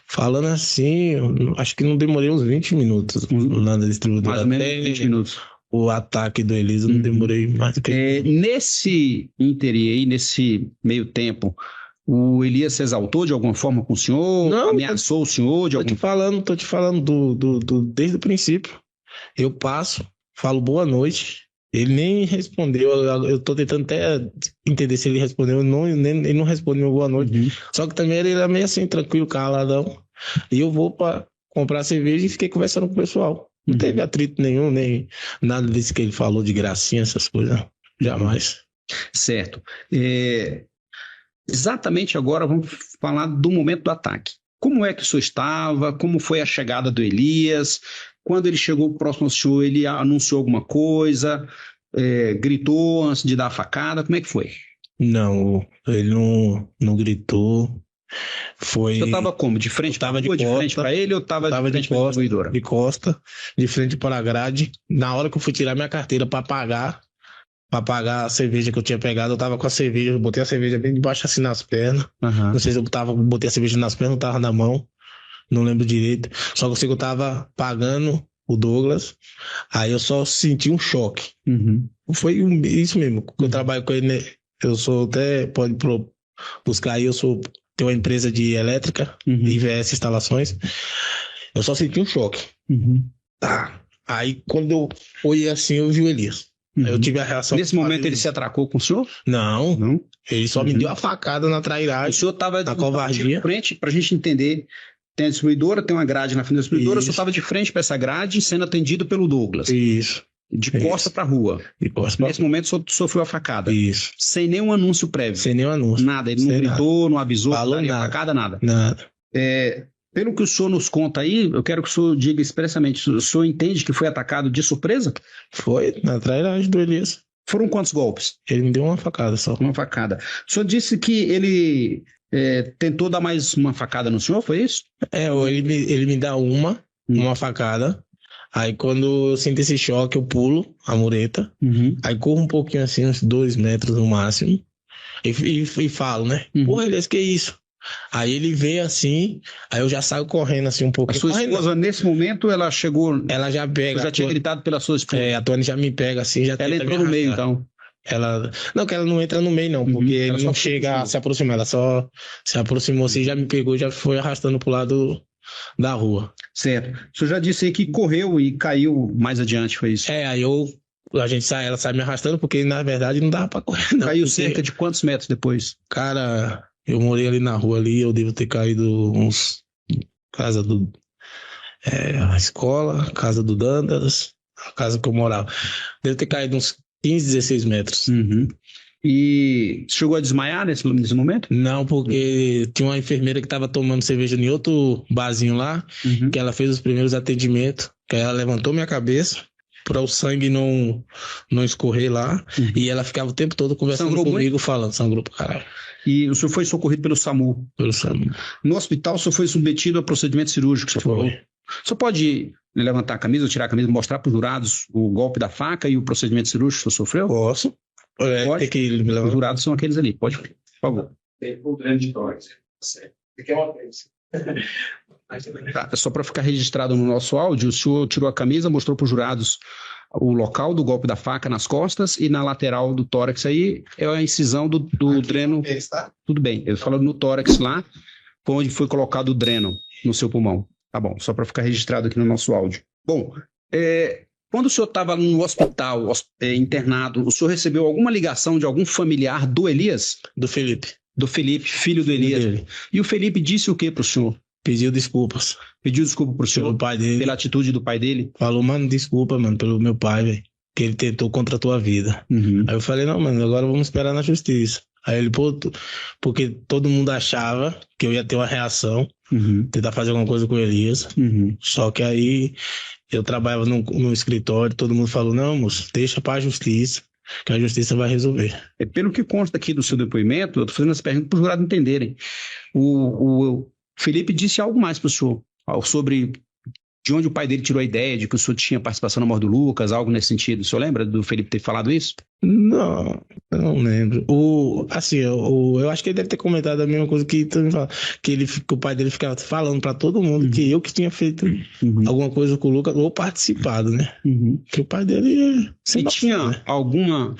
Falando assim, acho que não demorei uns 20 minutos lá na distribuidora. Mais ou menos 20 minutos. O ataque do Elias, eu não demorei mais do que... Nesse interim aí, nesse meio tempo, o Elias se exaltou de alguma forma com o senhor? Não, ameaçou o senhor de alguma forma? Tô te falando desde o princípio. Eu passo, falo boa noite, ele nem respondeu. Eu tô tentando até entender se ele respondeu. Ele não respondeu boa noite. Só que também ele era meio assim, tranquilo, caladão. E eu vou pra comprar cerveja e fiquei conversando com o pessoal. Não teve atrito nenhum, nem nada disso que ele falou de gracinha, essas coisas. Jamais. Certo. Exatamente agora vamos falar do momento do ataque. Como é que o senhor estava? Como foi a chegada do Elias? Quando ele chegou próximo ao senhor, ele anunciou alguma coisa? Gritou antes de dar a facada? Como é que foi? Não, ele não gritou. Foi... O senhor estava como? De frente para ele ou estava de frente para a distribuidora? De costa, de frente para a grade. Na hora que eu fui tirar minha carteira para pagar a cerveja que eu tinha pegado, eu tava com a cerveja, eu botei a cerveja bem debaixo assim nas pernas. Não sei se botei a cerveja nas pernas ou tava na mão, não lembro direito. Só que eu sei que eu tava pagando o Douglas, aí eu só senti um choque. Foi isso mesmo, eu trabalho com ele, né? Eu sou até, pode buscar aí, tenho uma empresa de elétrica, IVS Instalações, eu só senti um choque. Tá. Aí quando eu olhei assim, eu vi o Elias. Eu tive a reação. Nesse momento ele se atracou com o senhor? Não. Ele só me deu a facada na trairagem. O senhor estava na covardia. De frente, pra gente entender. Tem a distribuidora, tem uma grade na frente da distribuidora, o senhor estava de frente para essa grade, sendo atendido pelo Douglas. Isso. De costa para a rua. Nesse momento o senhor sofreu a facada. Isso. Sem nenhum anúncio prévio. Sem nenhum anúncio. Nada, ele não gritou, não avisou, falou daria nada. Facada, nada. Nada. Pelo que o senhor nos conta aí, eu quero que o senhor diga expressamente, o senhor entende que foi atacado de surpresa? Foi, na trairagem do Elias. Foram quantos golpes? Ele me deu uma facada só. Uma facada. O senhor disse que ele tentou dar mais uma facada no senhor, foi isso? Ele me dá uma facada. Aí quando eu sinto esse choque, eu pulo a mureta. Aí corro um pouquinho assim, uns 2 metros no máximo. E falo, né? Porra, Elias, que isso? Aí ele vem assim, aí eu já saio correndo assim um pouquinho. A sua esposa, nesse momento, ela chegou... Ela já pega. Você já tinha gritado pela sua esposa? A Tony já me pega assim, já ela entrou no meio, então. Não, que ela não entra no meio, não, porque ele não chega a se aproximar, ela só se aproximou assim, já me pegou, já foi arrastando pro lado da rua. Certo. O senhor já disse aí que correu e caiu mais adiante, foi isso? Aí ela sai me arrastando, porque na verdade não dava pra correr, não. Caiu cerca de quantos metros depois? Cara, eu morei ali na rua ali, eu devo ter caído uns... a escola, casa do Dandas, a casa que eu morava. Devo ter caído uns 15, 16 metros. E chegou a desmaiar nesse momento? Não, porque tinha uma enfermeira que estava tomando cerveja em outro barzinho lá, que ela fez os primeiros atendimentos, que ela levantou minha cabeça para o sangue não escorrer lá, e ela ficava o tempo todo conversando comigo, falando, sangrou pra caralho. E o senhor foi socorrido pelo SAMU? Pelo SAMU. No hospital, o senhor foi submetido a procedimento cirúrgico, você falou? O senhor pode levantar a camisa ou tirar a camisa, mostrar para os jurados o golpe da faca e o procedimento cirúrgico que o senhor sofreu? Posso. Pode. Os jurados são aqueles ali, pode, por favor. Tem o grande tórax. Aqui é uma vez. Tá, só para ficar registrado no nosso áudio, o senhor tirou a camisa, mostrou para os jurados o local do golpe da faca nas costas e na lateral do tórax aí é a incisão do dreno. Tá? Tudo bem, eu falo no tórax lá, onde foi colocado o dreno no seu pulmão. Tá bom, só para ficar registrado aqui no nosso áudio. Bom, quando o senhor estava no hospital, internado, o senhor recebeu alguma ligação de algum familiar do Elias? Do Felipe. Do Felipe, filho do Elias. E o Felipe disse o que para o senhor? Pediu desculpas. Pediu desculpa pro senhor? Pelo pai dele. Pela atitude do pai dele? Falou, mano, desculpa, mano, pelo meu pai, velho, que ele tentou contra a tua vida. Aí eu falei, não, mano, agora vamos esperar na justiça. Aí ele, porque todo mundo achava que eu ia ter uma reação, tentar fazer alguma coisa com o Elias. Só que aí eu trabalhava no escritório, todo mundo falou, não, moço, deixa pra justiça, que a justiça vai resolver. Pelo que consta aqui do seu depoimento, eu tô fazendo essa pergunta para os jurados entenderem. O Felipe disse algo mais para o senhor, sobre de onde o pai dele tirou a ideia de que o senhor tinha participação na morte do Lucas, algo nesse sentido. O senhor lembra do Felipe ter falado isso? Não, eu não lembro. Eu acho que ele deve ter comentado a mesma coisa que tu me fala, que o pai dele ficava falando pra todo mundo que eu que tinha feito alguma coisa com o Lucas ou participado, né? Que o pai dele... E tinha alguma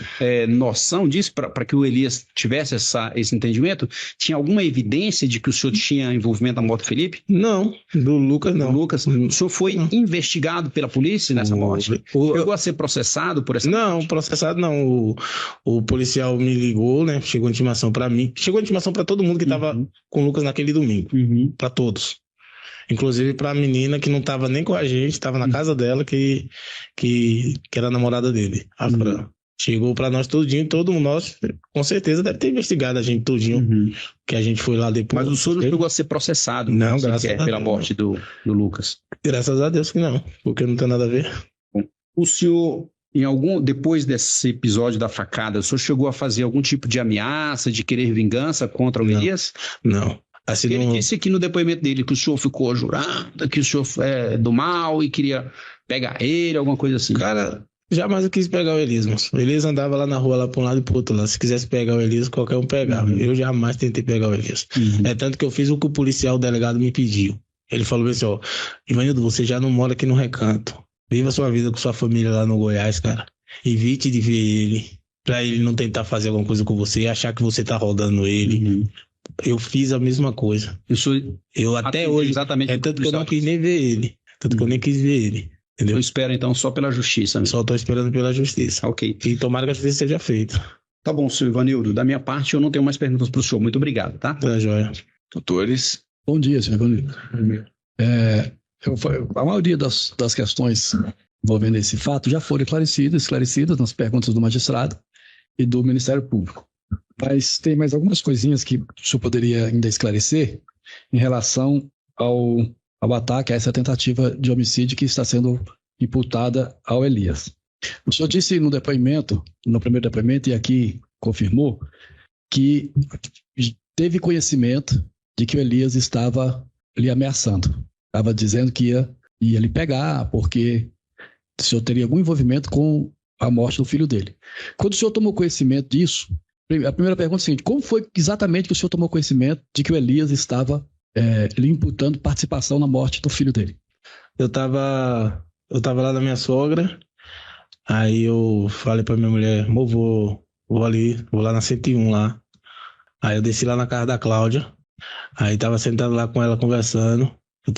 noção disso para que o Elias tivesse esse entendimento? Tinha alguma evidência de que o senhor tinha envolvimento na morte do Felipe? Não, do Lucas não. O senhor foi investigado pela polícia nessa morte? Chegou a ser processado por essa morte? Não, processado não. O policial me ligou, né? Chegou a intimação pra mim. Chegou a intimação pra todo mundo que tava com o Lucas naquele domingo. Pra todos. Inclusive pra menina que não tava nem com a gente, tava na casa dela, que era a namorada dele, a Fran. Chegou pra nós tudinho, todo mundo, nós, com certeza deve ter investigado a gente tudinho, que a gente foi lá depois. Mas o senhor não chegou a ser processado? Não, graças a Deus. Pela morte do Lucas? Graças a Deus que não, porque não tem nada a ver. Bom, o senhor... depois desse episódio da facada, o senhor chegou a fazer algum tipo de ameaça, de querer vingança contra o Elias? Não. Assim, ele disse aqui no depoimento dele que o senhor ficou jurado, que o senhor é do mal e queria pegar ele, alguma coisa assim. Cara, jamais eu quis pegar o Elias, moço. O Elias andava lá na rua, lá pra um lado e pro outro lá. Se quisesse pegar o Elias, qualquer um pegava. Eu jamais tentei pegar o Elias. É tanto que eu fiz o que o policial, o delegado, me pediu. Ele falou assim, ó, Ivanildo, você já não mora aqui no Recanto. Viva sua vida com sua família lá no Goiás, cara. Evite de ver ele, pra ele não tentar fazer alguma coisa com você e achar que você tá rodando ele. Eu fiz a mesma coisa. Eu até hoje, exatamente tanto que eu não quis nem ver ele. Tanto que eu nem quis ver ele. Entendeu? Eu espero então só pela justiça. Né? Só tô esperando pela justiça. Ok. E tomara que a justiça seja feita. Tá bom, senhor Ivanildo. Da minha parte, eu não tenho mais perguntas pro senhor. Muito obrigado, tá? Tá joia. Doutores. Bom dia, senhor Ivanildo. A maioria das questões envolvendo esse fato já foram esclarecidas nas perguntas do magistrado e do Ministério Público. Mas tem mais algumas coisinhas que o senhor poderia ainda esclarecer em relação ao ataque, a essa tentativa de homicídio que está sendo imputada ao Elias. O senhor disse no primeiro depoimento, e aqui confirmou, que teve conhecimento de que o Elias estava lhe ameaçando. Estava dizendo que ia lhe pegar, porque o senhor teria algum envolvimento com a morte do filho dele. Quando o senhor tomou conhecimento disso, a primeira pergunta é a seguinte: como foi exatamente que o senhor tomou conhecimento de que o Elias estava lhe imputando participação na morte do filho dele? Eu tava lá na minha sogra, aí eu falei pra minha mulher, vou vou lá na 101 lá. Aí eu desci lá na casa da Cláudia. Aí tava sentado lá com ela conversando. Eu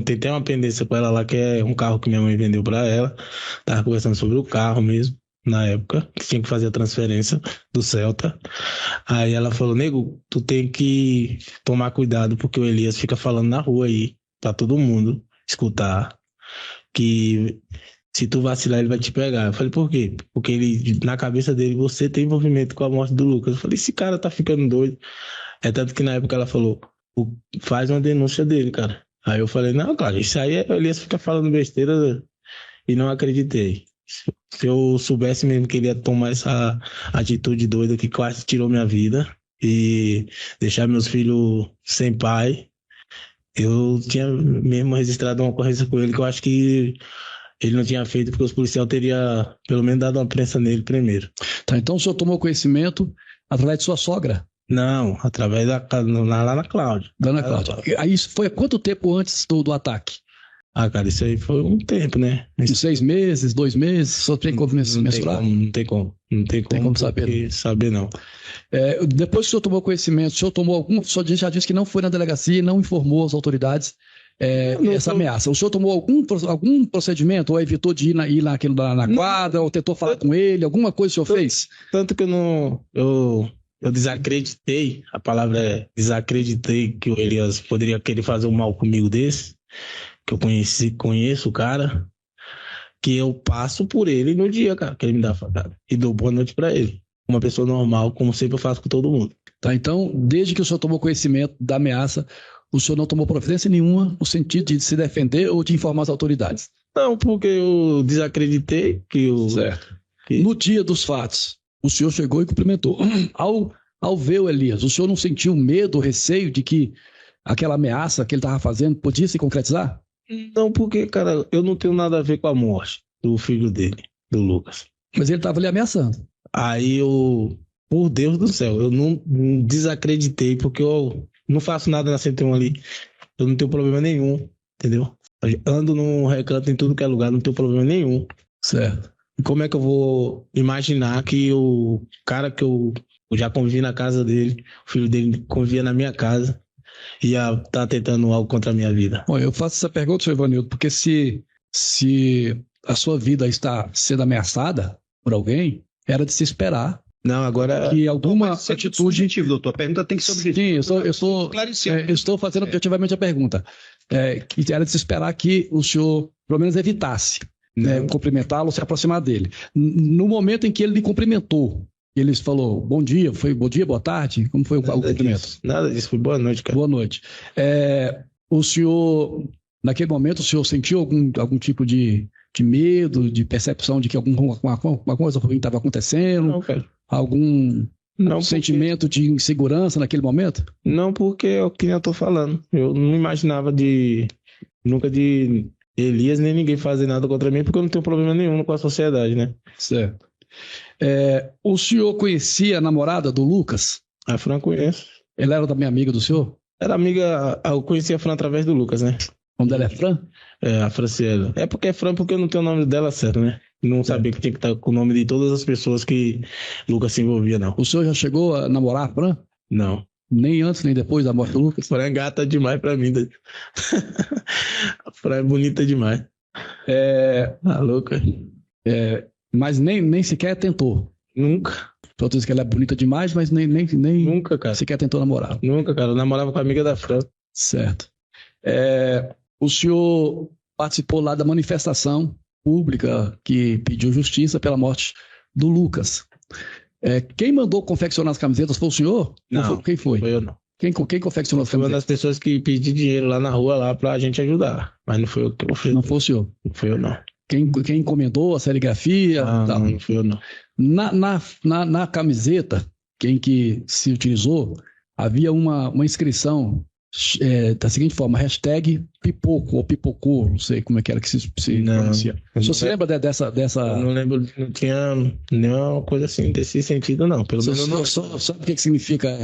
tentei uma pendência com ela lá, que é um carro que minha mãe vendeu pra ela. Tava conversando sobre o carro mesmo, na época, que tinha que fazer a transferência do Celta. Aí ela falou, nego, tu tem que tomar cuidado, porque o Elias fica falando na rua aí, pra todo mundo escutar, que se tu vacilar ele vai te pegar. Eu falei, por quê? Porque ele, na cabeça dele, você tem envolvimento com a morte do Lucas. Eu falei, esse cara tá ficando doido. É tanto que na época ela falou, faz uma denúncia dele, cara. Aí eu falei, não, cara, isso aí é o Elias fica falando besteira e não acreditei. Se eu soubesse mesmo que ele ia tomar essa atitude doida que quase tirou minha vida e deixar meus filhos sem pai, eu tinha mesmo registrado uma ocorrência com ele que eu acho que ele não tinha feito porque os policiais teriam pelo menos dado uma prensa nele primeiro. Tá, então o senhor tomou conhecimento através de sua sogra? Não, através lá na Cláudia. Dona Cláudia. Aí isso foi há quanto tempo antes do ataque? Ah, cara, isso aí foi um tempo, né? Uns 6 meses, 2 meses? Só tem como mensurar? Não tem como saber, não. Depois que o senhor tomou conhecimento, o senhor tomou algum... O senhor já disse que não foi na delegacia e não informou as autoridades essa ameaça. O senhor tomou algum procedimento ou evitou de ir na quadra ou tentou falar com ele? Alguma coisa o senhor fez? Tanto que eu desacreditei, a palavra é desacreditei que o Elias poderia querer fazer um mal comigo desse, que eu conheço o cara, que eu passo por ele no dia, cara, que ele me dá a facada. E dou boa noite pra ele. Uma pessoa normal, como sempre eu faço com todo mundo. Tá, então, desde que o senhor tomou conhecimento da ameaça, o senhor não tomou providência nenhuma no sentido de se defender ou de informar as autoridades? Não, porque eu desacreditei que o... Certo. No dia dos fatos, o senhor chegou e cumprimentou. Ao ver o Elias, o senhor não sentiu medo, receio de que aquela ameaça que ele estava fazendo podia se concretizar? Não, porque, cara, eu não tenho nada a ver com a morte do filho dele, do Lucas. Mas ele estava lhe ameaçando. Aí por Deus do céu, eu não desacreditei, porque eu não faço nada na 101 ali. Eu não tenho problema nenhum, entendeu? Eu ando num recanto em tudo que é lugar, não tenho problema nenhum. Certo. E como é que eu vou imaginar que o cara que eu já convivi na casa dele, o filho dele convivia na minha casa, ia estar tentando algo contra a minha vida? Bom, eu faço essa pergunta, senhor Ivanildo, porque se a sua vida está sendo ameaçada por alguém, era de se esperar. Não, agora... Que alguma atitude... Subjetivo, doutor. A pergunta tem que ser objetiva. Sim, eu estou fazendo objetivamente a pergunta. Que era de se esperar que o senhor, pelo menos, evitasse cumprimentá-lo, se aproximar dele. No momento em que ele lhe cumprimentou, ele falou, bom dia, foi bom dia, boa tarde? Como foi o cumprimento? Nada disso, foi boa noite, cara. Boa noite. O senhor, naquele momento, o senhor sentiu algum tipo de medo, de percepção de que alguma coisa ruim estava acontecendo? Não, cara. Algum sentimento de insegurança naquele momento? Não, porque é o que eu tô falando. Eu não imaginava nunca de Elias nem ninguém fazer nada contra mim, porque eu não tenho problema nenhum com a sociedade, né? Certo. O senhor conhecia a namorada do Lucas? A Fran conheço. Ela era da minha amiga do senhor? Era amiga, eu conhecia a Fran através do Lucas, né? O nome dela é Fran? É, a Franciela. É porque é Fran porque eu não tenho o nome dela certo, né? Não sabia que tinha que estar com o nome de todas as pessoas que Lucas se envolvia, não. O senhor já chegou a namorar a Fran? Não. Nem antes, nem depois da morte do Lucas? A Fran é gata demais pra mim. A Fran é bonita demais. Tá louca. Mas nem sequer tentou? Nunca. Só diz que ela é bonita demais, mas nem nunca, cara. Sequer tentou namorar? Nunca, cara. Eu namorava com a amiga da Fran. Certo. O senhor participou lá da manifestação pública que pediu justiça pela morte do Lucas. Quem mandou confeccionar as camisetas foi o senhor? Não. Quem foi? Foi eu, não. Quem confeccionou as camisetas? Foi uma das pessoas que pediu dinheiro lá na rua lá pra gente ajudar. Mas não foi eu que fiz. Não foi o senhor? Não foi eu, não. Quem encomendou a serigrafia? Não foi eu, não. Na camiseta, quem que se utilizou, havia uma inscrição da seguinte forma, #pipoco ou pipocô, não sei como é que era que se pronuncia. O senhor se lembra dessa... Eu não lembro, não tinha nenhuma coisa assim desse sentido, não. Pelo menos sabe o que significa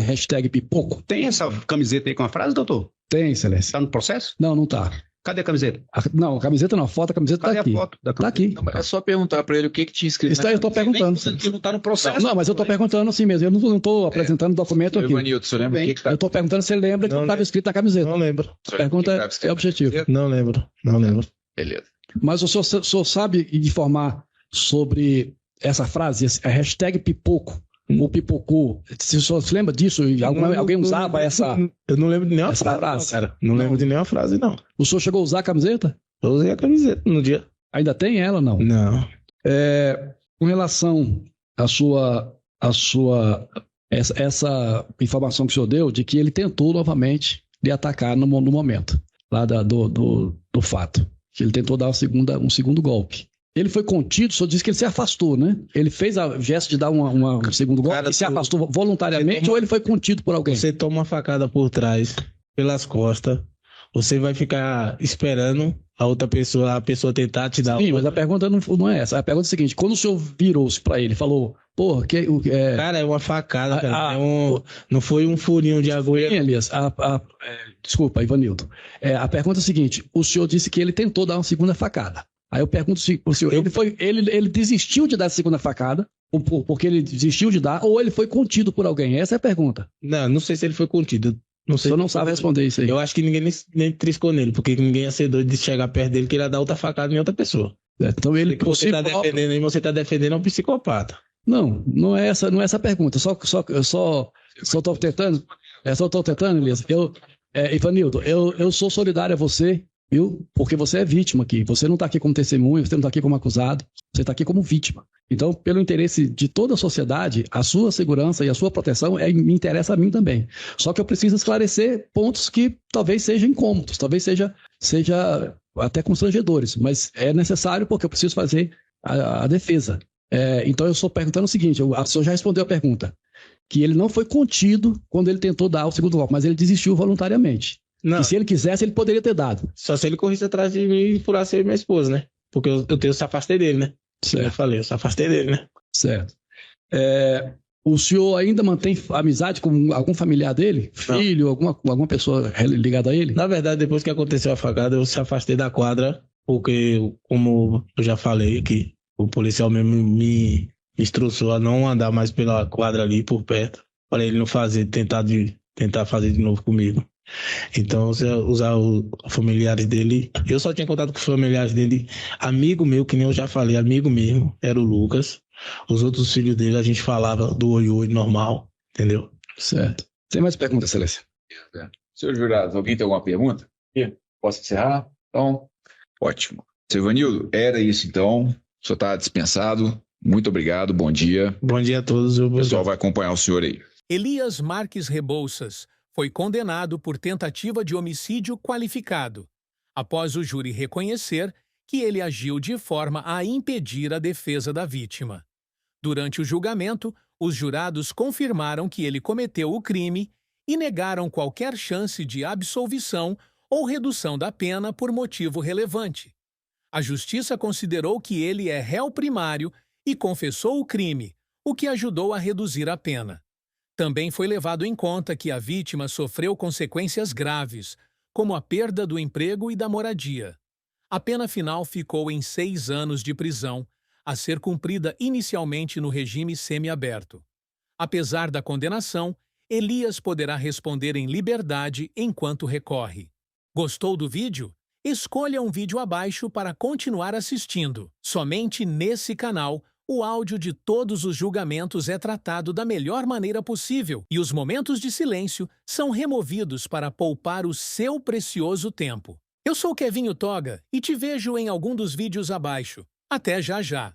#pipoco? Tem essa camiseta aí com a frase, doutor? Tem, Celeste. Tá no processo? Não tá. Cadê a camiseta? Não, a camiseta não, a foto, a camiseta Cadê tá aqui. a foto da Tá aqui. Não, é só perguntar para ele o que tinha escrito. Isso aí eu tô perguntando. Não tá no processo. Não, mas eu tô perguntando assim mesmo. Eu não tô apresentando documento aqui. Ivanildo, você lembra o que tá? Eu tô perguntando se ele lembra que estava escrito na camiseta. Não lembro. A pergunta é objetiva. Não lembro. Não lembro. Beleza. Mas o senhor sabe informar sobre essa frase, a hashtag pipoco, ou pipocou? Se o senhor se lembra disso? Alguém usava essa... Eu não lembro de nenhuma frase, cara. Não lembro de nenhuma frase, não. O senhor chegou a usar a camiseta? Eu usei a camiseta no dia. Ainda tem ela, não? Não. Com relação à essa informação que o senhor deu, de que ele tentou novamente lhe atacar no momento lá do fato, que ele tentou dar um segundo golpe. Ele foi contido, o senhor disse que ele se afastou, né? Ele fez a gesto de dar um segundo golpe e se afastou voluntariamente ou ele foi contido por alguém? Você toma uma facada por trás, pelas costas, você vai ficar esperando a pessoa tentar te dar... Sim, mas a pergunta não é essa. A pergunta é a seguinte, quando o senhor virou-se pra ele e falou, porra, Cara, é uma facada, cara. Não foi um furinho de agulha. Sim, Elias. Desculpa, Ivanildo. A pergunta é a seguinte, o senhor disse que ele tentou dar uma segunda facada. Aí eu pergunto se o senhor, ele desistiu de dar a segunda facada, porque ele desistiu de dar, ou ele foi contido por alguém? Essa é a pergunta. Não sei se ele foi contido. O senhor não sabe responder isso aí. Eu acho que ninguém nem triscou nele, porque ninguém ia ser doido de chegar perto dele que ele ia dar outra facada em outra pessoa. Então ele... Você tá defendendo um psicopata. Não é essa a pergunta. Só tô tentando, Elias. Ivanildo, eu sou solidário a você, viu? Porque você é vítima aqui. Você não está aqui como testemunha, você não está aqui como acusado, você está aqui como vítima. Então, pelo interesse de toda a sociedade, a sua segurança e a sua proteção me interessa a mim também. Só que eu preciso esclarecer pontos que talvez sejam incômodos, talvez seja até constrangedores, mas é necessário porque eu preciso fazer a defesa. Então, eu estou perguntando o seguinte, o senhor já respondeu a pergunta, que ele não foi contido quando ele tentou dar o segundo golpe, mas ele desistiu voluntariamente. Não. E se ele quisesse, ele poderia ter dado. Só se ele corresse atrás de mim e furasse eu e minha esposa, né? Porque eu se afastei dele, né? Certo. Eu falei, eu se afastei dele, né? Certo. O senhor ainda mantém amizade com algum familiar dele? Filho, alguma pessoa ligada a ele? Na verdade, depois que aconteceu a facada, eu se afastei da quadra, porque, como eu já falei, que o policial mesmo me instruçou a não andar mais pela quadra ali, por perto, para ele não tentar fazer de novo comigo. Então, se eu usar os familiares dele, eu só tinha contato com os familiares dele, amigo meu, que nem eu já falei, amigo mesmo, era o Lucas. Os outros filhos dele, a gente falava do oi normal, entendeu? Certo. Tem mais perguntas, Celeste? Senhor jurado, alguém tem alguma pergunta? Posso encerrar? Então, ótimo. Seu Ivanildo, era isso então. O senhor está dispensado. Muito obrigado, bom dia. Bom dia a todos. O pessoal vai acompanhar o senhor aí. Elias Marques Rebouças foi condenado por tentativa de homicídio qualificado, após o júri reconhecer que ele agiu de forma a impedir a defesa da vítima. Durante o julgamento, os jurados confirmaram que ele cometeu o crime e negaram qualquer chance de absolvição ou redução da pena por motivo relevante. A Justiça considerou que ele é réu primário e confessou o crime, o que ajudou a reduzir a pena. Também foi levado em conta que a vítima sofreu consequências graves, como a perda do emprego e da moradia. A pena final ficou em 6 anos de prisão, a ser cumprida inicialmente no regime semiaberto. Apesar da condenação, Elias poderá responder em liberdade enquanto recorre. Gostou do vídeo? Escolha um vídeo abaixo para continuar assistindo. Somente nesse canal, o áudio de todos os julgamentos é tratado da melhor maneira possível e os momentos de silêncio são removidos para poupar o seu precioso tempo. Eu sou Kevinho Toga e te vejo em algum dos vídeos abaixo. Até já já!